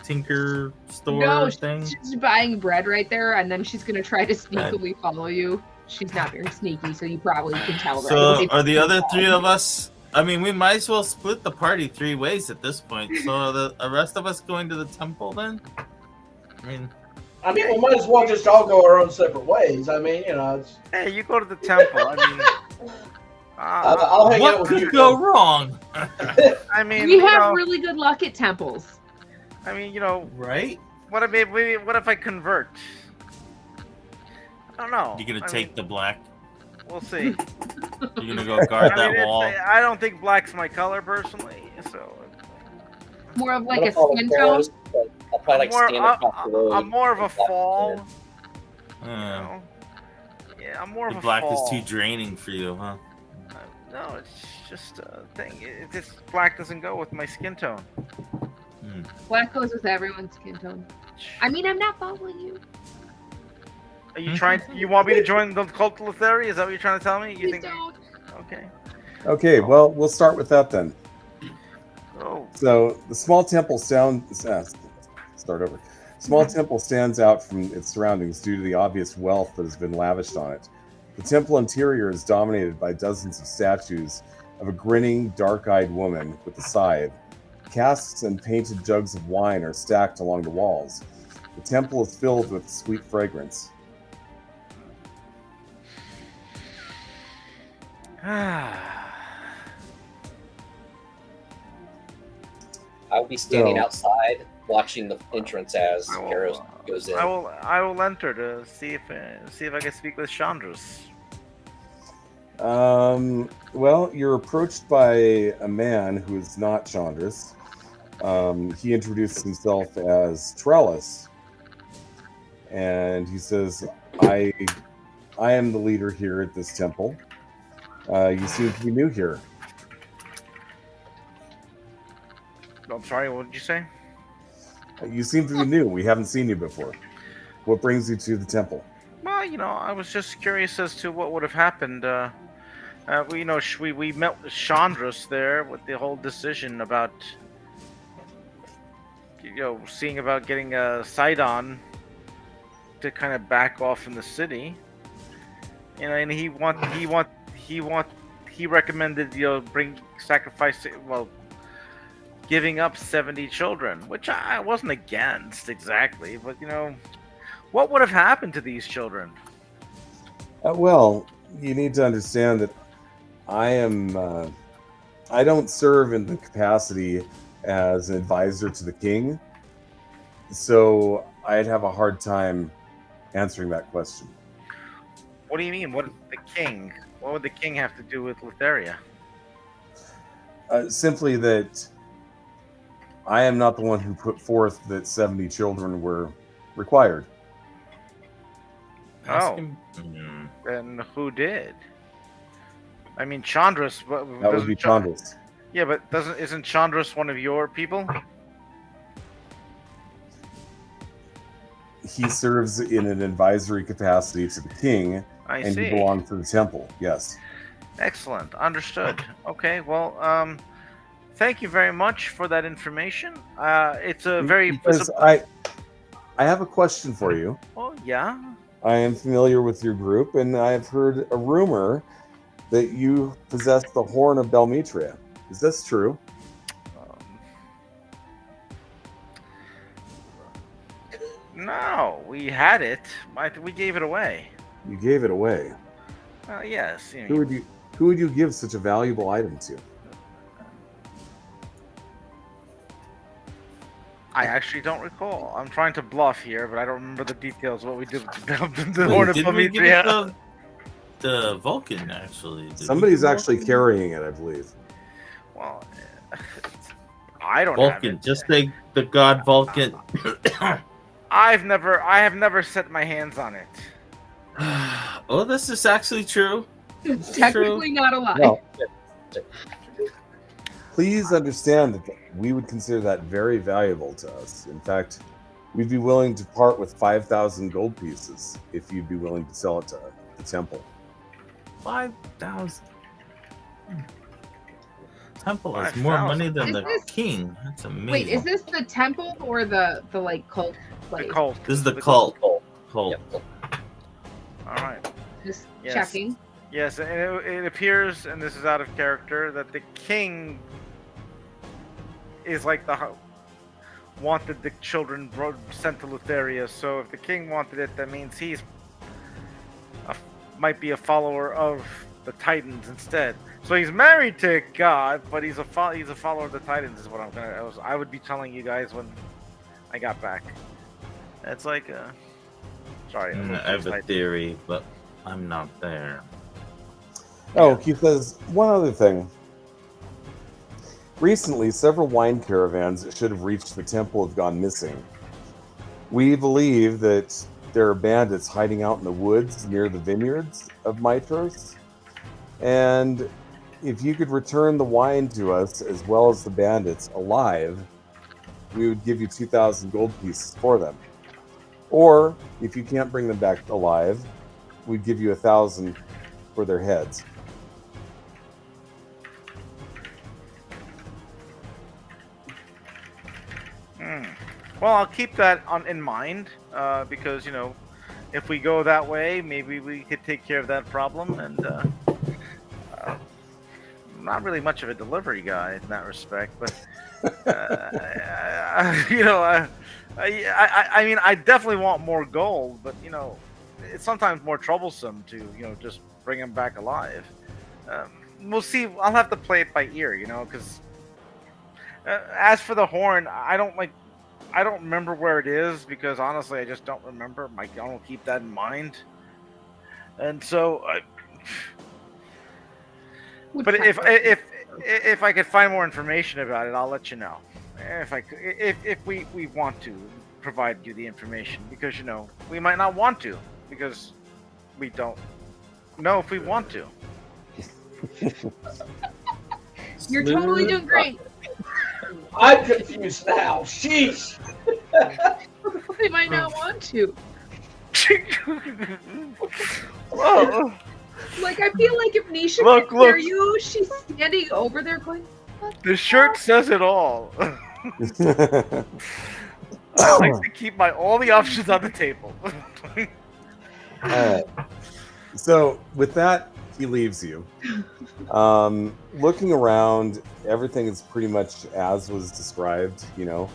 tinker store thing. She's buying bread right there, and then she's gonna try to sneakily follow you. She's not very sneaky, so you probably can tell. So are the other three of us? I mean, we might as well split the party 3 ways at this point. So are the rest of us going to the temple then? I mean, we might as well just all go our own separate ways. I mean, it's... Hey, you go to the temple. I mean, I'll hang out with you. What could go wrong? I mean, we have really good luck at temples. I mean, right? What if I convert? I don't know. You're gonna take the black. We'll see. You're gonna go guard that wall. I don't think black's my color personally, so. More of like a skin tone. I'll probably stand across the road. I'm more of a fall. Yeah, I'm more of a black fall. is too draining for you, huh? No, it's just a thing. This black doesn't go with my skin tone. Black goes with everyone's skin tone. I mean, I'm not following you. Are you trying? You want me to join the cult of Lotharia? Is that what you're trying to tell me? Please don't. Okay. Okay, well, we'll start with that then. Oh. So the small temple start over. Small temple stands out from its surroundings due to the obvious wealth that has been lavished on it. The temple interior is dominated by dozens of statues of a grinning, dark-eyed woman with a scythe. Casks and painted jugs of wine are stacked along the walls. The temple is filled with sweet fragrance. I will be standing outside watching the entrance as Kairos goes in. I will enter to see if I can speak with Chandras. Well, you're approached by a man who is not Chandras. He introduces himself as Trellis, and he says, I am the leader here at this temple. You seem to be new here. I'm sorry, what did you say? You seem to be new. We haven't seen you before. What brings you to the temple? Well, I was just curious as to what would have happened. We met with Chandras there with the whole decision about, seeing about getting a Sidon to kind of back off in the city. And he recommended giving up 70 children, which I wasn't against exactly, but what would have happened to these children? Well, you need to understand that I don't serve in the capacity as an advisor to the king, so I'd have a hard time answering that question. What do you mean? What would the king have to do with Lotharia? Simply that I am not the one who put forth that 70 children were required. Then who did? I mean, Chandras. That would be Chandras. Yeah, but isn't Chandras one of your people? He serves in an advisory capacity to the king, and see. He belongs to the temple. Yes. Excellent. Understood. Okay. Well, thank you very much for that information. It's a very because I have a question for you. Oh yeah. I am familiar with your group, and I have heard a rumor that you possess the horn of Belmitria. Is this true? No, we had it. We gave it away. You gave it away. Yes. Who Who would you give such a valuable item to? I actually don't recall. I'm trying to bluff here, but I don't remember the details. What we did with the Wait, Horn of didn't we give it Prometheus. the Vulcan, actually? Did we Somebody's give actually Vulcan? carrying it, I believe. Well, I don't have Vulcan. it. Just say the god Vulcan. I have never set my hands on it. Oh, this is actually true. It's technically not a lie. No. Please understand that we would consider that very valuable to us. In fact, we'd be willing to part with 5,000 gold pieces if you'd be willing to sell it to the temple. 5,000. Temple has more 5,000. money than Is the this- king. That's amazing. Wait, is this the temple or the like cult The place? cult. This is the cult. Cult. Cult. Yep. All right. Just Yes. checking. Yes, and it appears, and this is out of character, that the king is like wanted the children sent to Lutheria. So if the king wanted it, that means he's might be a follower of the Titans instead. So he's married to God, but he's a follower of the Titans. Is what I would be telling you guys when I got back. It's like sorry. I'm I have a theory, but I'm not there. Oh, he says one other thing. Recently, several wine caravans that should have reached the temple have gone missing. We believe that there are bandits hiding out in the woods near the vineyards of Mitros. And if you could return the wine to us as well as the bandits alive, we would give you 2,000 gold pieces for them. Or if you can't bring them back alive, we'd give you 1,000 for their heads. Well, I'll keep that in mind because if we go that way, maybe we could take care of that problem. And I'm not really much of a delivery guy in that respect, but I mean, I definitely want more gold, but it's sometimes more troublesome to just bring him back alive. We'll see. I'll have to play it by ear, because as for the horn, I don't remember where it is because honestly, I just don't remember. I don't keep that in mind, and so. But if I could find more information about it, I'll let you know. If we want to provide you the information, because we might not want to because we don't know if we want to. You're totally doing great. I'm confused now. Sheesh. They might not want to. Whoa. Like, I feel like if Nisha Look, can hear look. you, she's standing over there going, "What The shirt says it all. I like to keep all the options on the table. Alright. So with that, he leaves you. Looking around, everything is pretty much as was described, you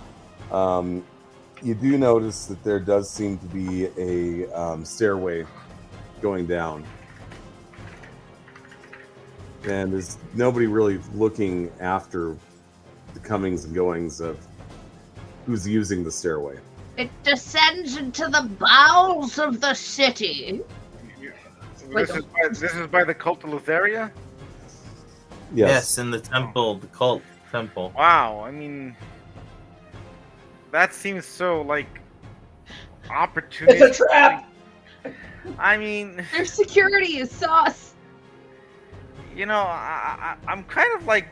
do notice that there does seem to be a stairway going down. And there's nobody really looking after the comings and goings of who's using the stairway. It descends into the bowels of the city." This is by the cult of Lutheria? Yes, in the temple, the cult temple. Wow, I mean, that seems so, opportunistic. It's a trap. I mean, Their security is sauce. I'm kind of,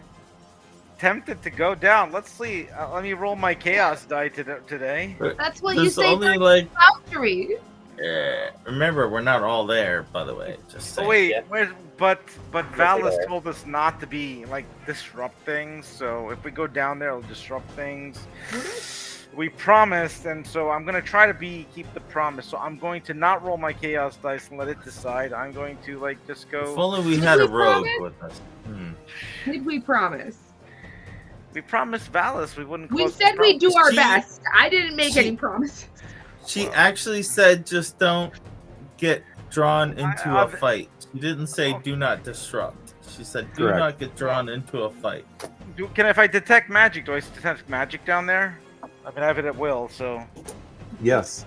tempted to go down. Let's see. Let me roll my chaos die today. That's what you There's say only for boundary. remember, we're not all there, by the way. Just Oh, saying. wait, Yeah. but Valis there. told us not to be, disrupt things. So if we go down there, it'll disrupt things. We promised, and so I'm going to try to keep the promise. So I'm going to not roll my chaos dice and let it decide. I'm going to, just If go... only we Did had a we rogue promise? with us. Did we promise? We promised Valis we wouldn't We close said we'd do our She- best. I didn't make she- any promises. She actually said, just don't get drawn into a I've- fight. She didn't say, do not disrupt. She said, "Do Correct. not get drawn into a fight." If I detect magic, do I detect magic down there? I can have it at will. So, Yes.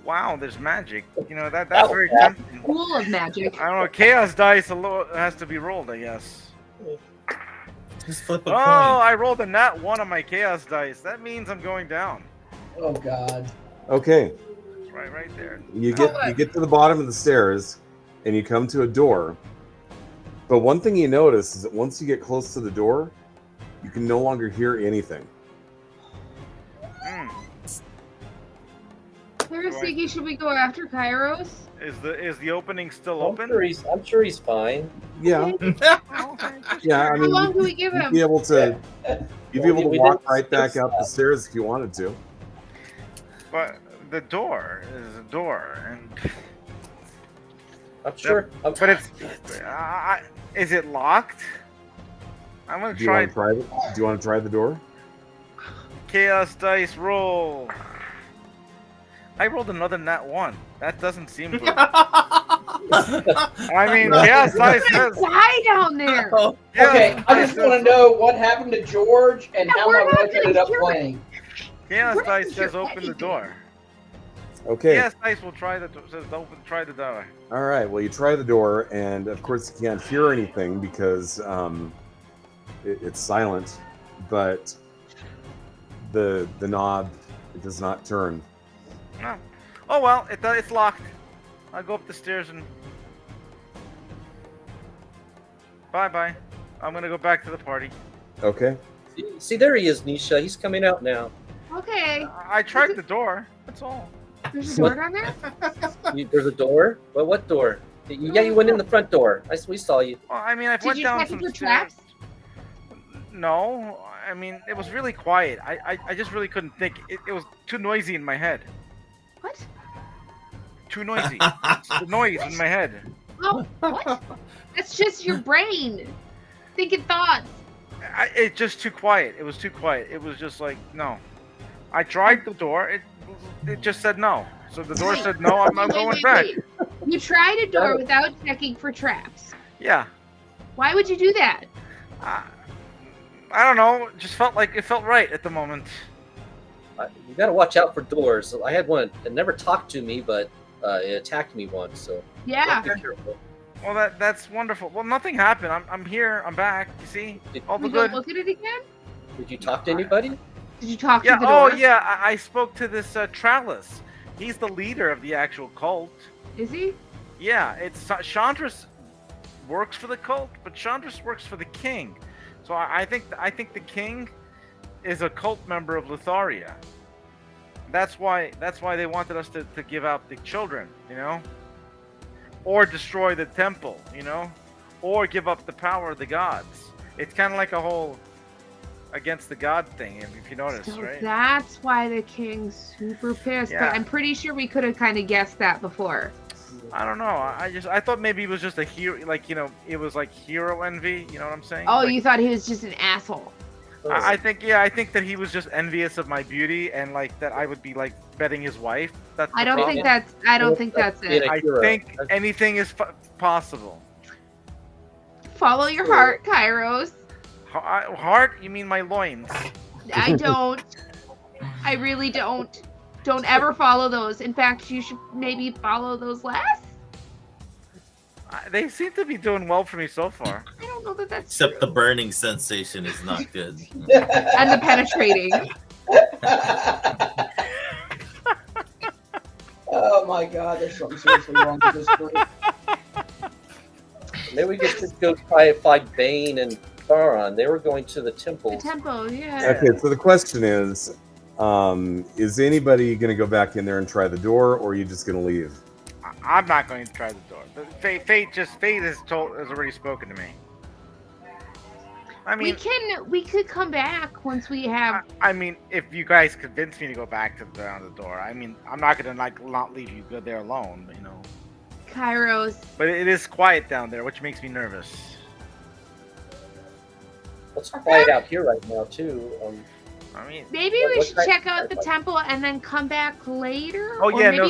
wow, there's magic. You know that's Oh, very yeah. tempting. Pool of magic. I don't know. Chaos dice has to be rolled, I guess. Just flip a Oh, coin. I rolled a nat 1 on my chaos dice. That means I'm going down. Oh God. Okay. It's right there. You get to the bottom of the stairs, and you come to a door. But one thing you notice is that once you get close to the door, you can no longer hear anything. Hmm. Parasiki, should we go after Kairos? Is the opening still I'm open? sure he's fine. Yeah. Oh, okay. Yeah. I How mean, long do we give you'd him? be able to. You'd be able to We walk didn't right back skip up the stuff. stairs if you wanted to. But the door is a door, and I'm sure. but it's is it locked? I'm gonna Do you try want to try it? Do you want to try the door? chaos dice roll. I rolled another nat 1. That doesn't seem good. I mean, chaos dice says. Die down there. Chaos Okay, I dice just want to says- know what happened to George and Yeah, how we're my not wife gonna ended up hear it. playing. Chaos Where dice is says your open the wedding? door. Okay. Chaos dice will try the says try the door. All right. Well, you try the door, and of course you can't hear anything because it's silent. But the knob does not turn. No. Oh well, it's locked. I'll go up the stairs and bye. I'm gonna go back to the party. Okay. See, there he is, Nisha. He's coming out now. Okay. I tried the door. That's all. There's a door down there? There's a door. Well, what door? Yeah, you went in the front door. We saw you. Well, I mean, I Did went you down check some for stairs. traps? No, I mean it was really quiet. I just really couldn't think. It was too noisy in my head. What? Too noisy. The noise in my head. Oh, what? That's just your brain thinking thoughts. It's just too quiet. It was too quiet. It was just like no. I tried the door. It just said no. So the door said no. I'm not going back. Wait. You tried a door without checking for traps. Yeah. Why would you do that? I don't know. It just felt like it felt right at the moment. You got to watch out for doors. I had one that never talked to me, but it attacked me once. So Yeah. be careful. Well, that's wonderful. Well, nothing happened. I'm here. I'm back. You see, all the We go good. look at it again? Did you talk to anybody? Did you talk Yeah. to the Oh, door? yeah. I spoke to this Trallis. He's the leader of the actual cult. Is he? Yeah. It's Chandras works for the cult, but Chandras works for the king. So I think the king is a cult member of Lotharia. That's why they wanted us to give out the children, you know, or destroy the temple, you know, or give up the power of the gods. It's kind of like a whole against the god thing, if you notice, So right? that's why the king's super pissed. Yeah. But I'm pretty sure we could have kind of guessed that before. I don't know. I thought maybe it was just a hero, like, you know, it was like hero envy. You know what I'm saying? Oh, Like, you thought he was just an asshole. I think that he was just envious of my beauty and like that I would be like betting his wife. That's I the don't problem. think that's. I don't think that's being it. a I hero. think anything is possible. Follow your heart, Kairos. Heart? You mean my loins? I don't. I really don't. Don't ever follow those. In fact, you should maybe follow those last. They seem to be doing well for me so far. I don't know that that's Except the true. burning sensation is not good. And the penetrating. Oh my God, there's something seriously wrong with this group. Maybe we could just go fight Bane and Baron. They were going to the The temples. tempo, yeah. Okay. So the question is anybody going to go back in there and try the door, or are you just going to leave? I'm not going to try the door. Fate has already spoken to me. I mean, We could come back once we have. I mean, if you guys convince me to go back to the door, I mean, I'm not gonna like not leave you there alone, you know. Kairos. But it is quiet down there, which makes me nervous. Let's quiet out here right now too. I mean, Maybe What- we what should type- check out the temple and then come back later. oh or yeah, and maybe...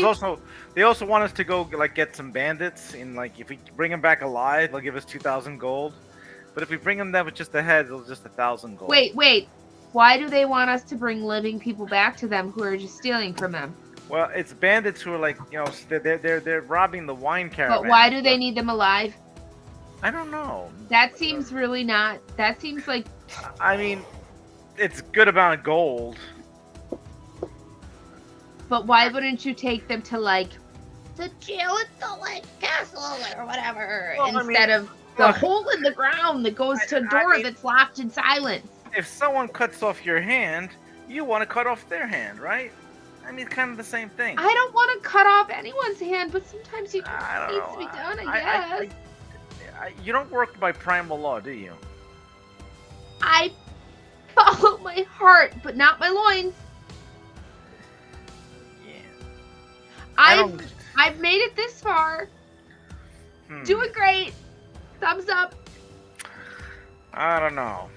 they also want us to go like get some bandits, and like if we bring them back alive, they'll give us 2,000 gold. But if we bring them there with just the heads, it'll just 1,000 gold. Wait. Why do they want us to bring living people back to them who are just stealing from them? Well, it's bandits who are like, they're robbing the wine caravan. But why do they need them alive? I don't know. That seems really not. That seems like. I mean, it's a good amount of gold. But why wouldn't you take them to like the jail at the like castle or whatever Well, I instead mean, of the look, hole in the ground that goes to a I door mean- that's locked in silence? If someone cuts off your hand, you want to cut off their hand, right? I mean, it's kind of the same thing. I don't want to cut off anyone's hand, but sometimes you I don't it needs know. to be done. I guess. You don't work by primal law, do you? I follow my heart, but not my loins. Yeah. I don't. I've made it this far. Doing great. Thumbs up. I don't know.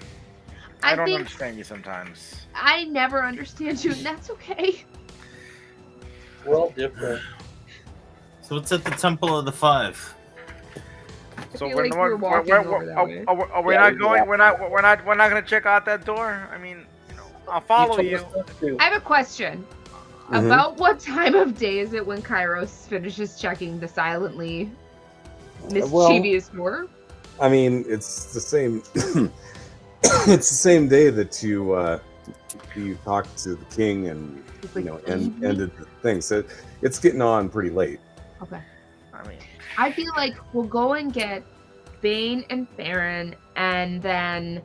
I I don't think understand you sometimes. I never understand you, and that's okay. We're all different. So what's at the Temple of the Five? I So feel we're, like we're, we're walking we're, over we're, that are, way. are we Yeah, not we going? walk. We're not gonna check out that door. I mean, I'll follow you. I have a question. Mhm. About what time of day is it when Kairos finishes checking the silently mischievous door? I mean, it's the same. It's the same day that you talked to the king and It's you like know and evening? ended the thing. So it's getting on pretty late. Okay. I mean, I feel like we'll go and get Bane and Farron and then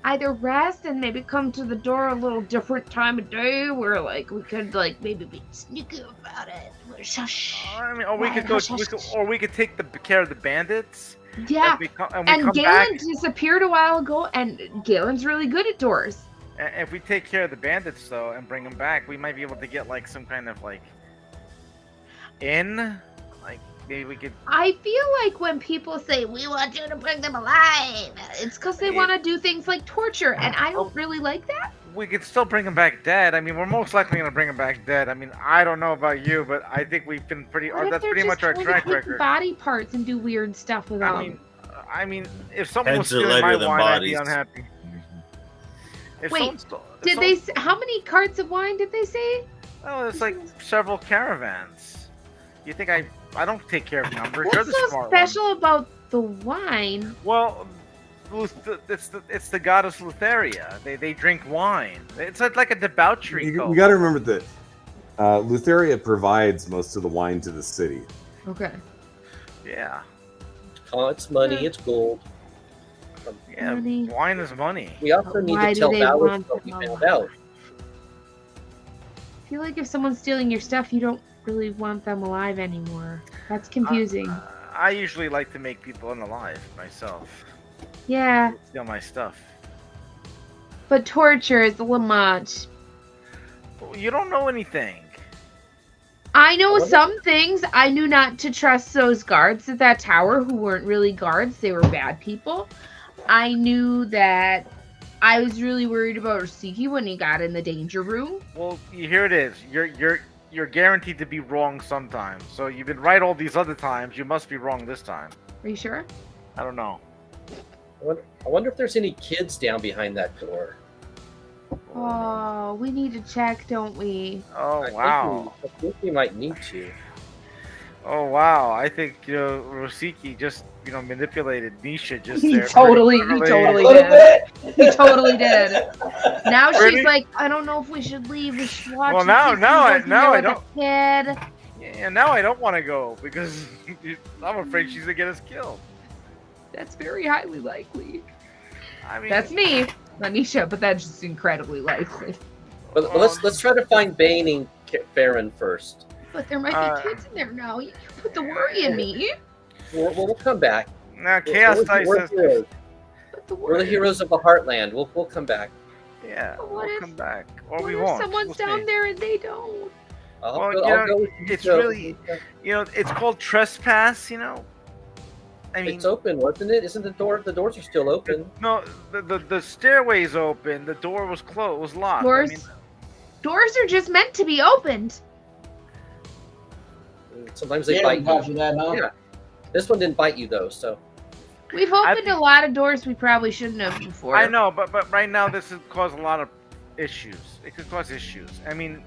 either rest and maybe come to the door a little different time of day where like we could like maybe be sneaky about it. Shush. I mean, or we could Right, go. hush, hush, Or we could take the care of the bandits. Yeah. And we come And back. Galen disappeared a while ago, and Galen's really good at doors. And if we take care of the bandits though and bring them back, we might be able to get like some kind of like inn. Like maybe we could. I feel like when people say we want you to bring them alive, it's because they want to do things like torture, and I don't really like that. We could still bring them back dead. I mean, we're most likely gonna bring them back dead. I mean, I don't know about you, but I think we've been pretty. What if That's they're pretty just much our trying to track take record. body parts and do weird stuff with them? I mean, if someone was Heads are stealing my lighter than wine, I'd be bodies. unhappy. If Wait, someone stole- if Did someone- they? How many carts of wine did they say? Oh, it's like several caravans. You think I don't take care of numbers? You're What's the so smart special about the wine? one. Well, it's the goddess Lutheria. They drink wine. It's like a debauchery You cult. got to remember that Lutheria provides most of the wine to the city. Okay. Yeah, Oh, it's money, it's gold. yeah. Money. Wine is money. We also need Why to do tell they Ballard want what we them found alive? out. I feel like if someone's stealing your stuff, you don't really want them alive anymore. That's confusing. I usually like to make people unalive myself. Yeah, Steal my stuff. but torture is a little much. You don't know anything. I know wonder- some things. I knew not to trust those guards at that tower who weren't really guards. They were bad people. I knew that I was really worried about Rosiki when he got in the danger room. Well, here it is. You're guaranteed to be wrong sometimes. So you've been right all these other times. You must be wrong this time. Are you sure? I don't know. I wonder if there's any kids down behind that door. Oh, we need to check, don't we? Oh I wow. think we might need to. Oh wow. I think Rosiki just manipulated Nisha just He there. totally A did. little bit. He totally did. Now Really? she's like, I don't know if we should leave. We should watch. Well, it now- since now he I- wasn't now there I with the Kid. And now I don't want to go because I'm afraid she's gonna get us killed. That's very highly likely. I mean, That's me, not Nisha, but that's just incredibly likely. But let's try to find Bane and Farron first. But there might be kids in there now. You put the worry in me. We'll come back. now Chaos Dice We're says, heroes. Put the We're the worry. heroes of the Heartland. We'll come back. yeah, But we'll what if- come back, or What we if won't. someone's We'll down see. there and they don't? I'll Well, go, you I'll know, go with you, it's Joe. really- It's called trespass. I mean, It's open, wasn't it? Isn't the door? The doors are still open. no, the stairway's open. The door was closed. Was locked. Doors, I mean, doors are just meant to be opened. Sometimes they Yeah, bite caught you. you that, huh? Yeah. This one didn't bite you though, so We've opened a lot of doors we probably shouldn't have before. I know, but right now this has caused a lot of issues. It could cause issues. I mean,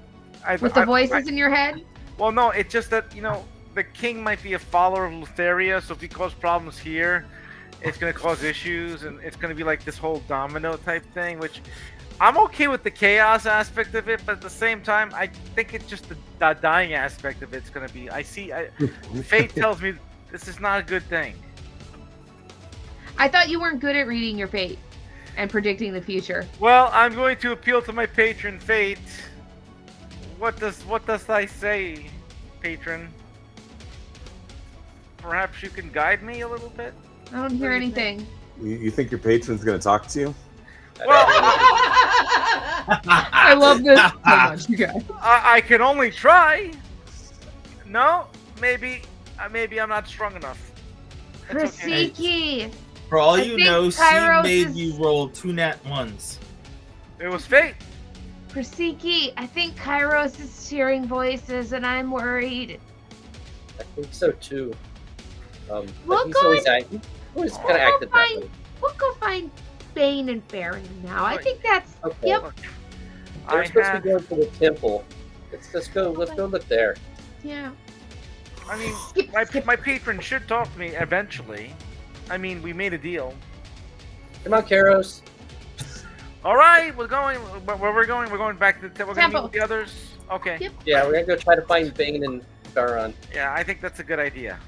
With the voices in your head? well, no, it's just that the king might be a follower of Lutheria, so if he causes problems here, it's gonna cause issues, and it's gonna be like this whole domino type thing. Which I'm okay with the chaos aspect of it, but at the same time, I think it's just the dying aspect of it's gonna be. Fate tells me this is not a good thing. I thought you weren't good at reading your fate and predicting the future. Well, I'm going to appeal to my patron Fate. What does I say, patron? Perhaps you can guide me a little bit? I don't hear What do you anything. You think your patron's going to talk to you? Well, I love this so much, you guys. I can only try. No, maybe I'm not strong enough. That's okay. Prasiki! For all I you think know, she Kairos made is- you roll 2 nat 1s. It was fate. Prasiki, I think Kairos is hearing voices and I'm worried. I think so too. We'll But he's go always and- acting. Always kind we'll of acted that find- way. We'll go find Bane and Baron now. I Right. think that's... Okay. Yep. Look, We're I supposed to have. be going to the temple. Let's go look there. Yeah. I mean, Skip. my patron should talk to me eventually. I mean, we made a deal. Come on, Karos. All right, we're going. Where we're going? We're going back to the. We're going to meet Temple. with the others. Okay. Yep. Yeah, we're gonna go try to find Bane and Baron. Yeah, I think that's a good idea.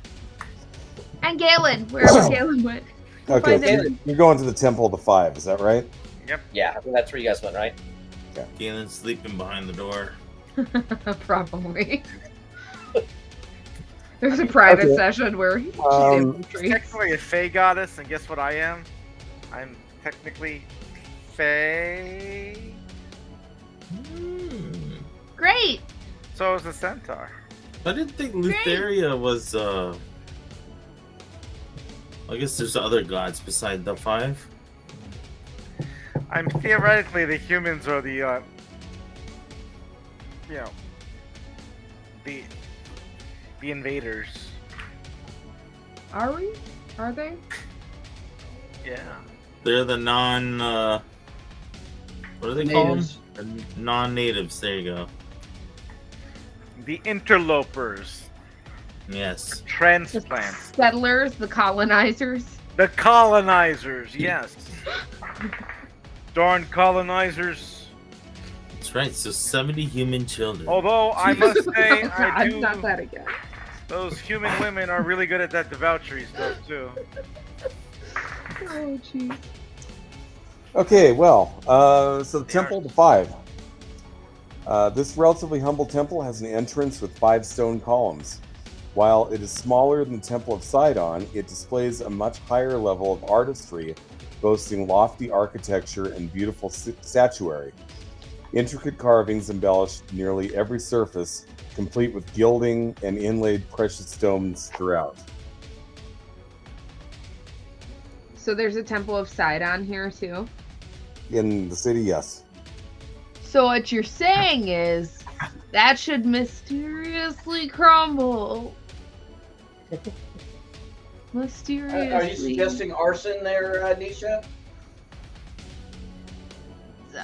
And Galen, wherever Galen went. Okay, Find so them. you're going to the Temple of the Five, is that right? Yeah, I think that's where you guys went, right? Galen's sleeping behind the door. Probably. There's a private Okay. session where she's Um, infantry. Technically a Fey goddess, and guess what I am? I'm technically Fey. Great. So is the centaur. I didn't think Lutheria was. I guess there's other gods beside the 5. I'm theoretically the humans are the, the invaders. Are we? Are they? Yeah. They're the non. What do they call Natives. them? Non-natives. There you go. The interlopers, Yes. The transplants, settlers, the colonizers. the colonizers. Yes. Darn colonizers. That's right. So 70 human children. Although I must say, Oh, I God, do. not that again. Those human women are really good at that debauchery stuff too. Oh, jeez. Okay, well, so the Temple of the Five. This relatively humble temple has an entrance with 5 stone columns. While it is smaller than the Temple of Sidon, it displays a much higher level of artistry, boasting lofty architecture and beautiful statuary. Intricate carvings embellish nearly every surface, complete with gilding and inlaid precious stones throughout. So there's a Temple of Sidon here too. In the city, yes. So what you're saying is that should mysteriously crumble. Mysteriously. Are you suggesting arson there, Nisha?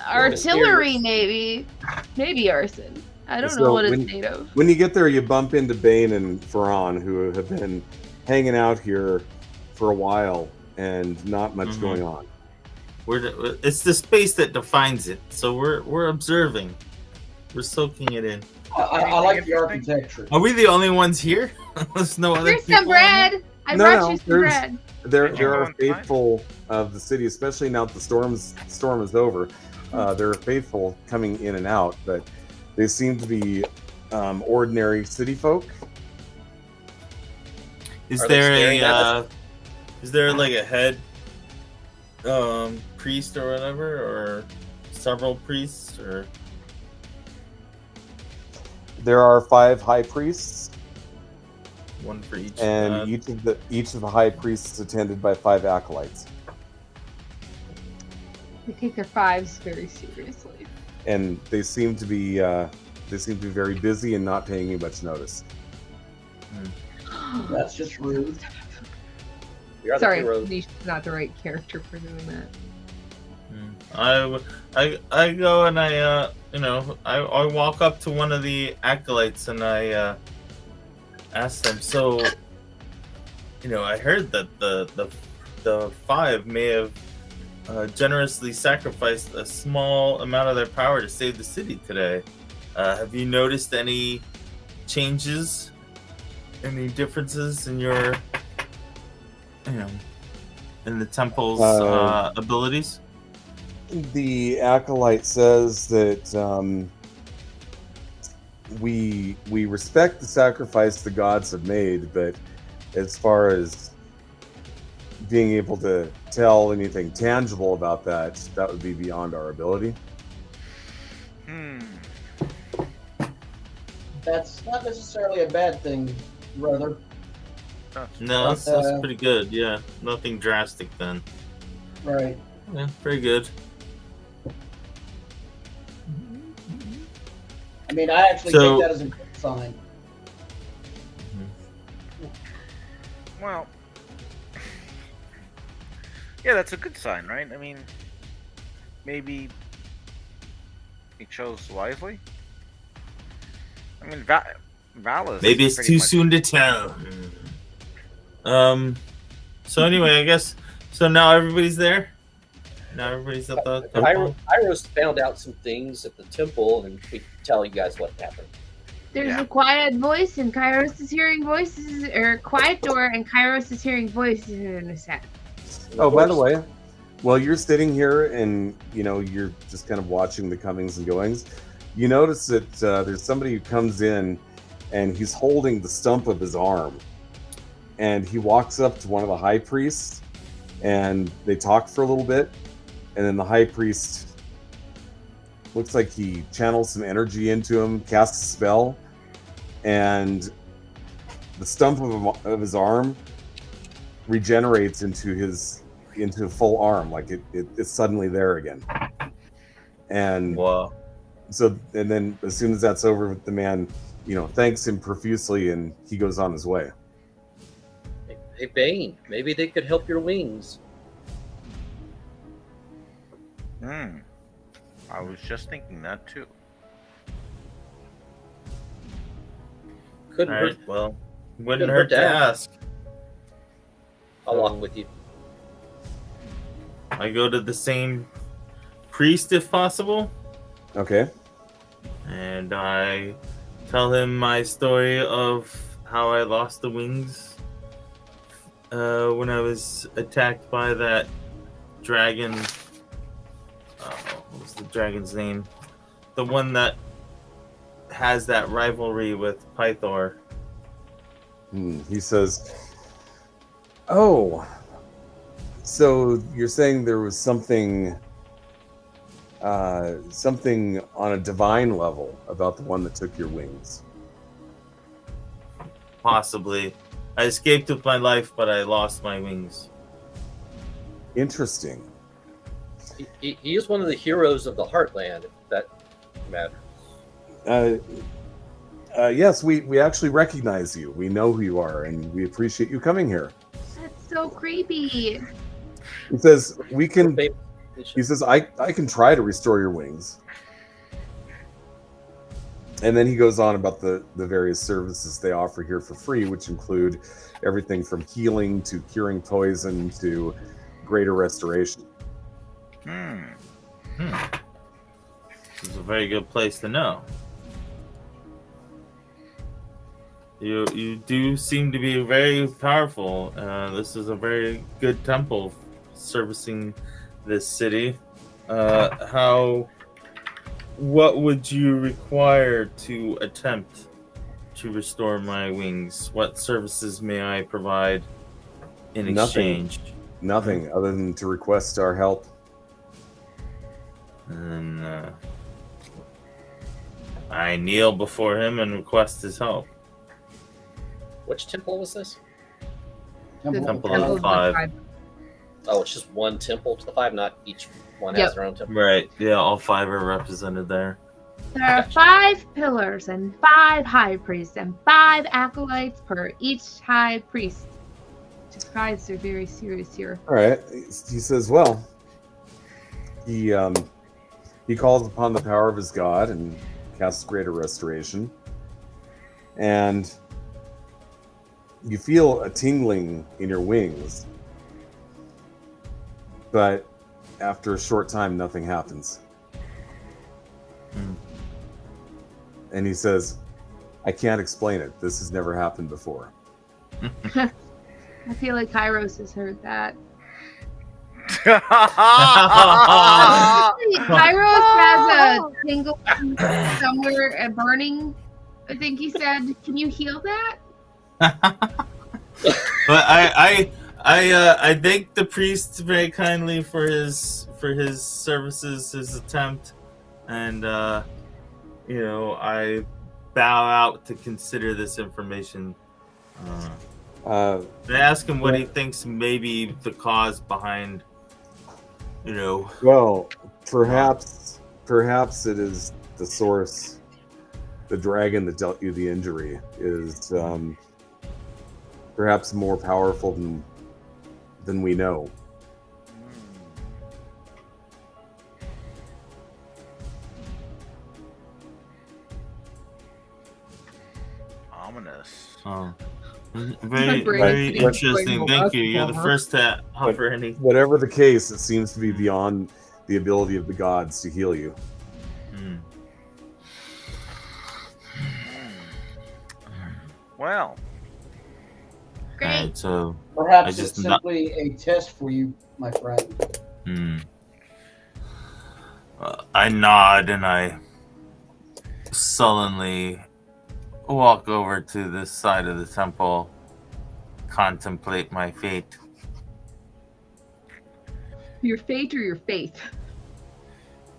Artillery, maybe. Maybe arson. I don't So know what it's when- made of. When you get there, you bump into Bane and Ferran, who have been hanging out here for a while and not much Mhm. going on. It's the space that defines it. So we're observing. We're soaking it in. I like the Anything architecture. Are we the only ones here? There's no other Here's people some in here? bread. I No, brought no, you some there's- bread. There Did you are go inside? faithful of the city, especially now that the storm is over. There are faithful coming in and out, but they seem to be ordinary city folk. Is Are they there staring at a is there like a head priest or whatever, or several priests, or There are 5 high priests. one for each. And each of the high priests attended by 5 acolytes. They take their fives very seriously. And they seem to be very busy and not paying you much notice. That's just rude. We are the Sorry, heroes. Nisha's not the right character for doing that. I go and I walk up to one of the acolytes and I ask them, so I heard that the 5 may have generously sacrificed a small amount of their power to save the city today. Have you noticed any changes, any differences in your in the temple's abilities? The acolyte says that we respect the sacrifice the gods have made, but as far as being able to tell anything tangible about that would be beyond our ability. That's not necessarily a bad thing, brother. No, that's pretty good. Yeah, nothing drastic then. Right. Yeah, pretty good. I mean, I actually take that as a good sign. Well, yeah, that's a good sign, right? I mean, maybe he chose wisely. I mean, Valis. Maybe it's too soon to tell. So anyway, I guess so. Now everybody's there. Now everybody's at the temple. Iros found out some things at the temple, and we can tell you guys what happened. There's a quiet voice, and Kairos is hearing voices, or quiet door, and Kairos is hearing voices in a set. Oh, by the way, while you're sitting here and you're just kind of watching the comings and goings, you notice that there's somebody who comes in, and he's holding the stump of his arm, and he walks up to one of the high priests, and they talk for a little bit. And then the high priest looks like he channels some energy into him, casts a spell, and the stump of his arm regenerates into a full arm, like it's suddenly there again. And wow. So, and then as soon as that's over, the man, thanks him profusely, and he goes on his way. Hey, Bane, maybe they could help your wings. I was just thinking that too. Couldn't hurt. Well, wouldn't hurt to ask. I'll walk with you. I go to the same priest if possible. Okay. And I tell him my story of how I lost the wings when I was attacked by that dragon. What was the dragon's name? The one that has that rivalry with Pythor. He says, "Oh, so you're saying there was something on a divine level about the one that took your wings?" Possibly. I escaped with my life, but I lost my wings. Interesting. He is one of the heroes of the Heartland, if that matters. Yes, we actually recognize you. We know who you are, and we appreciate you coming here. That's so creepy. He says, He says, I can try to restore your wings. And then he goes on about the various services they offer here for free, which include everything from healing to curing poison to greater restoration. This is a very good place to know. You do seem to be very powerful. This is a very good temple servicing this city. What would you require to attempt to restore my wings? What services may I provide in exchange? Nothing other than to request our help. And I kneel before him and request his help. Which temple was this? Temple of the Five. Oh, it's just one temple to the 5, not each one Yep. has their own temple. Right. Yeah, all 5 are represented there. There are 5 pillars and 5 high priests and 5 acolytes per each high priest. Just guys are very serious here. All right. He says, well, he calls upon the power of his god and casts greater restoration. And you feel a tingling in your wings. But after a short time, nothing happens. And he says, I can't explain it. This has never happened before. I feel like Kairos has heard that. Kairos has a tingle somewhere, a burning. I think he said, "Can you heal that?" But I thank the priest very kindly for his services, his attempt, and I bow out to consider this information. I ask him what he thinks maybe the cause behind. Well, perhaps it is the source. The dragon that dealt you the injury is perhaps more powerful than we know. Ominous. Oh, very interesting. Thank you. You're the first to offer any. Whatever the case, it seems to be beyond the ability of the gods to heal you. Well, Great. Right, so Perhaps it's simply a test for you, my friend. I nod and I sullenly walk over to this side of the temple, contemplate my fate. Your fate or your faith?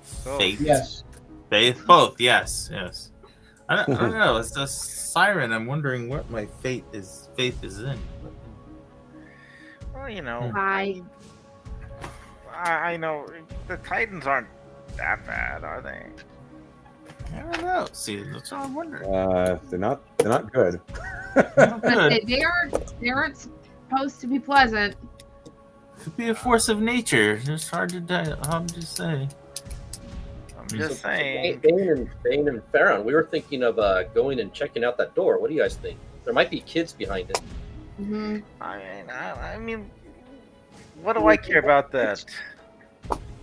Fate. Yes. Faith, both. Yes. I don't know. It's a siren. I'm wondering what my faith is in. Well, Hi. I know the Titans aren't that bad, are they? I don't know. See, that's what I'm wondering. They're not good. But they aren't supposed to be pleasant. Could be a force of nature. It's hard to say. I'm just saying. Bane and Farron, we were thinking of going and checking out that door. What do you guys think? There might be kids behind it. Mm-hmm. I mean, what do I care about that?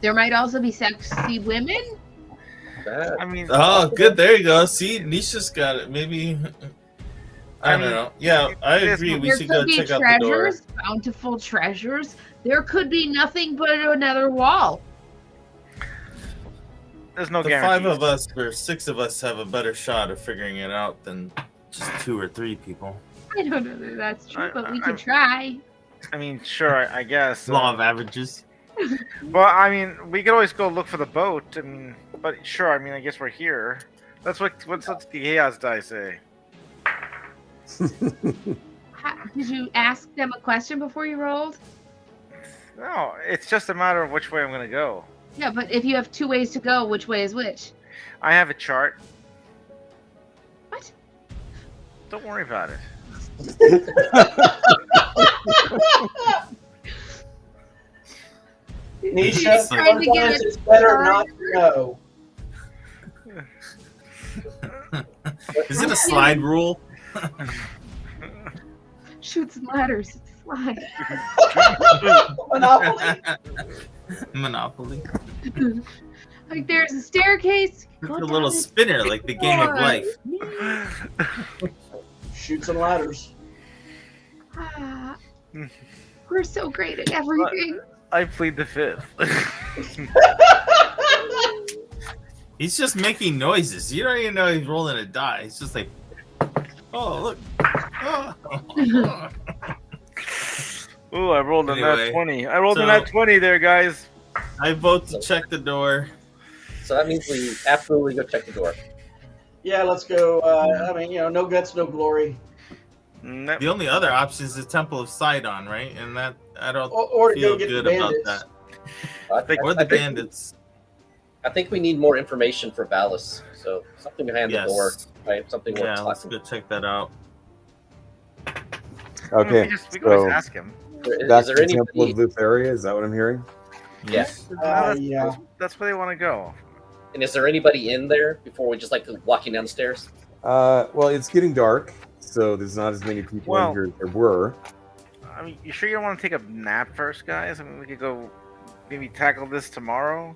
There might also be sexy women. I mean, Oh, good. There you go. See, Nisha's got it. Maybe. I don't know. Yeah, I agree. We There should go could be check out the door. treasures, bountiful treasures. There could be nothing but another wall. there's no The guarantee. 5 of us or 6 of us have a better shot of figuring it out than just 2 or 3 people. I don't know that that's true, but we I- can try. I mean, sure, I guess. Law of averages. Well, I mean, we could always go look for the boat. I mean, but sure, I mean, I guess we're here. What's the chaos die say? Did you ask them a question before you rolled? No, it's just a matter of which way I'm gonna go. Yeah, but if you have 2 ways to go, which way is which? I have a chart. What? Don't worry about it. Nisha, trying to get sometimes a it's better card. not to know. Is it a slide rule? Shoots and ladders. It's slide. Monopoly. Monopoly. Like there's a staircase. It's Go a down little this spinner, like the game of door. life. Shoots and ladders. Ah, we're so great at everything. I plead the 5th. He's just making noises. You don't even know he's rolling a die. He's just like, oh, look. Oh. Ooh, I rolled a Anyway, nat 20. I rolled a so- nat 20 there, guys. I vote to check the door. So that means we absolutely go check the door. Yeah, let's go. I mean, no guts, no glory. Nope. The only other option is the Temple of Sidon, right? And that I don't Or to feel go get the good about bandits. that. Or the bandits. I think we need more information for Valis. So something behind the door, right? Something we're Yeah, let's talking. go check that out. Okay, We can always so ask him. back Is to there the temple anybody? of this area. Is that what I'm hearing? Yes. Yeah. That's where they want to go. And is there anybody in there before we just like walking down the stairs? Well, it's getting dark, so there's not as many people Well- in here as there were. I mean, you sure you don't want to take a nap first, guys? I mean, we could go maybe tackle this tomorrow.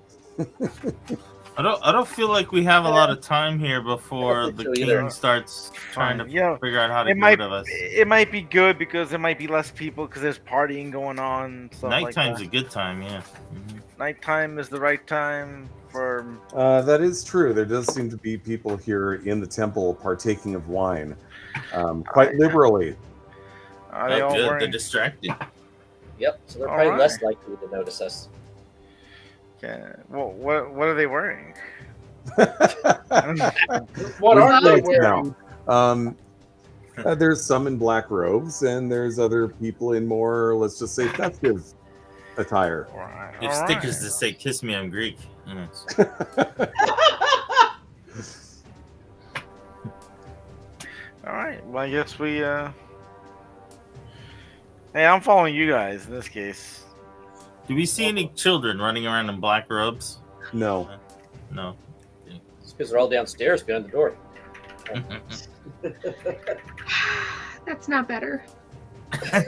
I don't feel like we have a lot of time here before the think so king either. starts trying to Yeah, figure out how to it get might rid of us. it might be good because there might be less people because there's partying going on. Stuff Nighttime's like a good time, yeah. that. Nighttime is the right time for. That is true. There does seem to be people here in the temple partaking of wine, quite liberally. Are they Oh, all good. They're wearing? distracted. Yep. So they're All probably right. less likely to notice us. Yeah. Well, what are they wearing? What are they Right wearing? now. There's some in black robes, and there's other people in more, let's just say, festive attire. All right. They have all stickers right. that say "Kiss me, I'm Greek." All right. Well, I guess we. Hey, I'm following you guys in this case. Do we see any children running around in black robes? No. No. It's because they're all downstairs behind the door. That's not better. I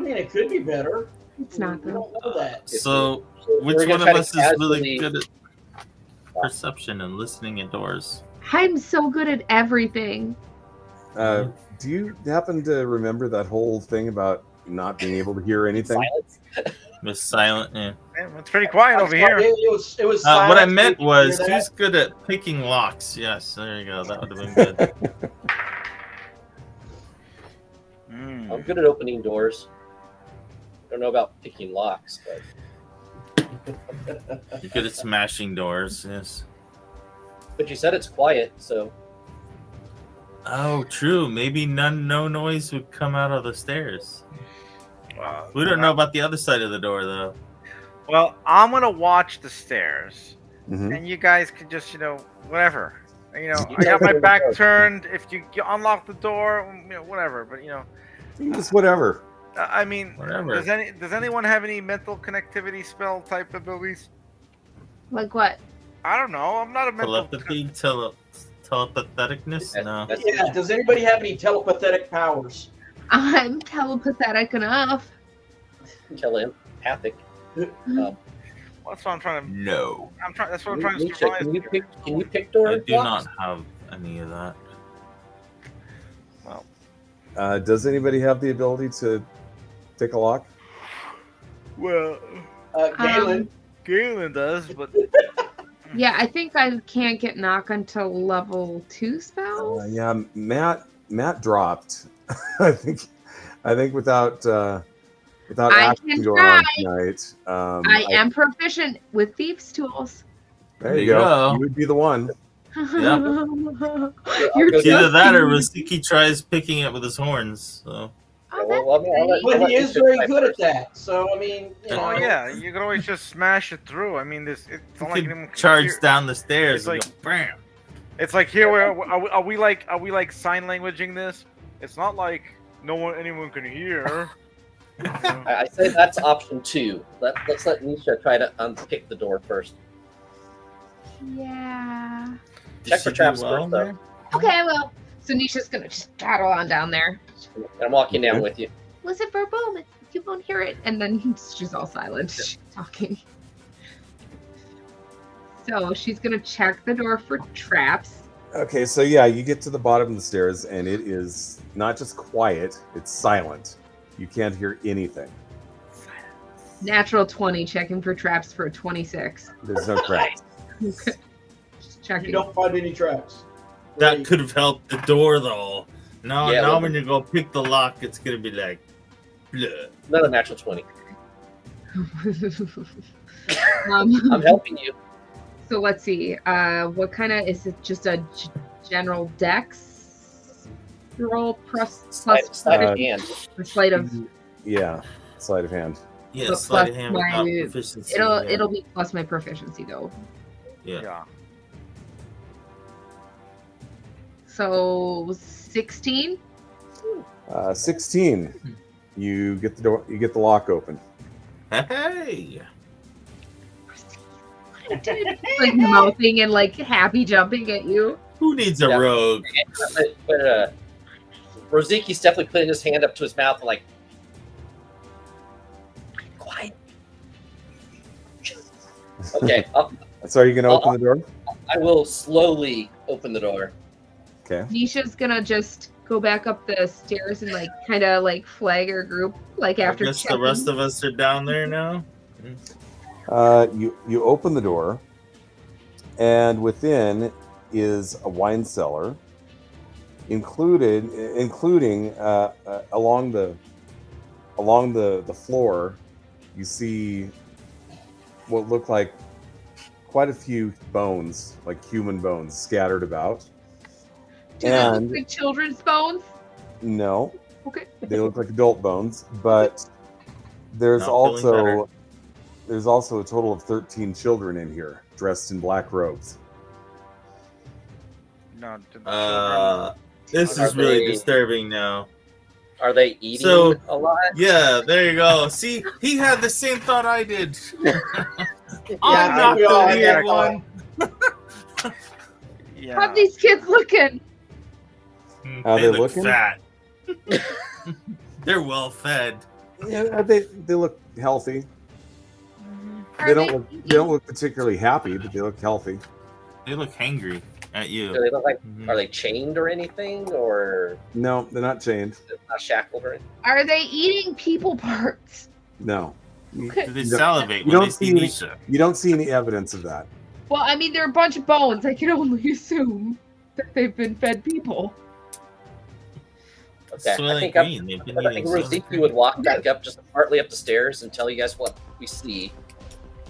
mean, it could be better. It's not We though. don't know that. So, which We're gonna one of try to us is really casually- good at perception and listening at doors? I'm so good at everything. Do you happen to remember that whole thing about not being able to hear anything? Silence. With silent, yeah. Man, it's pretty quiet over here. It was What I silence. meant Did you was, hear that? who's good at picking locks? Yes, there you go. That would have been good. Mm. I'm good at opening doors. I don't know about picking locks, but You're good at smashing doors. Yes. you said it's quiet, so Oh, true. Maybe no noise would come out of the stairs. We don't know about the other side of the door, though. Well, I'm gonna watch the stairs, Mhm. and you guys can just, whatever. I got my back turned. If you unlock the door, whatever. But Just whatever. I mean, Whatever. does anyone have any mental connectivity spell type abilities? Like what? I don't know. I'm not a mental. Telepathy, telepatheticness? No. that's Yeah. Does anybody have any telepathetic powers? I'm telepathetic enough. telepathic. That's what I'm trying to. No. That's what I'm trying to Nisha, survive. can you pick door I do locks? not have any of that. Does anybody have the ability to pick a lock? Well, Galen. Galen does, but Yeah, I think I can't get knock until level 2 spells. Yeah, Matt dropped. I think without I acting can going on try. tonight. I am proficient with thieves' tools. There you go. You would be the one. You're It's either that or joking. Rasiki tries picking it with his horns. So. Oh, Well, I mean, I'll let- But I'll let he is Nisha very try good at first. that. So I mean, oh yeah, you can always just smash it through. I mean, it's You not like could anyone can charge hear- down the stairs It's and like- go, bam. It's like here, are we like sign languaging this? It's not like anyone can hear. I say that's option 2. Let's let Nisha try to unpick the door first. Yeah. Did Check she for do traps well first, though. there? Okay, well, so Nisha's gonna just battle on down there. And I'm walking down Okay. with you. Listen for a moment. You won't hear it. And then she's all silent. She's talking. So she's gonna check the door for traps. Okay, so yeah, you get to the bottom of the stairs, and it is not just quiet; it's silent. You can't hear anything. Natural 20, checking for traps for a 26. There's no traps. Okay. Just you checking. don't find any traps. That Right. could have helped the door, though. Now Yeah, when you go pick the lock, it's going to be like, bleh. Another natural 20. um, I'm helping you. so let's see. What kind of is it? Just a general dex? roll plus Sleight of hand. sleight of. Yeah, sleight of hand. Yeah, But sleight of plus hand my- without proficiency. It'll be plus my proficiency though. Yeah. So 16. 16. You get the door. You get the lock open. Hey. Like mouthing and like happy jumping at you. Who needs a Yeah. rogue? But Roziki's definitely putting his hand up to his mouth and like, quiet. Okay, So are you going to open the door? I will slowly open the door. Okay. Nisha's gonna just go back up the stairs and like kind of like flag her group like I after guess the checking. rest of us are down there now. You open the door, and within is a wine cellar, including along the floor, you see what look like quite a few bones, like human bones, scattered about. Do they And look like children's bones? no, Okay. they look like adult bones, but there's Not feeling better. also a total of 13 children in here, dressed in black robes. No, did the This Are is really they- disturbing now. Are they eating So- a lot? Yeah, there you go. See, he had the same thought I did. I'm I not think we all the had weird that one. children- How yeah. these kids looking? How They they look looking? fat. They're well fed. Yeah, they look healthy. Are They don't look particularly happy, but they look healthy. They look hangry at Do you. they look like? Mhm. Are they chained or anything, or No, they're not chained. not shackled or anything? Are they eating people parts? No. Okay. Do they You salivate you when don't they see see any- Nisha? You don't see any evidence of that. Well, I mean, they're a bunch of bones. I can only assume that they've been fed people. Okay, I Smelling think green. They've been I think eating Roziki would walk back up just partly up the stairs and tell you guys what we see.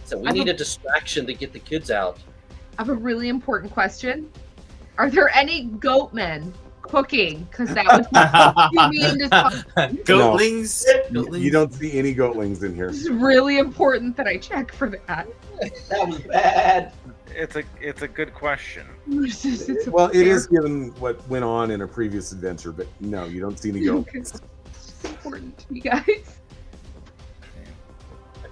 So we I'm need a- a distraction to get the kids out. I have a really important question. Are there any goat men cooking? Because that would be me into something. Goatlings. You don't see any goatlings in here. It's really important that I check for that. That was bad. It's a good question. It's a Well, it fair- is given what went on in a previous adventure, but no, you don't see any Okay. goatlings. It's important to you guys.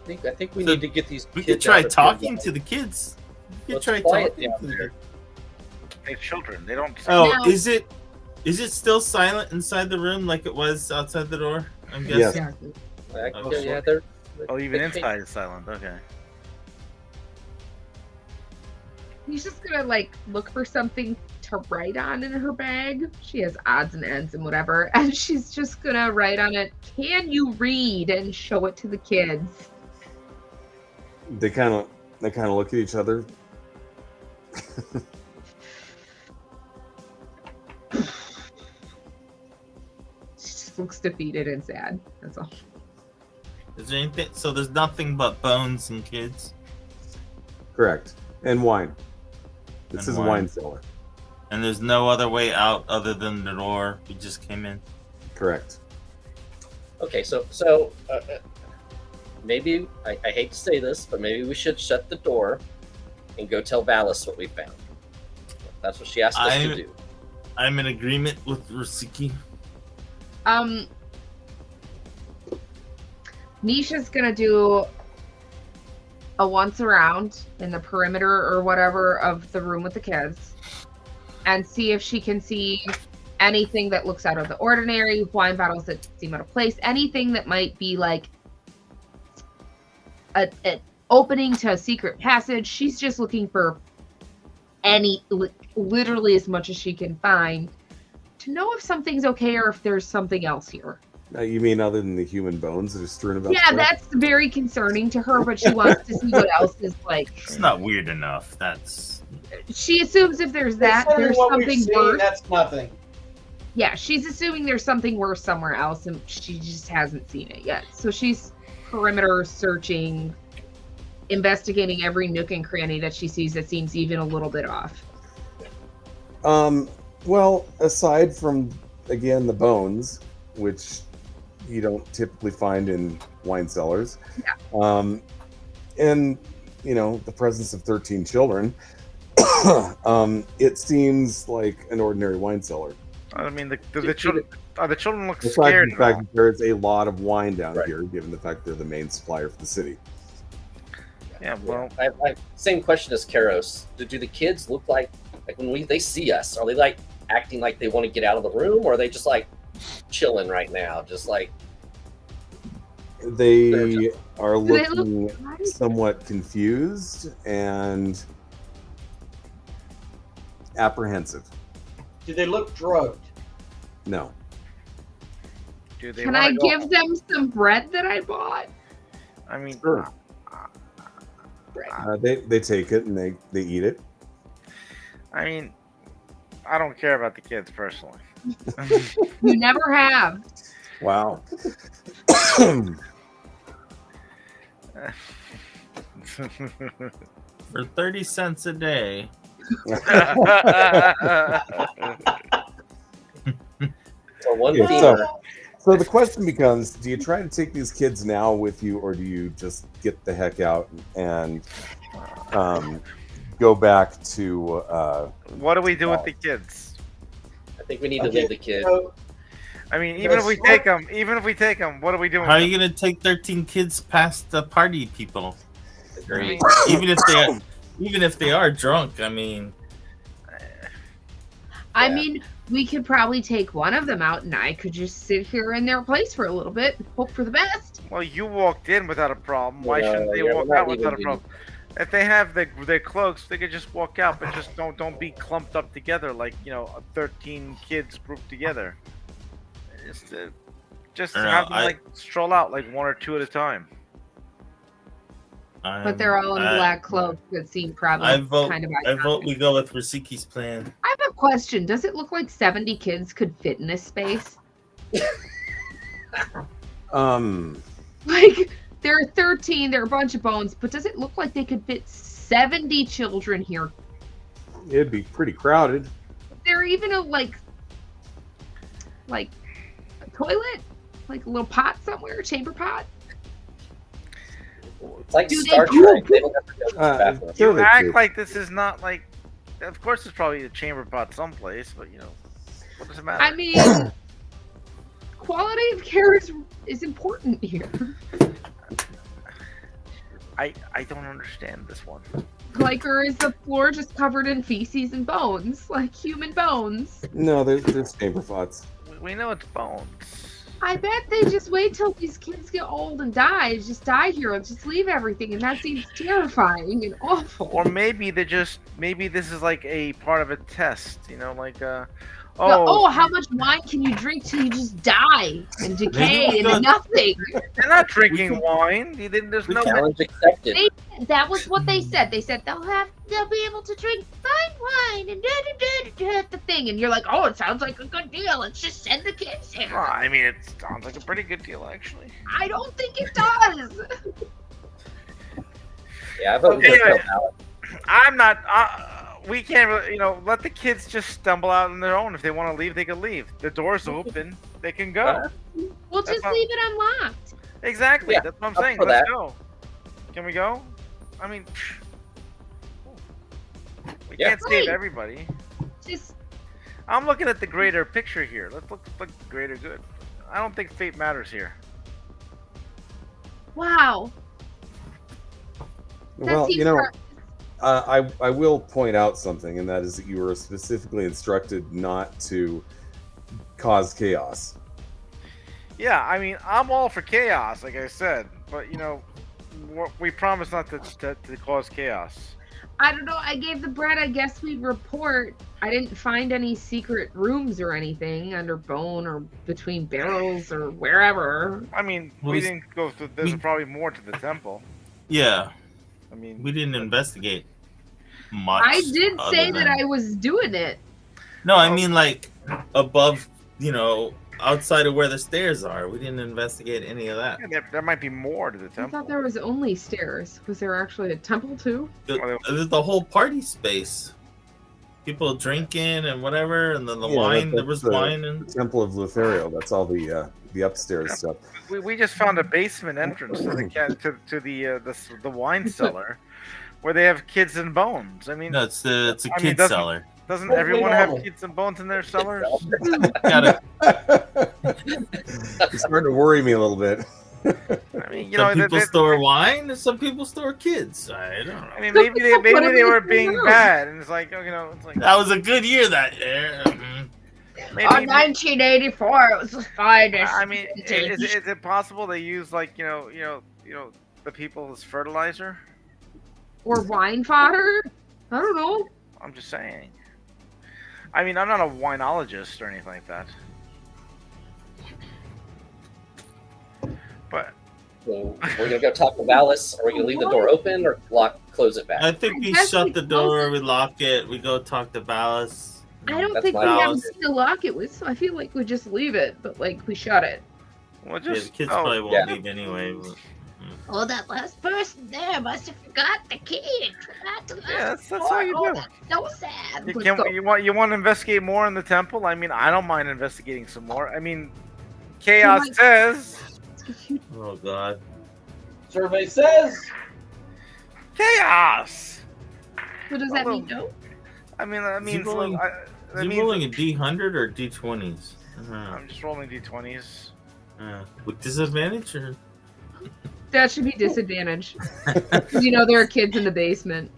I think we So need to get these. We kids could try out of talking here. to the kids. We could Let's try quiet talking down to there. them. They're children. They don't. Oh, Now- is it still silent inside the room like it was outside the door? I'm Yes. guessing. Yeah, they're. Oh, even they- inside is silent. Okay. He's just gonna like look for something to write on in her bag. She has odds and ends and whatever, and she's just gonna write on it, "Can you read?" and show it to the kids. They kind of look at each other. She just looks defeated and sad. That's all. Is there anything? So there's nothing but bones and kids, Correct. And wine. This And is a wine. wine cellar. and there's no other way out other than the door we just came in. Correct. Okay, so maybe I hate to say this, but maybe we should shut the door and go tell Valis what we found. That's what she asked us to do. I'm in agreement with Rusiki. Nisha's gonna do a once around in the perimeter or whatever of the room with the kids and see if she can see anything that looks out of the ordinary, wine bottles that seem out of place, anything that might be like an opening to a secret passage. She's just looking for literally as much as she can find to know if something's okay or if there's something else here. You mean other than the human bones that are strewn about? Yeah, the floor? that's very concerning to her, but she wants to see what else is like. It's not weird enough. That's She assumes if there's that, Considering there's what we've something seen, worse. That's nothing. Yeah, she's assuming there's something worse somewhere else, and she just hasn't seen it yet. So she's perimeter searching, investigating every nook and cranny that she sees that seems even a little bit off. Well, aside from again, the bones, which you don't typically find in wine cellars. Yeah. And, the presence of 13 children, it seems like an ordinary wine cellar. I mean, the children look Aside scared. from the fact that there's a lot of wine down here, given the fact they're the main supplier for the city. Yeah, well, I same question as Karos. Do the kids look like when they see us? Are they like acting like they want to get out of the room, or are they just like chilling right now? Just like they are Do they looking look right? somewhat confused and apprehensive. Do they look drugged? No. do they Can wanna I go- give them some bread that I bought? I mean, Sure. They take it and they eat it. I mean, I don't care about the kids personally. You never have. Wow. For 30 cents a day. or one Yeah, female. So the question becomes, do you try to take these kids now with you, or do you just get the heck out and go back to What do we do with the kids? I think we need to Okay, leave the kid. so I mean, even if we take them, what are we doing? How are you gonna take 13 kids past the party people? Agreed. Even if they are drunk, I mean, I Yeah. mean, we could probably take one of them out, and I could just sit here in their place for a little bit, and hope for the best. Well, you walked in without a problem. Why Yeah, shouldn't they yeah, walk we're not out without a leaving problem? If they have their cloaks, they could just walk out, but just don't be clumped up together like 13 kids grouped together. Just I don't have know, them stroll out like one or two at a time. But they're all in black cloaks that seem probably I vote. kind of I vote iconic. we go with Rasiki's plan. I have a question. Does it look like 70 kids could fit in this space? Like, there are 13, there are a bunch of bones, but does it look like they could fit 70 children here? it'd be pretty crowded. Is there even a, like a toilet? Like a little pot somewhere? A chamber pot? It's like Do they Star poop? Trek. They don't have to go to the bathroom. Sure You they act do. like this is not like. Of course, it's probably a chamber pot someplace, but what does it matter? I mean, quality of care is important here. I don't understand this one. Like, or is the floor just covered in feces and bones? Like human bones? No, there's chamber pots. We know it's bones. I bet they just wait till these kids get old and just die here and just leave everything, and that seems terrifying and awful. Or maybe maybe this is like a part of a test, How much wine can you drink till you just die and decay into nothing? They're not drinking wine. There's no. Challenge accepted. That was what they said. They said they'll be able to drink fine wine and the thing. And you're like, oh, it sounds like a good deal. Let's just send the kids here. Well, I mean, it sounds like a pretty good deal, actually. I don't think it does. Yeah, I vote we Anyway. kill Alex. I'm not. We can't really, let the kids just stumble out on their own. If they want to leave, they can leave. The door's open. They can go. We'll That's just not- leave it unlocked. Exactly. Yeah, That's what I'm up saying. for Let's that. go. Can we go? I mean, we Yeah. can't save Right. everybody. Just I'm looking at the greater picture here. Let's look at the greater good. I don't think fate matters here. wow. That Well, seems I will point out something, and that is that you were specifically instructed not to cause chaos. Yeah, I mean, I'm all for chaos, like I said, but we promise not to cause chaos. I don't know. I gave the bread. I guess we'd report. I didn't find any secret rooms or anything under bone or between barrels or wherever. I mean, Well, we we- didn't go through. There's we- probably more to the temple. Yeah, I mean, we didn't investigate much. I did other say that than- I was doing it. No, I mean like above, outside of where the stairs are. We didn't investigate any of that. yeah, there might be more to the I temple. thought there was only stairs. Was there actually a temple too? There's the whole party space. people drinking and whatever, and then the Yeah, wine. There that's was the wine and Temple of Lothario. That's all the upstairs stuff. We just found a basement entrance to the wine cellar, where they have kids and bones. I mean, no, it's a I mean, kid cellar. doesn't Hopefully everyone have normal. kids and bones in their cellars? Gotta, It's starting to worry me a little bit. I mean, you some know, people store wine, and some people store kids. I don't know. I mean, maybe they were being bad, and it's like, you know, it's like That was a good year that year. maybe. 1984, it was the finest. I mean, is it possible they use like you know the people as fertilizer? Or wine fodder? I don't know. I'm just saying. I mean, I'm not a winologist or anything like that. But So we're gonna go talk to Valis. Are we gonna leave the door open or close it back? I think we I guess shut we the door, we lock it, we go talk to Ballas. I don't That's think we my have house. to lock it with, so I feel like we just leave it, but like we shut it. well, Yeah, the just kids probably won't yeah. leave anyway. But, Oh, that last person there must have forgot the key. Forgot to lock Yeah, the that's how you door. do. Oh, that's so sad. You, Let's can, go. you want to investigate more in the temple? I mean, I don't mind investigating some more. I mean, Chaos might- says oh god. Survey says chaos. What does that mean? No. I mean, that Is he means rolling- that Is he means rolling a D100 or D20s? I'm just rolling d20s. With disadvantage or? That should be disadvantage. 'Cause, you know there are kids in the basement.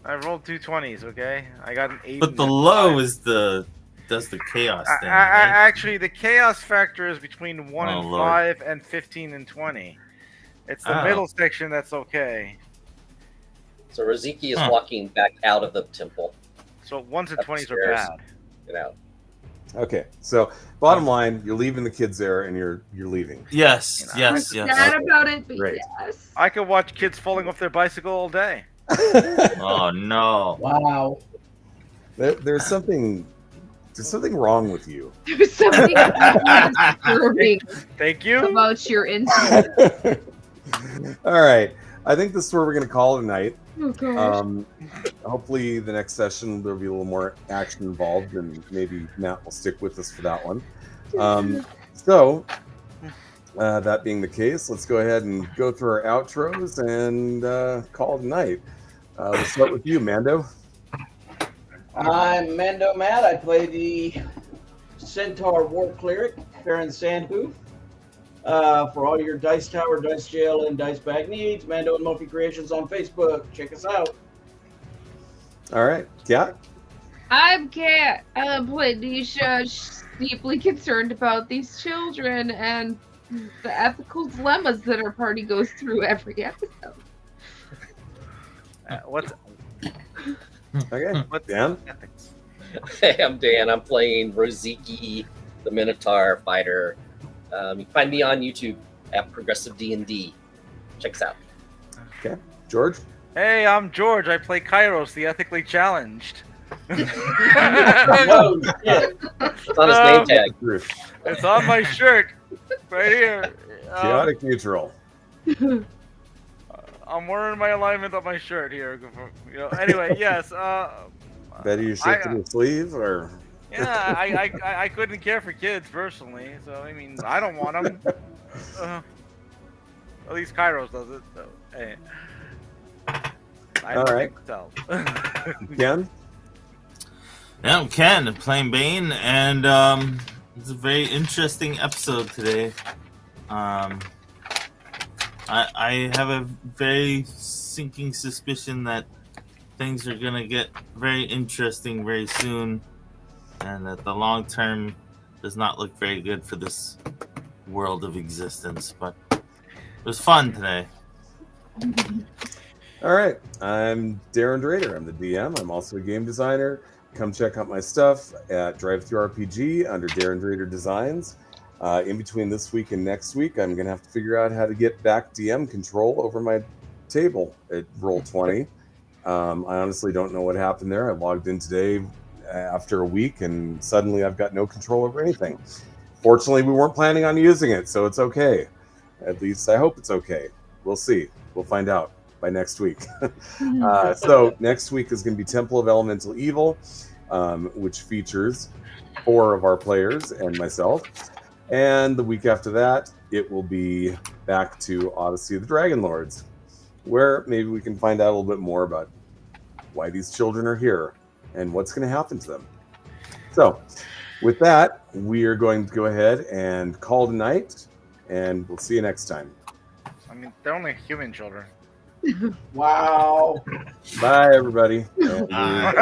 I rolled 2 20s. Okay, I got an 8. But the and a low 5. is the chaos thing. right? Actually, the chaos factor is between 1 Oh, and Lord. 5 and 15 and 20. It's the Oh. middle section that's okay. So Roziki is Huh. walking back out of the temple. So 1s and 20s are Upstairs. bad. Get out. Okay, so bottom line, you're leaving the kids there, and you're leaving. Yes, You know, yes, I'm yes. sad about it, but Great. yes. I could watch kids falling off their bicycle all day. Oh no. wow. There's something wrong with you. There's something disturbing Thank you. about your instinct. All right, I think this is where we're going to call it a night. Oh gosh. Hopefully, the next session there'll be a little more action involved, and maybe Matt will stick with us for that one. So, that being the case, let's go ahead and go through our outros and call it a night. Let's start with you, Mando. I'm Mando Matt. I play the Centaur War Cleric, Baron Sandhoof. For all your Dice Tower, Dice Jail, and Dice Bag needs, Mando and Mophie Creations on Facebook. Check us out. All right, Kat. I'm Kat. I play Nisha, deeply concerned about these children and the ethical dilemmas that our party goes through every episode. What's Okay, Dan. ethics? Hey, I'm Dan. I'm playing Roziki, the Minotaur fighter. You can find me on YouTube at Progressive D&D. Check us out. George. Hey, I'm George. I play Kairos, the ethically challenged. Whoa, shit. It's on his name tag. It's on my shirt, right here. Chaotic neutral. I'm wearing my alignment on my shirt here. You know. Anyway, yes. Better you shift to the sleeve, or Yeah, I couldn't care for kids personally, so I mean I don't want them. At least Kairos does it. So hey, I All don't right. think so. Ken. Yeah, I'm Ken, playing Bane, and it's a very interesting episode today. I have a very sinking suspicion that things are gonna get very interesting very soon, and that the long term does not look very good for this world of existence. But it was fun today. All right, I'm Darren Drader. I'm the DM. I'm also a game designer. Come check out my stuff at DriveThruRPG under Darren Drader Designs. In between this week and next week, I'm going to have to figure out how to get back DM control over my table at Roll20. I honestly don't know what happened there. I logged in today after a week, and suddenly I've got no control over anything. Fortunately, we weren't planning on using it, so it's okay. At least I hope it's okay. We'll see. We'll find out by next week. So next week is going to be Temple of Elemental Evil. which features 4 of our players and myself. And the week after that, it will be back to Odyssey of the Dragonlords, where maybe we can find out a little bit more about why these children are here and what's going to happen to them. So, with that, we are going to go ahead and call tonight, and we'll see you next time. I mean, they're only human children. Wow. Bye, everybody. And we- Bye.